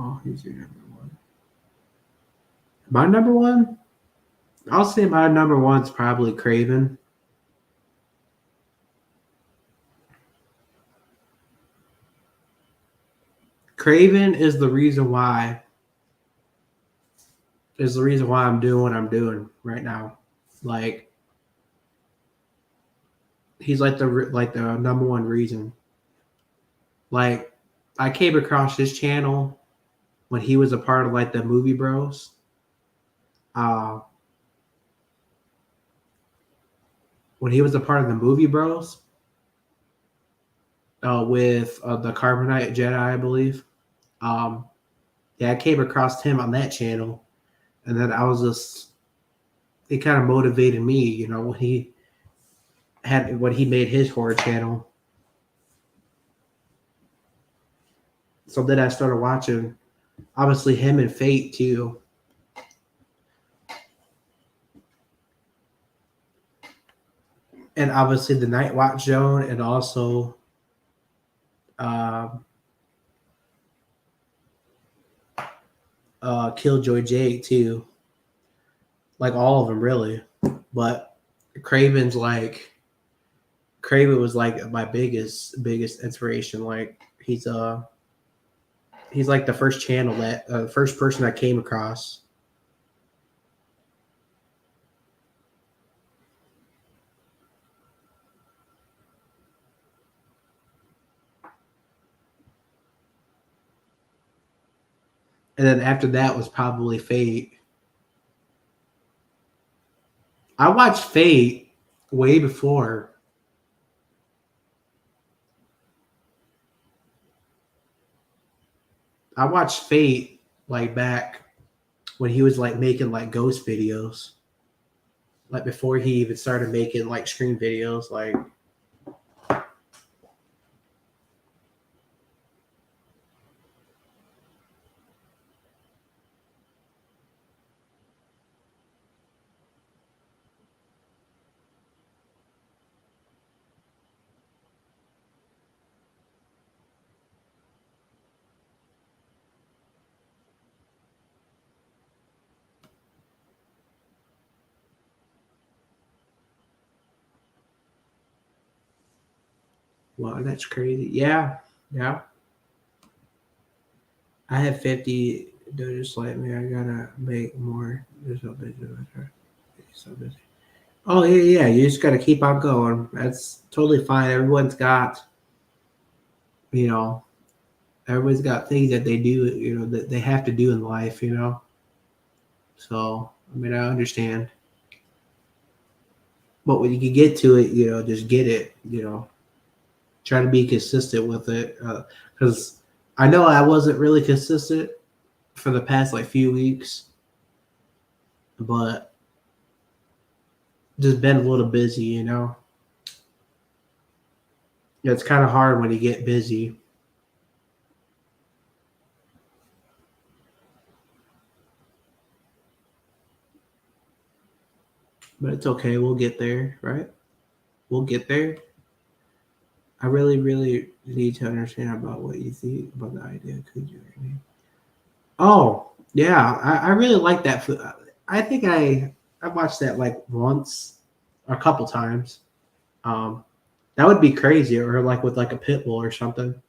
S1: Oh, who's your number one? My number one? I'll say my number one's probably Craven. Craven is the reason why I'm doing what I'm doing right now. Like, he's like the number one reason. Like, I came across his channel when he was a part of like the Movie Bros. Uh, when he was a part of the Movie Bros. With the Carbonite Jedi, I believe. Um, yeah, I came across him on that channel, and then I was just it kind of motivated me, when he made his horror channel. So then I started watching, obviously him and Fate too. And obviously the Night Watch Zone, and also Killjoy Jake too. Like all of them really. But Craven was like my biggest inspiration. Like he's like the first channel that first person I came across. And then after that was probably Fate. I watched Fate way before. I watched Fate like back when he was like making like ghost videos. Like before he even started making like stream videos, like wow, that's crazy. Yeah, yeah. I have 50. They're just like me. I gotta make more. They're so busy. So busy. Oh yeah, yeah. You just gotta keep on going. That's totally fine. You know, everyone's got things that they do. That they have to do in life. So I mean, I understand. But when you can get to it, just get it. Try to be consistent with it. Because I know I wasn't really consistent for the past like few weeks, but just been a little busy. Yeah, it's kind of hard when you get busy. But it's okay. We'll get there, right? We'll get there. I really, really need to understand about what you think about the idea. Could you? Oh, yeah. I really like that. I think I watched that like once, a couple times. Um, that would be crazy, or like with like a pit bull or something.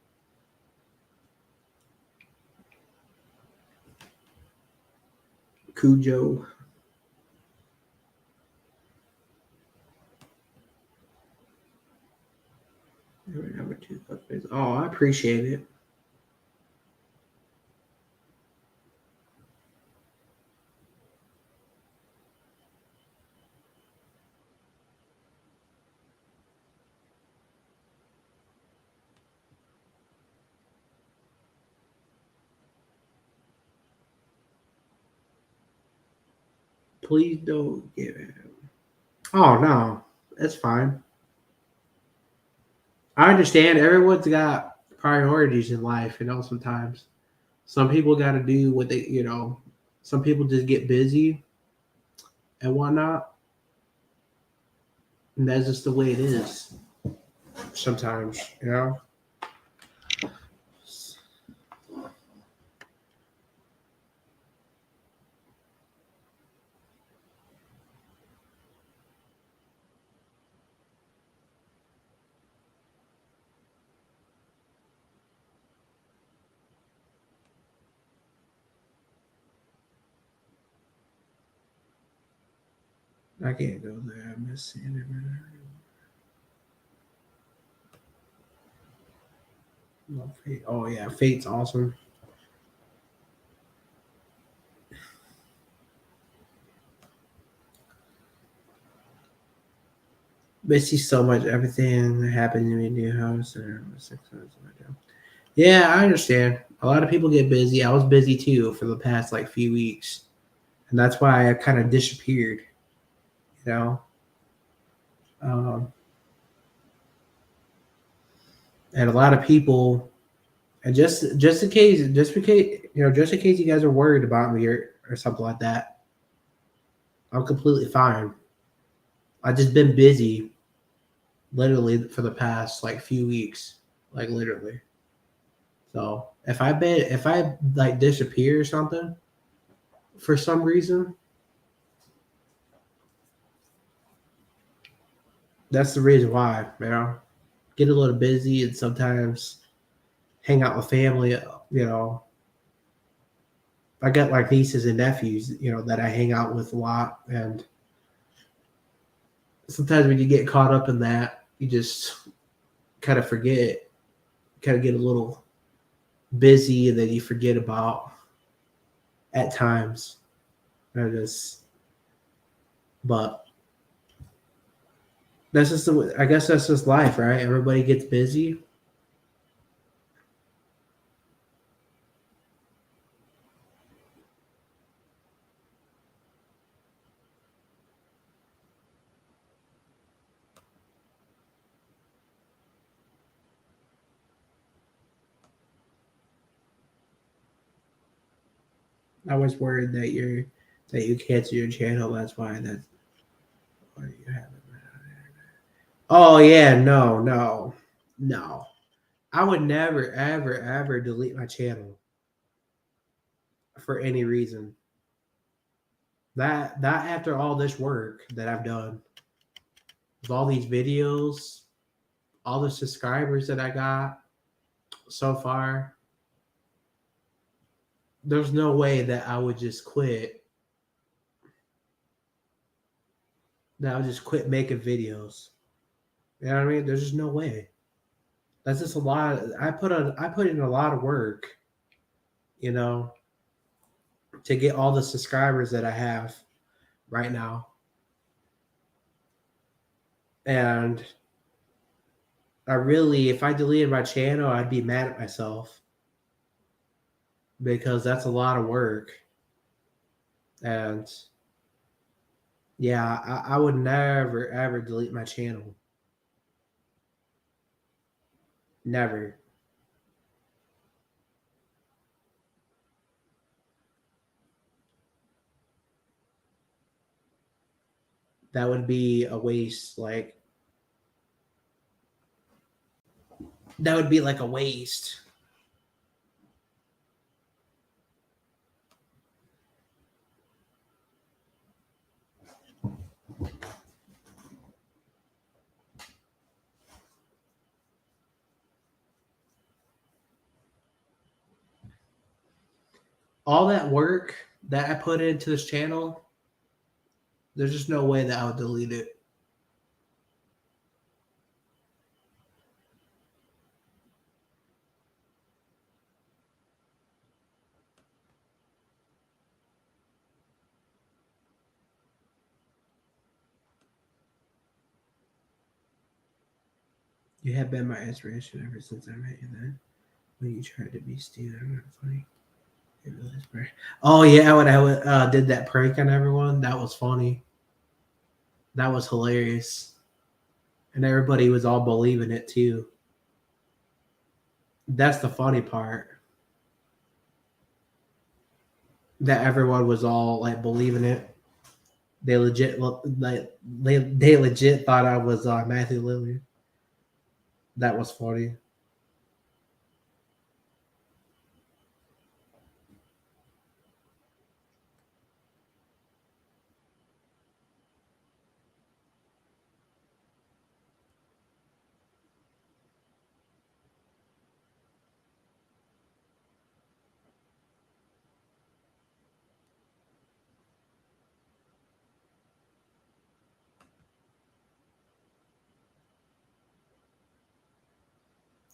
S1: Cujo. Number two. Oh, I appreciate it. Please don't give it. Oh no, it's fine. I understand everyone's got priorities in life, sometimes some people got to do what some people just get busy and whatnot, and that's just the way it is sometimes. I can't go there. I'm missing it. No, Fate. Oh yeah, Fate's awesome. But so much everything that happened in my new house or 6 months ago. Yeah, I understand. A lot of people get busy. I was busy too for the past like few weeks, and that's why I kind of disappeared. You know, um, and a lot of people, and just in case, just in case you guys are worried about me or something like that, I'm completely fine. I just been busy, literally for the past like few weeks, like literally. So if I like disappear or something for some reason, that's the reason why. Get a little busy and sometimes hang out with family. You know, I got like nieces and nephews, that I hang out with a lot, and sometimes when you get caught up in that, you just kind of forget, kind of get a little busy, and then you forget about at times. I just, but that's just I guess that's just life, right? Everybody gets busy. I was worried that you cancel your channel. That's why you have it. Oh yeah, no. I would never, ever, ever delete my channel for any reason. That after all this work that I've done, with all these videos, all the subscribers that I got so far, there's no way that I would just quit. That I would just quit making videos. You know what I mean? There's just no way. That's just a lot. I put in a lot of work, you know, to get all the subscribers that I have right now. And if I deleted my channel, I'd be mad at myself because that's a lot of work. And yeah, I would never, ever delete my channel. Never. That would be a waste. That would be like a waste. All that work that I put into this channel, there's just no way that I would delete it. You have been my inspiration ever since I met you then. When you tried to be Steve, I'm not funny. Oh yeah, when I did that prank on everyone, that was funny. That was hilarious, and everybody was all believing it too. That's the funny part. That everyone was all like believing it. They legit like they legit thought I was Matthew Lillard. That was funny.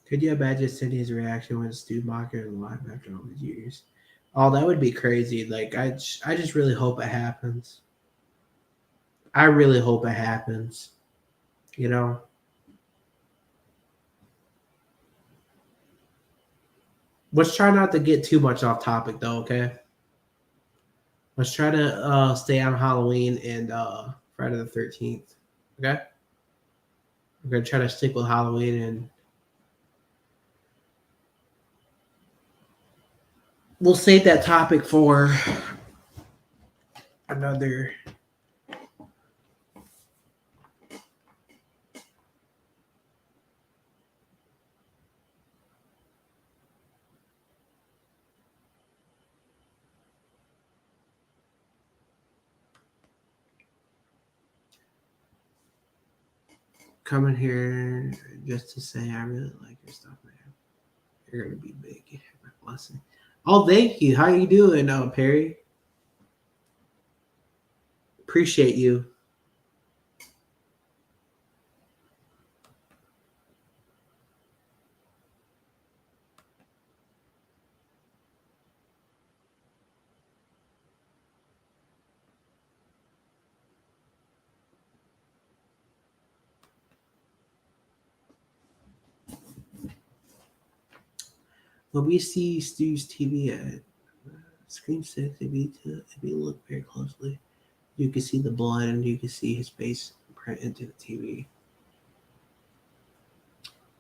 S1: Could you imagine Cindy's reaction when Stu Macher is alive after all these years? Oh, that would be crazy. Like I just really hope it happens. I really hope it happens. You know. Let's try not to get too much off topic though, okay? Let's try to stay on Halloween and Friday the 13th. Okay? We're gonna try to stick with Halloween and we'll save that topic for another coming here just to say I really like your stuff, man. You're gonna be big. Blessing. Oh, thank you. How you doing, Perry? Appreciate you. When we see Stu's TV at Screen 6, if you look very closely, you can see the blood and you can see his face print into the TV.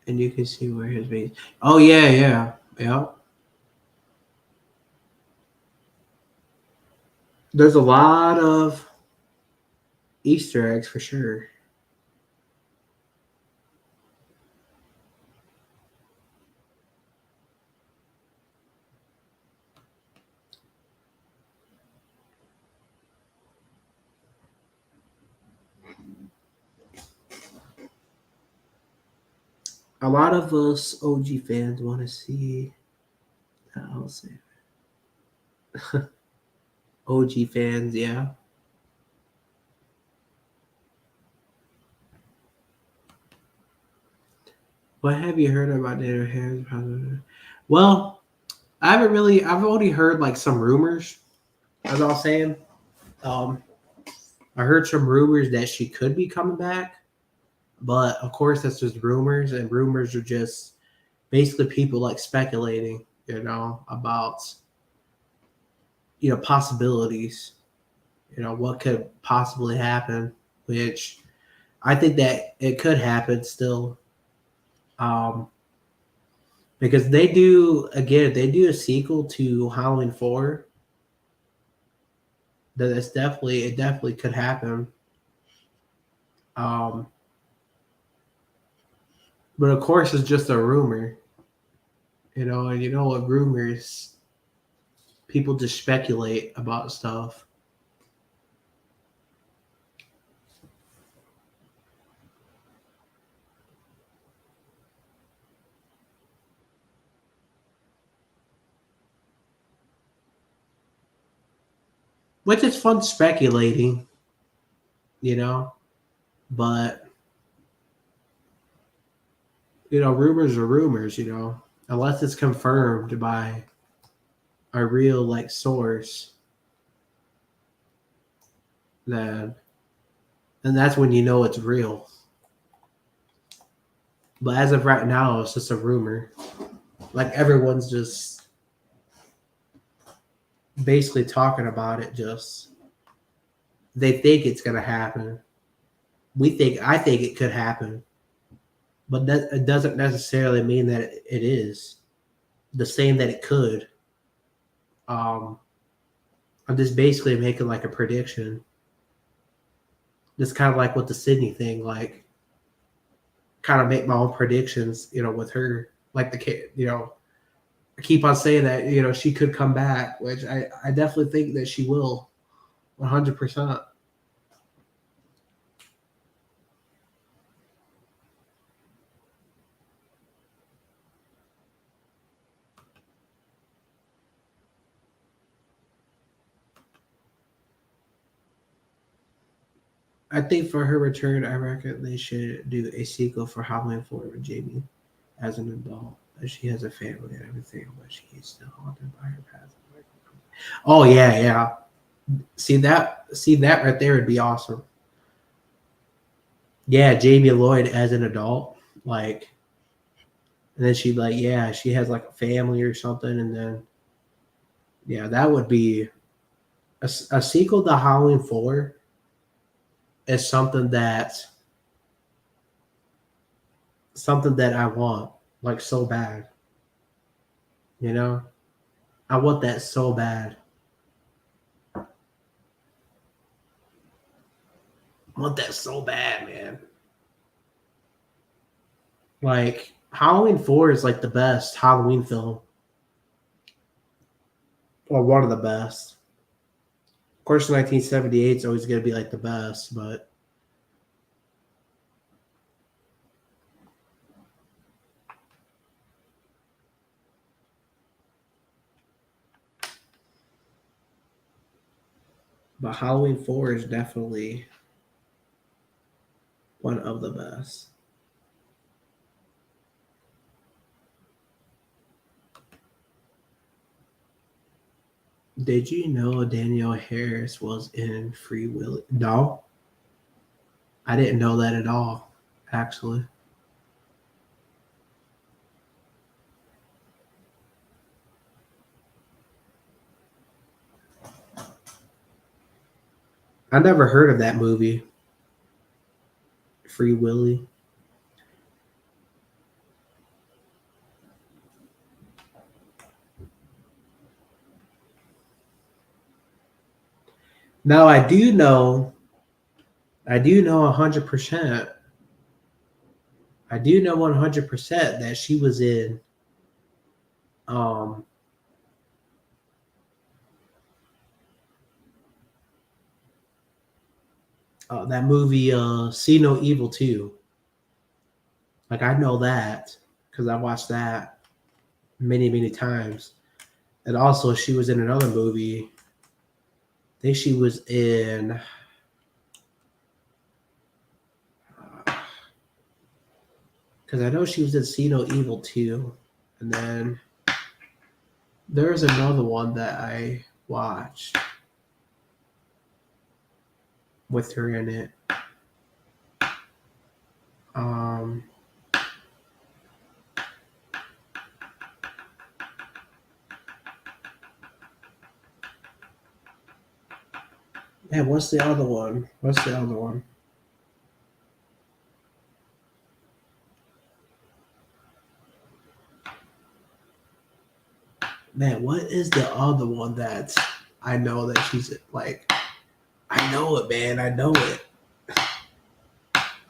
S1: And you can see where his face. Oh, yeah, yeah. Yeah. There's a lot of Easter eggs for sure. A lot of us OG fans want to see. I'll say OG fans, yeah. What have you heard about Daniel Harris? Well, I haven't really. I've only heard like some rumors. As I was saying, um, I heard some rumors that she could be coming back, but of course that's just rumors, and rumors are just basically people like speculating, about possibilities, what could possibly happen, which I think that it could happen still, um, because they do a sequel to Halloween 4. That it definitely could happen. Um, but of course, it's just a rumor, and you know what rumors people just speculate about stuff. Which is fun speculating, you know, but rumors are rumors, unless it's confirmed by a real like source, then and that's when you know it's real. But as of right now, it's just a rumor. Like everyone's just basically talking about it. Just they think it's gonna happen. I think it could happen, but that it doesn't necessarily mean that it is the same that it could. Um, I'm just basically making like a prediction. Just kind of like with the Sydney thing, like kind of make my own predictions, with her. Like the kid, I keep on saying that, she could come back, which I definitely think that she will, 100%. I think for her return, I reckon they should do a sequel for Halloween 4 with Jamie as an adult. She has a family and everything, but she's still haunted by her past. Oh yeah, yeah. See that right there would be awesome. Yeah, Jamie Lloyd as an adult, like, and then she has like a family or something, and then yeah, that would be a sequel to Halloween 4 is something that I want like so bad. You know, I want that so bad. I want that so bad, man. Like Halloween 4 is like the best Halloween film, or one of the best. Of course, 1978 is always going to be like the best, but Halloween 4 is definitely one of the best. Did you know Danielle Harris was in Free Willy? No, I didn't know that at all, actually. I never heard of that movie, Free Willy. No, I do know 100%. I do know 100% that she was in um that movie See No Evil 2. Like I know that because I watched that many, many times. And also she was in another movie. I think she was in because I know she was in See No Evil 2. And then there's another one that I watched with her in it. Um, Man, what's the other one? What's the other one? Man, what is the other one that I know that she's like? I know it, man. I know it.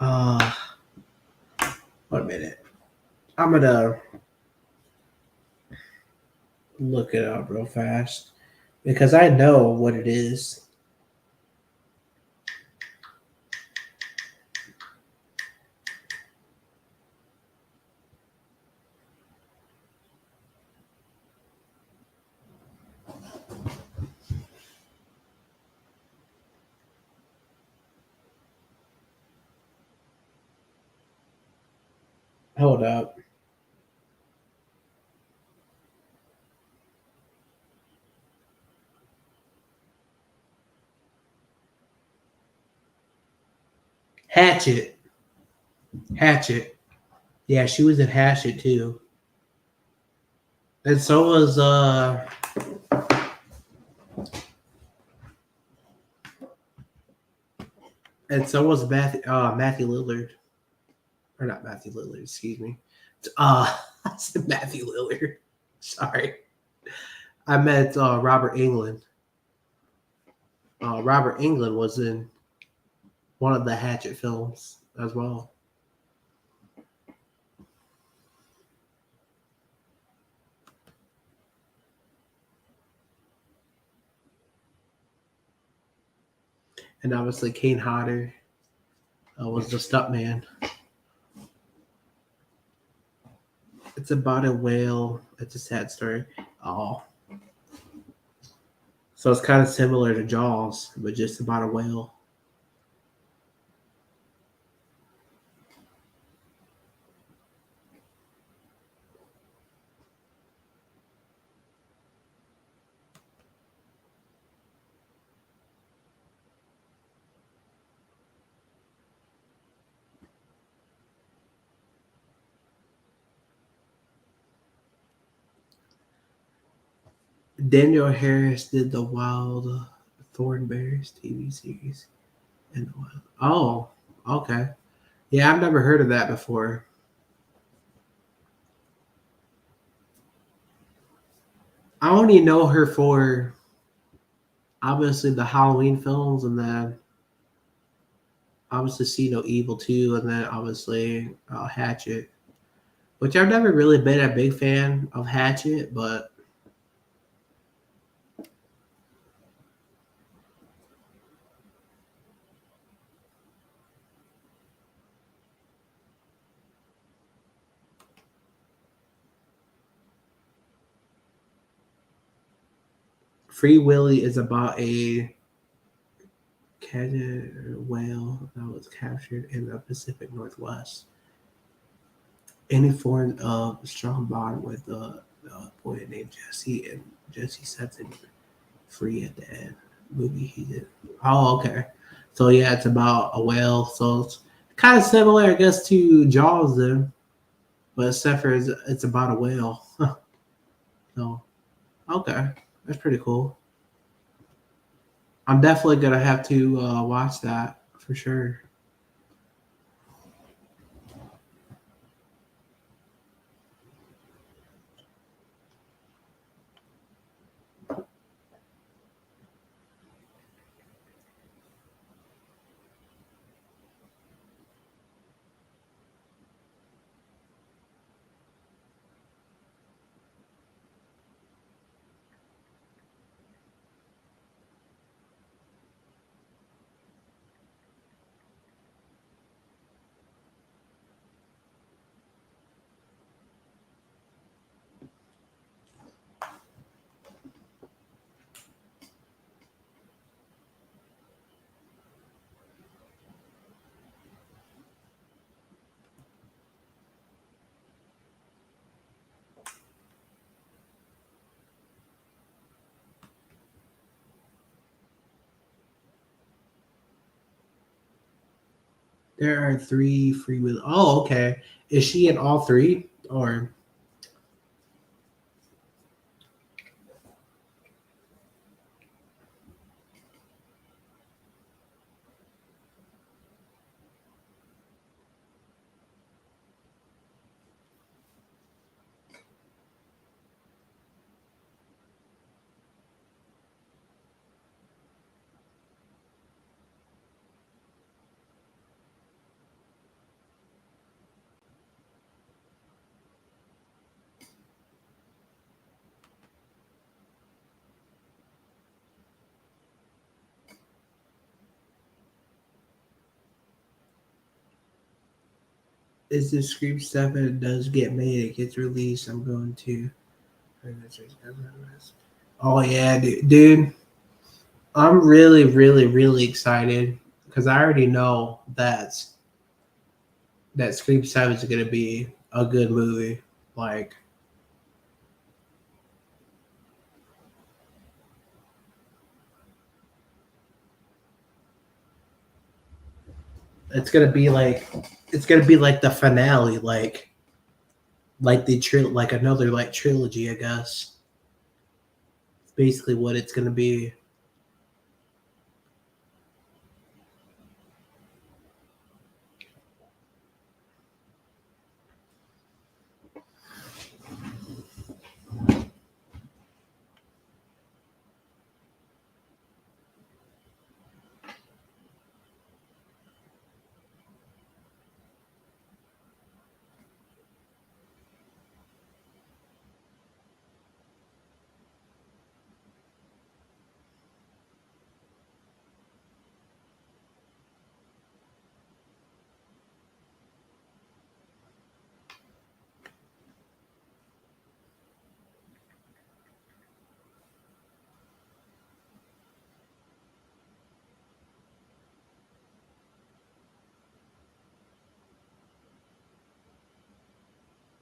S1: Uh, 1 minute. I'm gonna look it up real fast because I know what it is. Hold up. Hatchet. Hatchet. Yeah, she was in Hatchet too. And so was And so was Matthew Lillard, or not Matthew Lillard, excuse me. I said Matthew Lillard. Sorry, I meant Robert England. Robert England was in one of the Hatchet films as well. And obviously, Kane Hodder was the stuntman. It's about a whale. It's a sad story. Oh. So it's kind of similar to Jaws, but just about a whale. Daniel Harris did the Wild Thorn Bears TV series. And oh, okay. Yeah, I've never heard of that before. I only know her for obviously the Halloween films, and then obviously See No Evil 2, and then obviously Hatchet, which I've never really been a big fan of Hatchet, but Free Willy is about a whale that was captured in the Pacific Northwest. Any form of strong bond with a boy named Jesse, and Jesse sets him free at the end. Movie he did. Oh, okay. So yeah, it's about a whale. So it's kind of similar, I guess, to Jaws then, but except for it's about a whale. So okay, that's pretty cool. I'm definitely gonna have to watch that for sure. There are three free will. Oh, okay. Is she in all three, or is this Scream stuff and it does get made, it gets released? I'm going to. Oh yeah, dude. I'm really, really, really excited because I already know that Scream 7 is going to be a good movie. Like, it's going to be like the finale, like like another like trilogy, I guess. It's basically what it's going to be.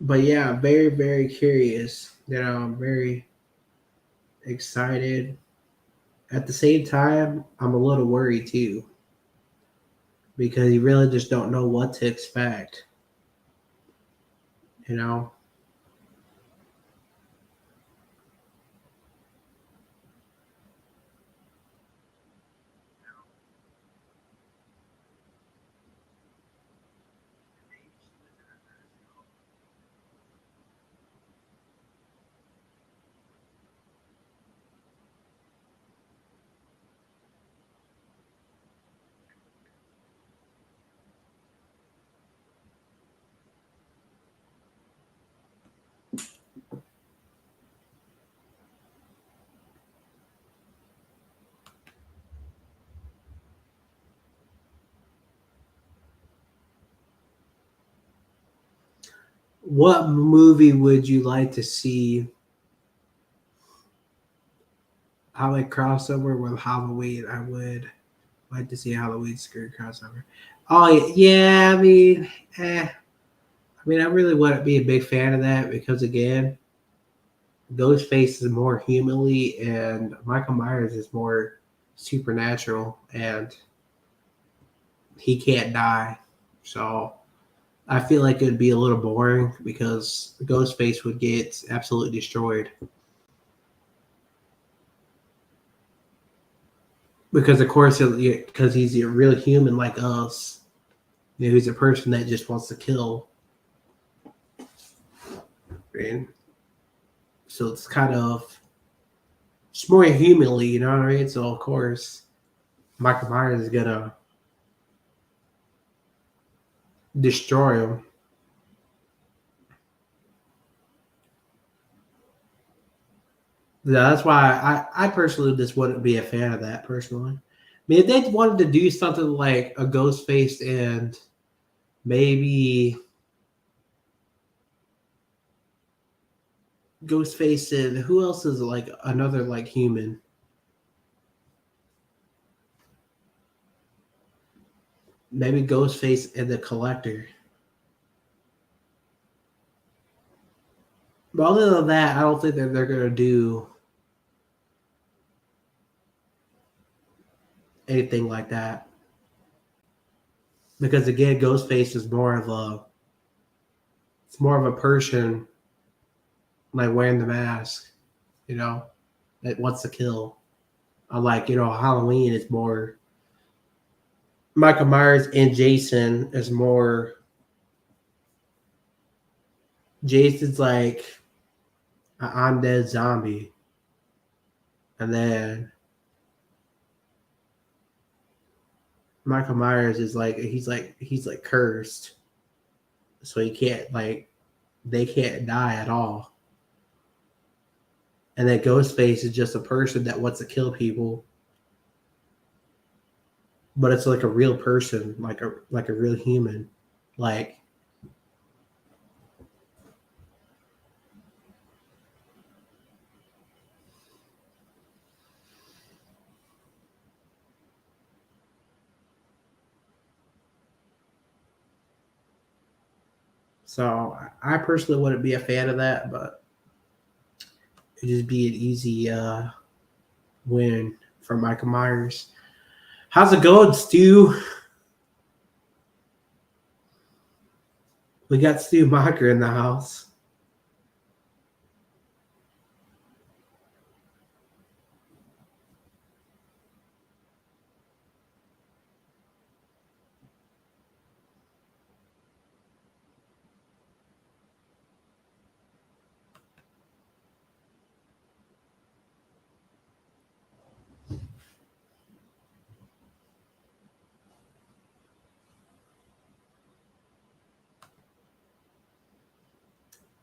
S1: But yeah, I'm very, very curious. I'm very excited. At the same time, I'm a little worried too because you really just don't know what to expect. You know, what movie would you like to see how it crossover with Halloween? I would like to see Halloween screen crossover. Oh yeah, I mean, I really wouldn't be a big fan of that because again, Ghostface is more humanly, and Michael Myers is more supernatural, and he can't die. So I feel like it'd be a little boring because Ghostface would get absolutely destroyed. Because of course, because he's a real human like us. He's a person that just wants to kill. And so it's kind of it's more humanly, you know what I mean? So of course, Michael Myers is gonna destroy him. Yeah, that's why I personally just wouldn't be a fan of that personally. I mean, if they wanted to do something like a Ghostface and maybe Ghostface and who else is like another like human? Maybe Ghostface and the Collector. But other than that, I don't think that they're gonna do anything like that because again, Ghostface is more of a it's more of a person like wearing the mask, you know, that wants to kill. Unlike Halloween is more Michael Myers and Jason is more. Jason's like an undead zombie, and then Michael Myers is like he's like cursed, so he can't like they can't die at all. And then Ghostface is just a person that wants to kill people, but it's like a real person, like a real human, like so. I personally wouldn't be a fan of that, but it'd just be an easy win for Michael Myers. How's it going, Stu? We got Stu Mocker in the house.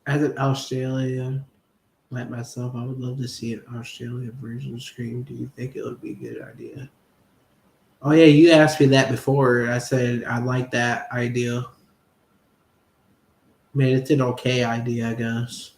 S1: As an Australian like myself, I would love to see an Australian version of Scream. Do you think it would be a good idea? Oh yeah, you asked me that before. I said I like that idea. I mean, it's an okay idea, I guess.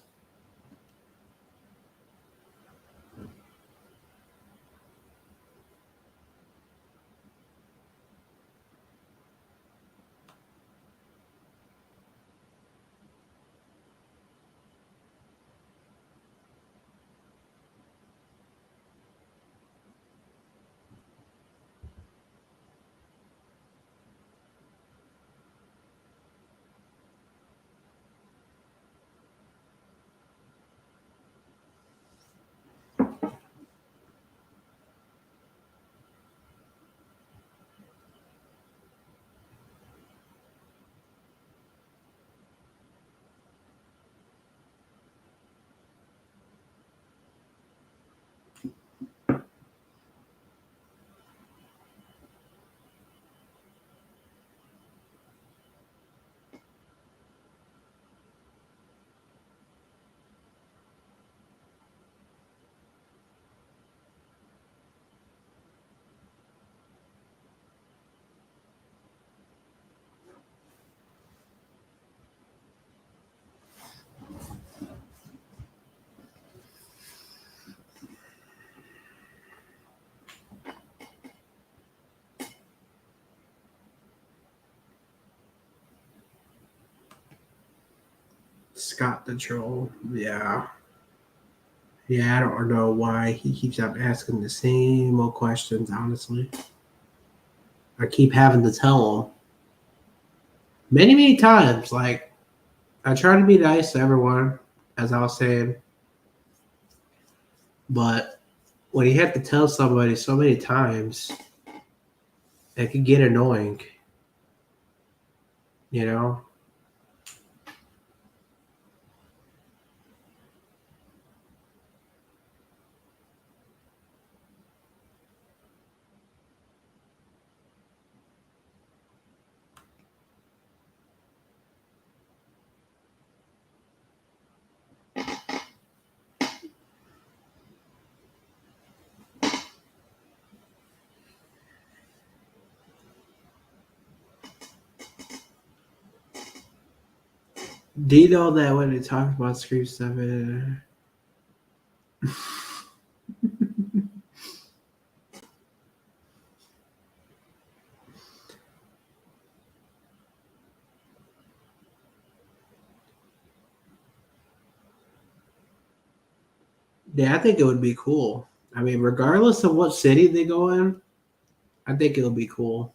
S1: Scott the Troll. Yeah. Yeah, I don't know why he keeps on asking the same old questions, honestly. I keep having to tell him many, many times. Like, I try to be nice to everyone, as I was saying, but when you have to tell somebody so many times, it can get annoying, you know? Do you know that when they talk about Scream 7, yeah, I think it would be cool. I mean, regardless of what city they go in, I think it'll be cool.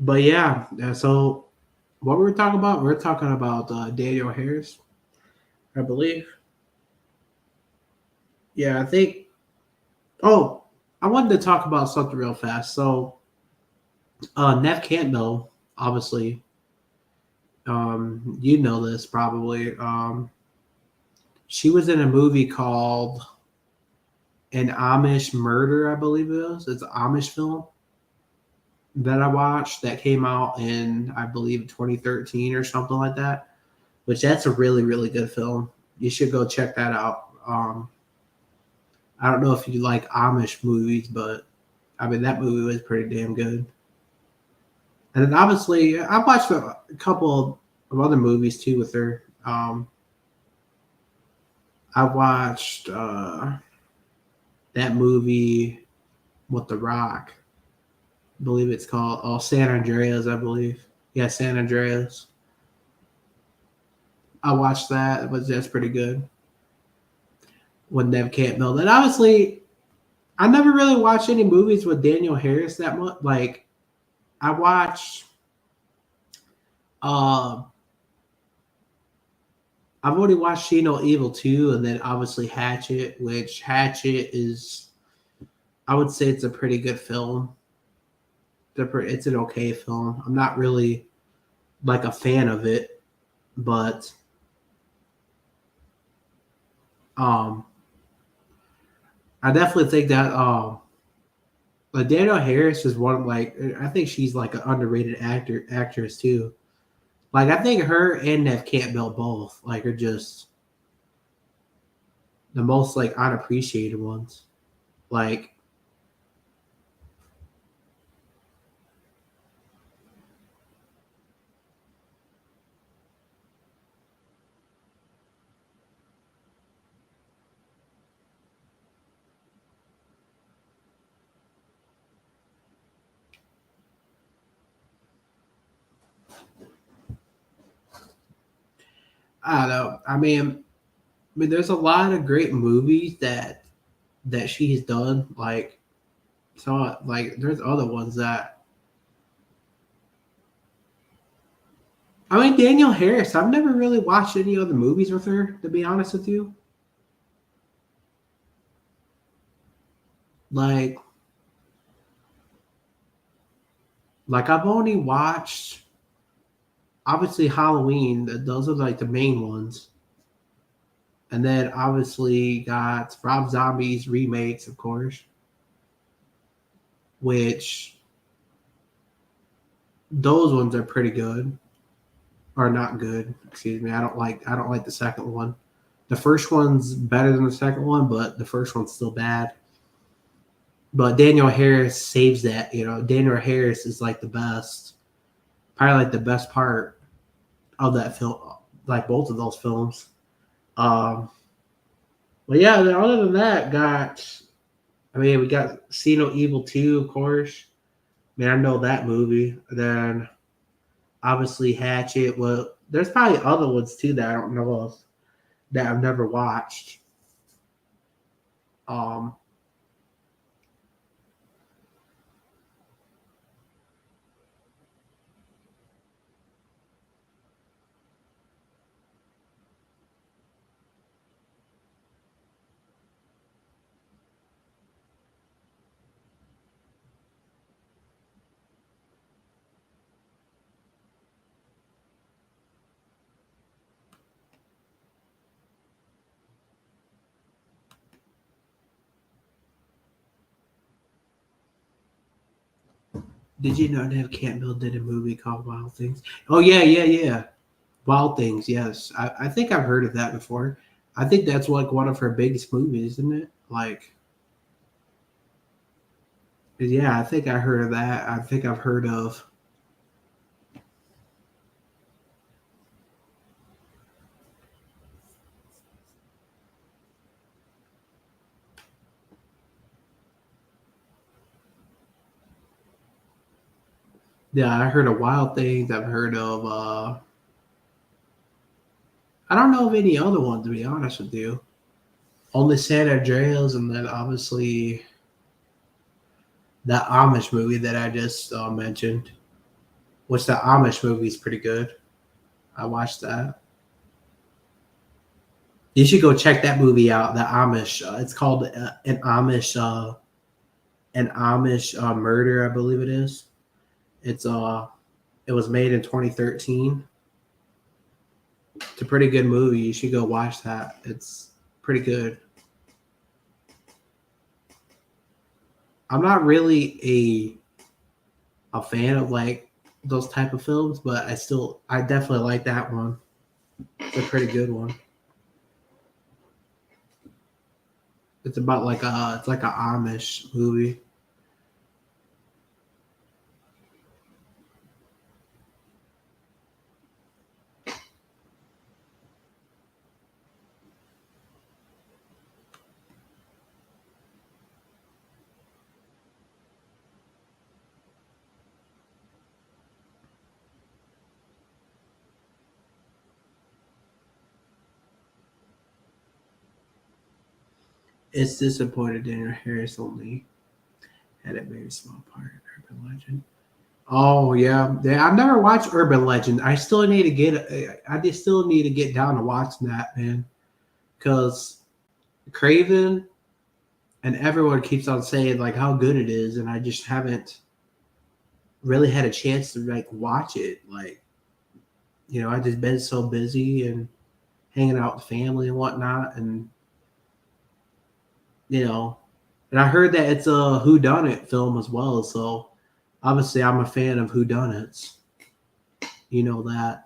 S1: But yeah, so what were we talking about? We're talking about Daniel Harris, I believe. Yeah, I think. Oh, I wanted to talk about something real fast. So, Nev Campbell, obviously, you know this probably. She was in a movie called An Amish Murder, I believe it was. It's an Amish film that I watched that came out in, I believe, 2013 or something like that. Which that's a really, really good film. You should go check that out. I don't know if you like Amish movies, but I mean that movie was pretty damn good. And then obviously, I watched a couple of other movies too with her. I watched that movie with The Rock. I believe it's called San Andreas. I believe, yeah, San Andreas. I watched that, but that's pretty good with Nev Campbell. And obviously, I never really watched any movies with Daniel Harris that much. Like I watched. Uh, I've already watched She No Evil 2, and then obviously Hatchet, which Hatchet is, I would say it's a pretty good film. It's an okay film. I'm not really like a fan of it, but um, I definitely think that like Danielle Harris is one of like I think she's like an underrated actress too. Like I think her and Nev Campbell both like are just the most like unappreciated ones. Like I don't know. I mean, there's a lot of great movies that she's done. Like there's other ones that I mean, Danielle Harris. I've never really watched any other movies with her, to be honest with you. Like, like I've only watched obviously Halloween. Those are like the main ones, and then obviously got Rob Zombie's remakes, of course, which those ones are pretty good or not good. Excuse me. I don't like the second one. The first one's better than the second one, but the first one's still bad. But Daniel Harris saves that. Daniel Harris is like the best, probably like the best part of that film, like both of those films. Um, but yeah, other than that, we got See No Evil 2, of course. Man, I know that movie. Then obviously Hatchet. Well, there's probably other ones too that I don't know of that I've never watched. Um, did you know Nev Campbell did a movie called Wild Things? Oh yeah, yeah, yeah. Wild Things. Yes, I think I've heard of that before. I think that's like one of her biggest movies, isn't it? Like, yeah, I think I heard of that. I think I've heard of. Yeah, I heard of Wild Things. I've heard of. I don't know of any other ones to be honest with you. Only San Andreas, and then obviously that Amish movie that I just mentioned. Which the Amish movie is pretty good. I watched that. You should go check that movie out. The Amish. It's called an Amish murder, I believe it is. It's it was made in 2013. It's a pretty good movie. You should go watch that. It's pretty good. I'm not really a fan of like those type of films, but I definitely like that one. It's a pretty good one. It's like a Amish movie. It's disappointed Daniel Harris only had a very small part in Urban Legend. Oh yeah, yeah. I've never watched Urban Legend. I still need to get. I just still need to get down to watching that, man. Because Craven and everyone keeps on saying like how good it is, and I just haven't really had a chance to like watch it. Like, I just been so busy and hanging out with family and whatnot, and you know, and I heard that it's a Who Done It film as well. So obviously, I'm a fan of Who Done It's. You know that.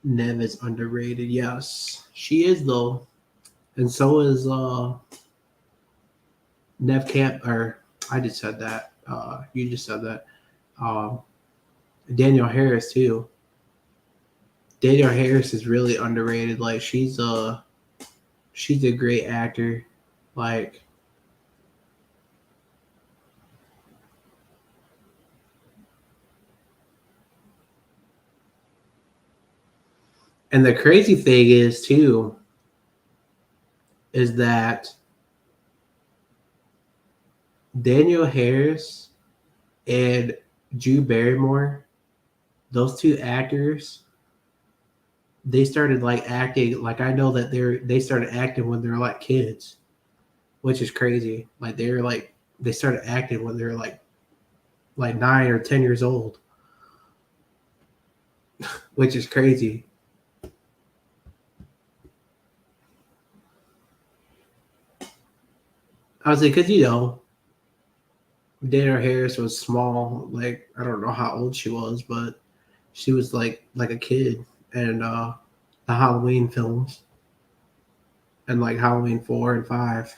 S1: Nev is underrated. Yes, she is though, and so is Nev Camp. Or I just said that. You just said that. Um, Danielle Harris too. Danielle Harris is really underrated. Like she's a great actor. Like, and the crazy thing is too is that Danielle Harris and Drew Barrymore, those two actors, they started like acting. Like I know that they started acting when they're like kids, which is crazy. Like they're like they started acting when they're like 9 or 10 years old, which is crazy. I was like, because Danielle Harris was small. Like I don't know how old she was, but she was like a kid, and the Halloween films and like Halloween 4 and 5.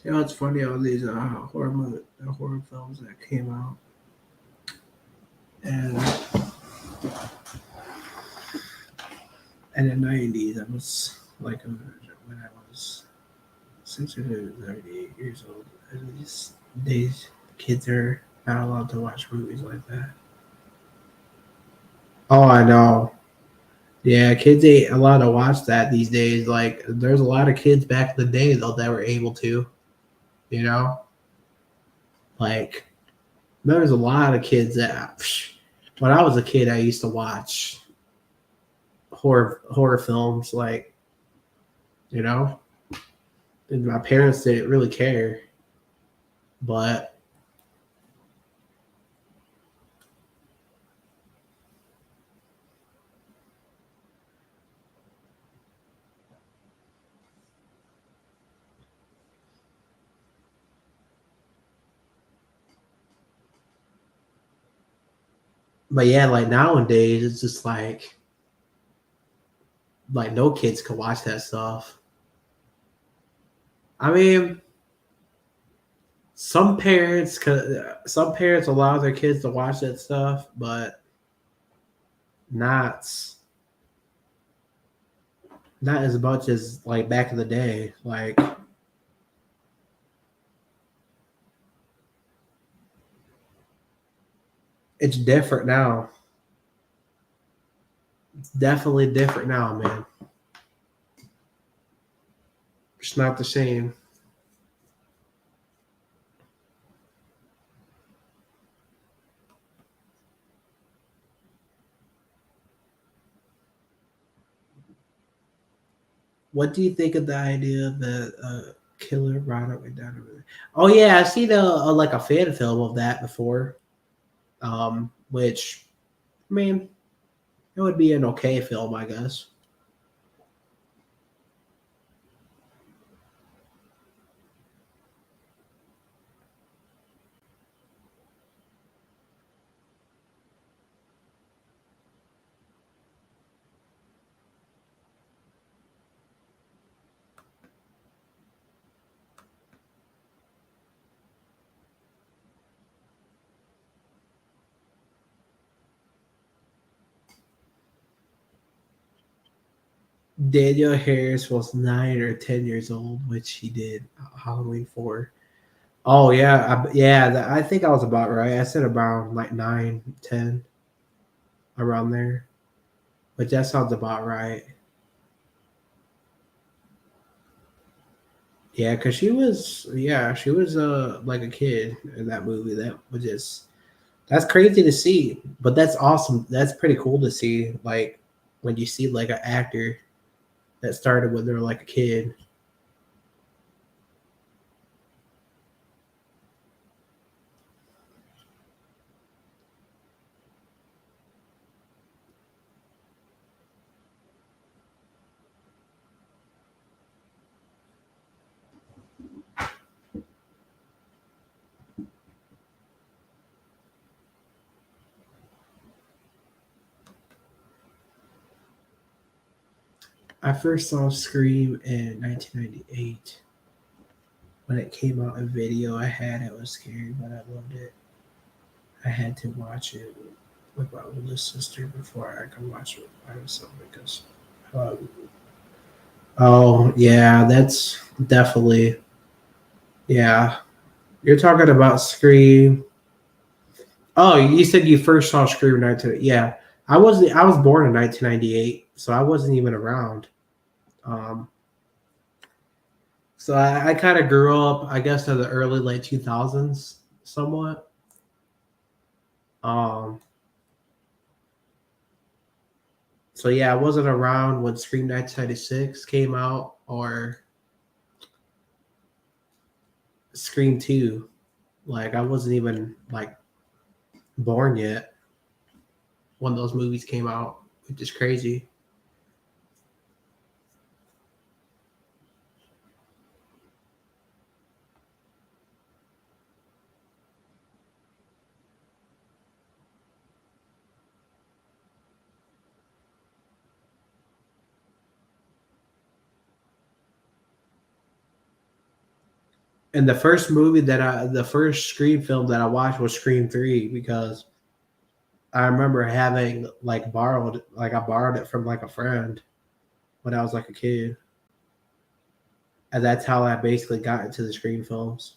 S1: It's funny all these horror films that came out, and in the '90s, I was like when I was 6 or 8 years old. And these days, kids are not allowed to watch movies like that. Oh, I know. Yeah, kids ain't allowed to watch that these days. Like, there's a lot of kids back in the day though that were able to. You know, like there's a lot of kids that. When I was a kid, I used to watch horror films. Like, you know, and my parents didn't really care, but yeah, like nowadays, it's just like no kids can watch that stuff. I mean, some parents allow their kids to watch that stuff, but not not as much as like back in the day. Like it's different now. It's definitely different now, man. It's not the same. What do you think of the idea that killer Ronald McDonald? Oh yeah, I've seen like a fan film of that before. Which I mean, it would be an okay film, I guess. Daniel Harris was 9 or 10 years old, which he did Halloween 4. Oh yeah, I think I was about right. I said around like 9, 10, around there, but that sounds about right. Yeah, because she was like a kid in that movie. That was just that's crazy to see, but that's awesome. That's pretty cool to see. Like when you see like an actor. that started when they were like a kid. I first saw Scream in 1998 when it came out in video. I had it was scary, but I loved it. I had to watch it with my oldest sister before I could watch it by myself because. Um, oh yeah, that's definitely yeah. You're talking about Scream. Oh, you said you first saw Scream in 19. Yeah, I was born in 1998, so I wasn't even around. Um, so I kind of grew up, I guess, in the early late 2000s, somewhat. Um, so yeah, I wasn't around when Scream 1996 came out or Scream 2. Like I wasn't even like born yet when those movies came out, which is crazy. And the first Scream film that I watched was Scream 3 because I remember having like I borrowed it from like a friend when I was like a kid. And that's how I basically got into the Scream films.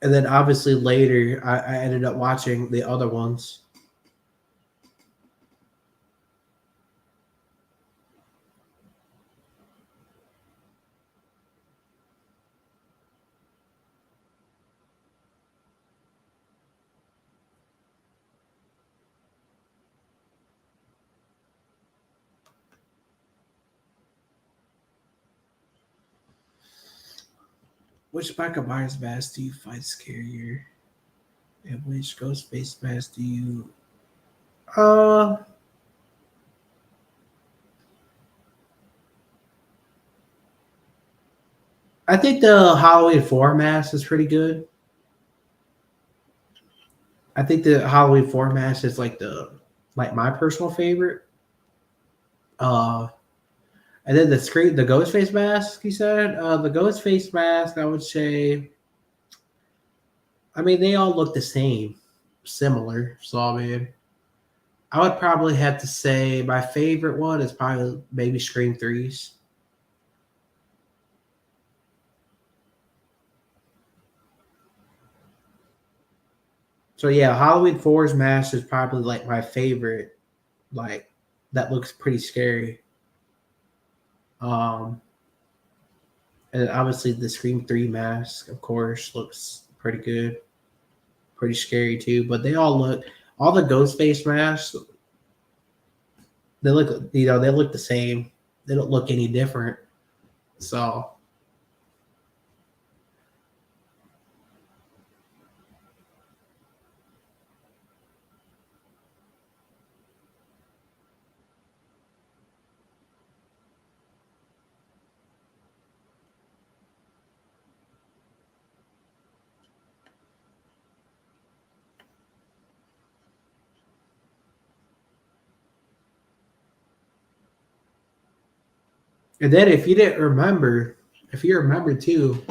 S1: And then obviously later I ended up watching the other ones. Which Michael Myers mask do you find scarier? And which Ghostface mask do you uh I think the Halloween 4 mask is pretty good. I think the Halloween 4 mask is like my personal favorite. Uh and then the ghost face mask, you said? The ghost face mask, I would say I mean they all look the same, similar. So I mean I would probably have to say my favorite one is probably maybe Scream Threes. So yeah, Halloween 4's mask is probably like my favorite, like that looks pretty scary. Um and obviously the Scream 3 mask, of course, looks pretty good, pretty scary too. But they all the ghost face masks, they look they look the same. They don't look any different. So and then if you remember too,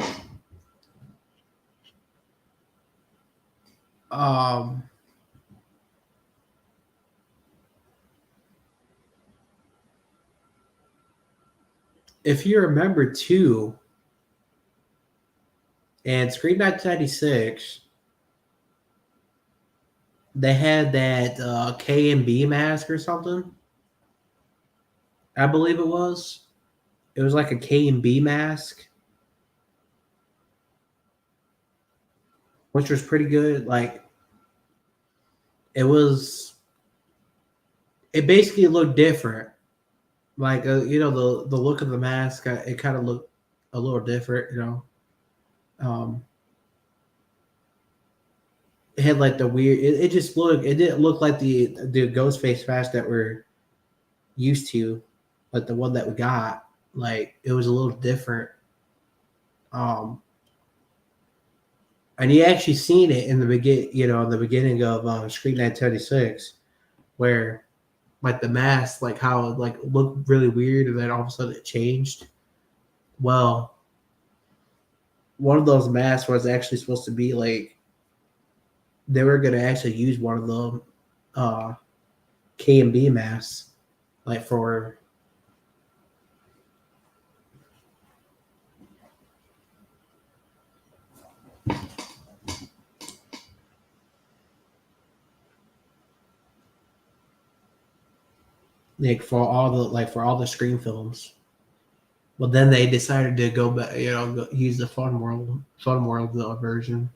S1: um if you remember too, and Scream 1996, they had that K and B mask or something. I believe it was. It was like a K and B mask, which was pretty good. Like it was it basically looked different. Like the look of the mask, it kind of looked a little different. Um, it had like the weird. It just looked. It didn't look like the ghost face mask that we're used to, like the one that we got. Like it was a little different. Um, and you actually seen it in the in the beginning of Screen 936, where like the mask, like how it like looked really weird, and then all of a sudden it changed. Well, one of those masks was actually supposed to be like they were gonna actually use one of the uh, K and B masks, like for for all the Scream films. Well, then they decided to go back, use the Fun World version.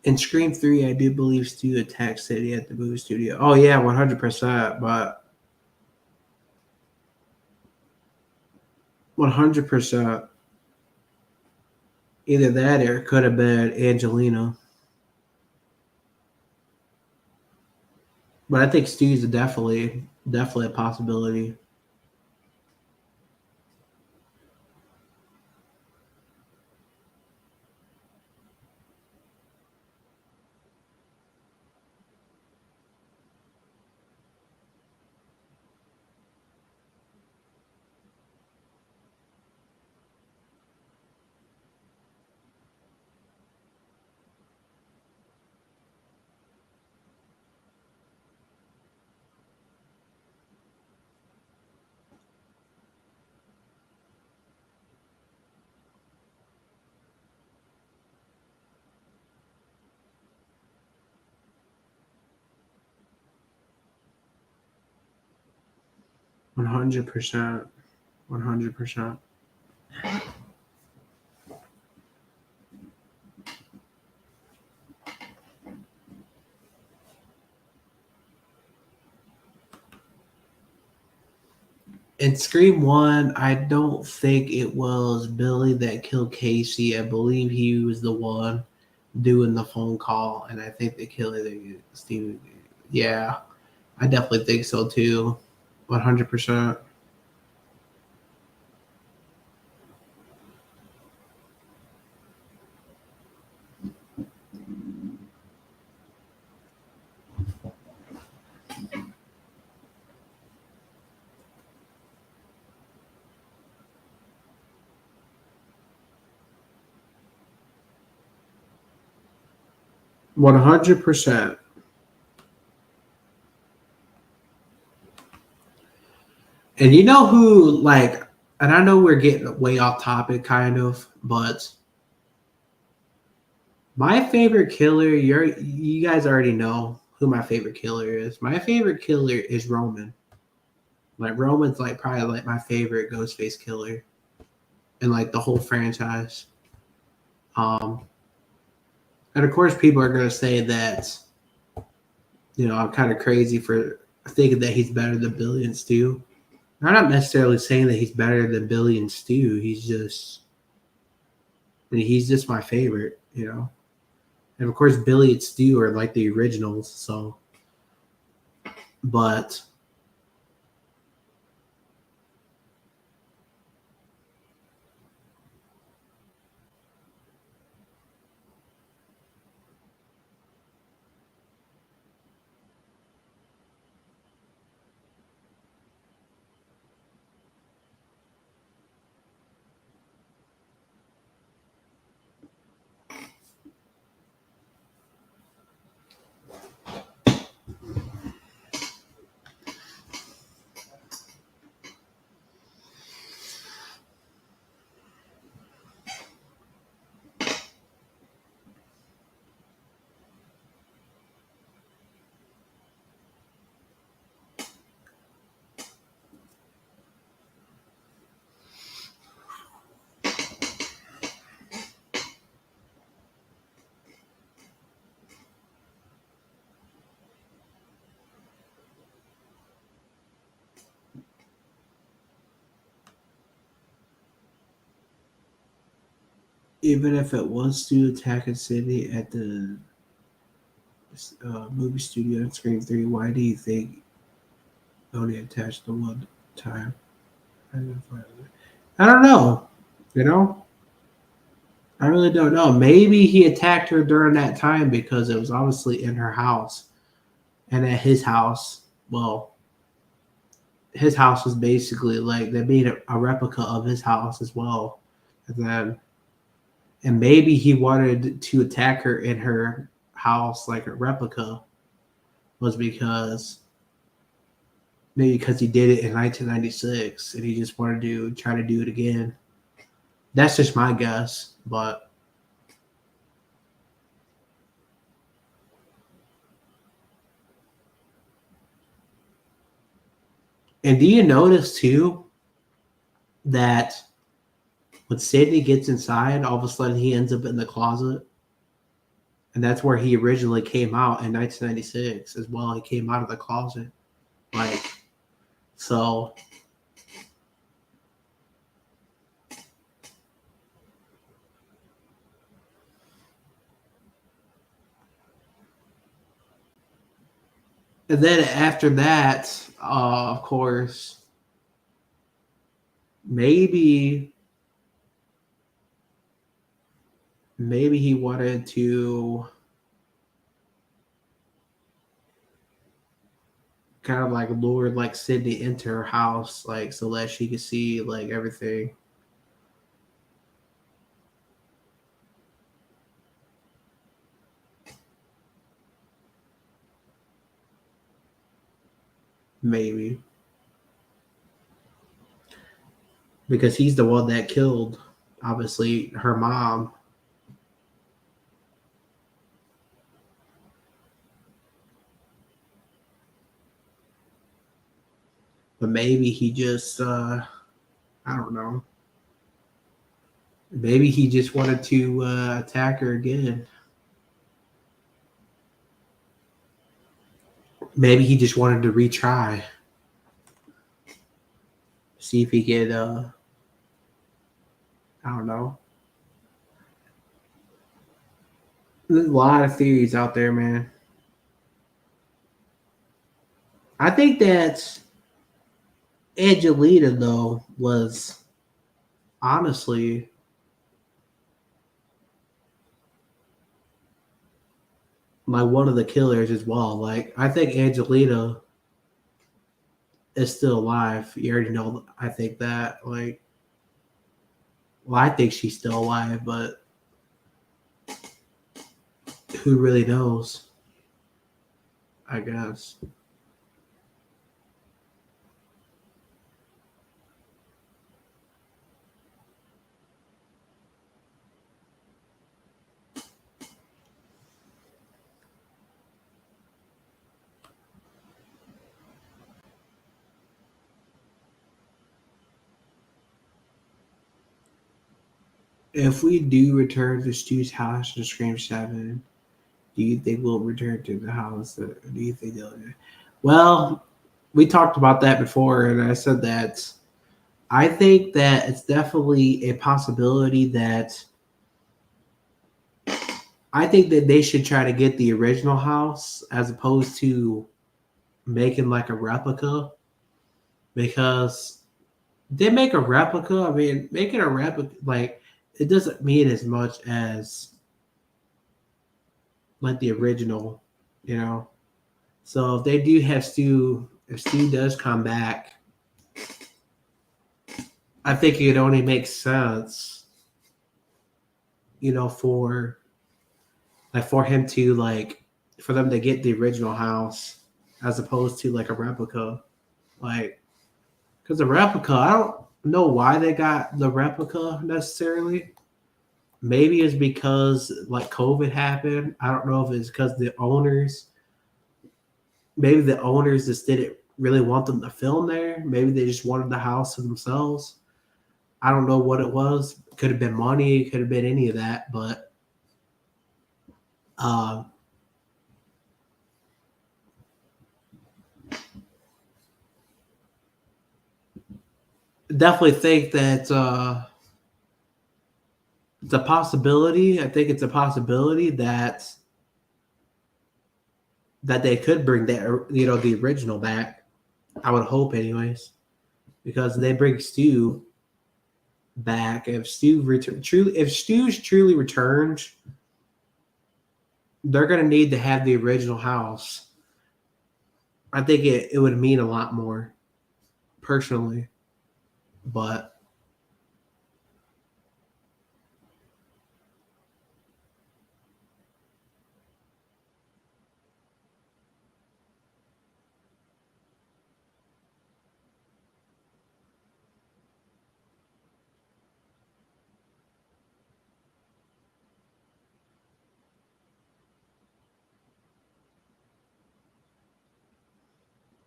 S1: In Scream 3, I do believe Stu attacked City at the movie studio. Oh yeah, 100%. But 100%, either that or it could have been Angelina. But I think Stu's definitely a possibility. One hundred percent. 100%. In Scream 1, I don't think it was Billy that killed Casey. I believe he was the one doing the phone call, and I think the killer that Steve. Yeah, I definitely think so too. 100%. 100%. And you know who, like, and I know we're getting way off topic, kind of, but my favorite killer, you guys already know who my favorite killer is. My favorite killer is Roman. Like Roman's like probably like my favorite Ghostface killer in like the whole franchise. Um, and of course, people are gonna say that I'm kind of crazy for thinking that he's better than Billy and Stu. I'm not necessarily saying that he's better than Billy and Stu. He's just my favorite. And of course, Billy and Stu are like the originals. So, but even if it was to attack a city at the movie studio and Scream 3, why do you think only attached the one time? I don't know. You know, I really don't know. Maybe he attacked her during that time because it was obviously in her house and at his house. Well, his house was basically like they made a replica of his house as well, and maybe he wanted to attack her in her house like a replica was because maybe because he did it in 1996 and he just wanted to try to do it again. That's just my guess, but and do you notice too that when Sidney gets inside, all of a sudden he ends up in the closet, and that's where he originally came out in 1996 as well. He came out of the closet, like so. And then after that, of course, maybe maybe he wanted to kind of like lure like Sydney into her house, like so that she could see like everything. Maybe because he's the one that killed, obviously, her mom. But maybe he just, I don't know. Maybe he just wanted to attack her again. Maybe he just wanted to retry, see if he could. I don't know. There's a lot of theories out there, man. I think that Angelina though was honestly like one of the killers as well. Like I think Angelina is still alive. You already know. I think that. Like, well, I think she's still alive, but who really knows? I guess. If we do return to Stu's house in Scream 7, do you think we'll return to the house? Or do you think they'll? Well, we talked about that before, and I said that I think that it's definitely a possibility that I think that they should try to get the original house as opposed to making like a replica because they make a replica. I mean, making a replica like it doesn't mean as much as like the original, you know. So if they do have Stu, if Stu does come back, I think it only makes sense, you know, for him to like for them to get the original house as opposed to like a replica, like because the replica, I don't know why they got the replica necessarily. Maybe it's because like COVID happened. I don't know if it's because the owners, maybe the owners just didn't really want them to film there. Maybe they just wanted the house to themselves. I don't know what it was. Could have been money. Could have been any of that. But um, definitely think that it's a possibility. I think it's a possibility that they could bring that, the original back. I would hope, anyways, because they bring Stu back. If Stu's truly returned, they're gonna need to have the original house. I think it would mean a lot more, personally, but.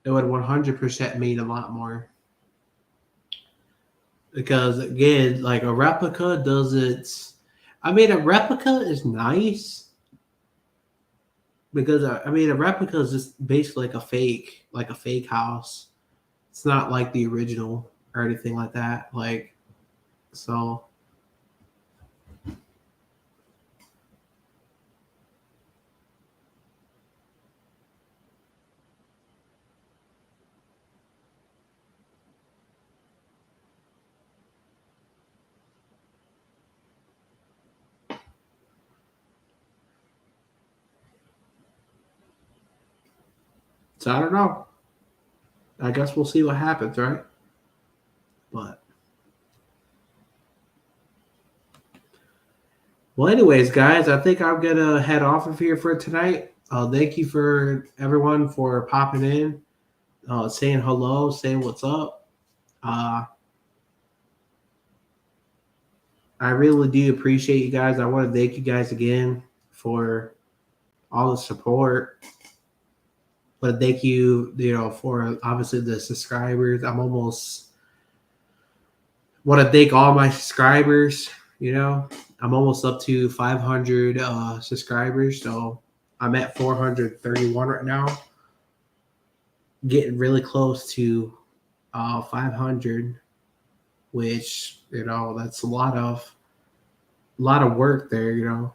S1: It would 100% mean a lot more. Because, again, like a replica doesn't. I mean, a replica is nice because, I mean, a replica is just basically like a fake house. It's not like the original or anything like that. Like, so. So I don't know. I guess we'll see what happens, right? But. Well, anyways, guys, I think I'm gonna head off of here for tonight. Thank you for everyone for popping in, saying hello, saying what's up. I really do appreciate you guys. I want to thank you guys again for all the support. But thank you, for obviously the subscribers. I'm almost want to thank all my subscribers. I'm almost up to 500 subscribers, so I'm at 431 right now. Getting really close to 500, which that's a lot of work there.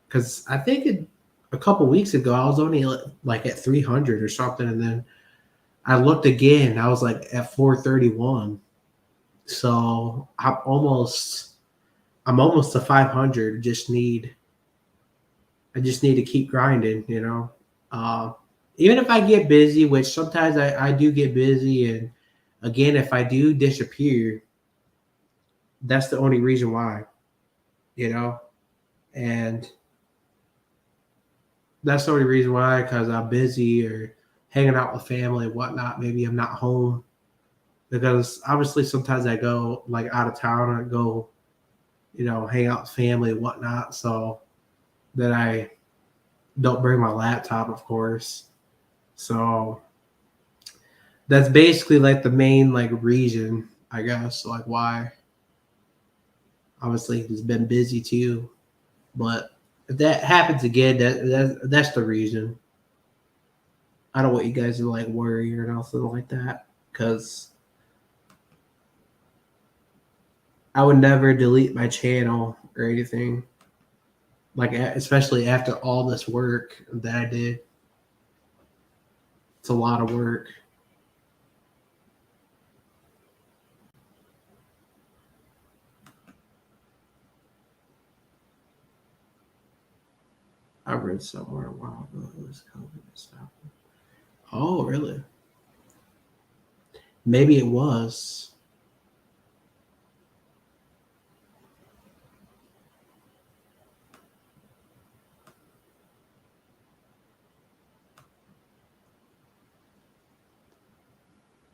S1: Because I think a couple weeks ago I was only like at 300 or something, and then I looked again. I was like at 431. So I'm almost to 500. I just need to keep grinding. Even if I get busy, which sometimes I do get busy, and again, if I do disappear, that's the only reason why. And that's the only reason why, because I'm busy or hanging out with family and whatnot. Maybe I'm not home, because obviously sometimes I go like out of town or go, hang out with family and whatnot. So then I don't bring my laptop, of course. So that's basically like the main like reason, I guess, like why. Obviously, he's been busy too, but if that happens again, that's the reason. I don't want you guys to like worry or nothing like that, because I would never delete my channel or anything. Like, especially after all this work that I did. It's a lot of work. I read somewhere a while ago it was COVID stuff. Oh, really? Maybe it was.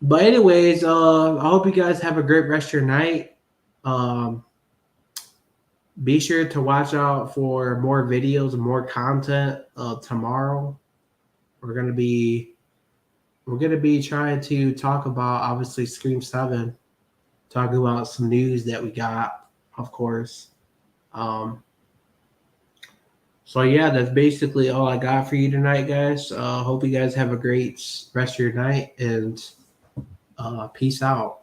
S1: But anyways, I hope you guys have a great rest of your night. Be sure to watch out for more videos and more content tomorrow. We're gonna be trying to talk about, obviously, Scream 7, talking about some news that we got, of course. So yeah, that's basically all I got for you tonight, guys. Hope you guys have a great rest of your night, and peace out.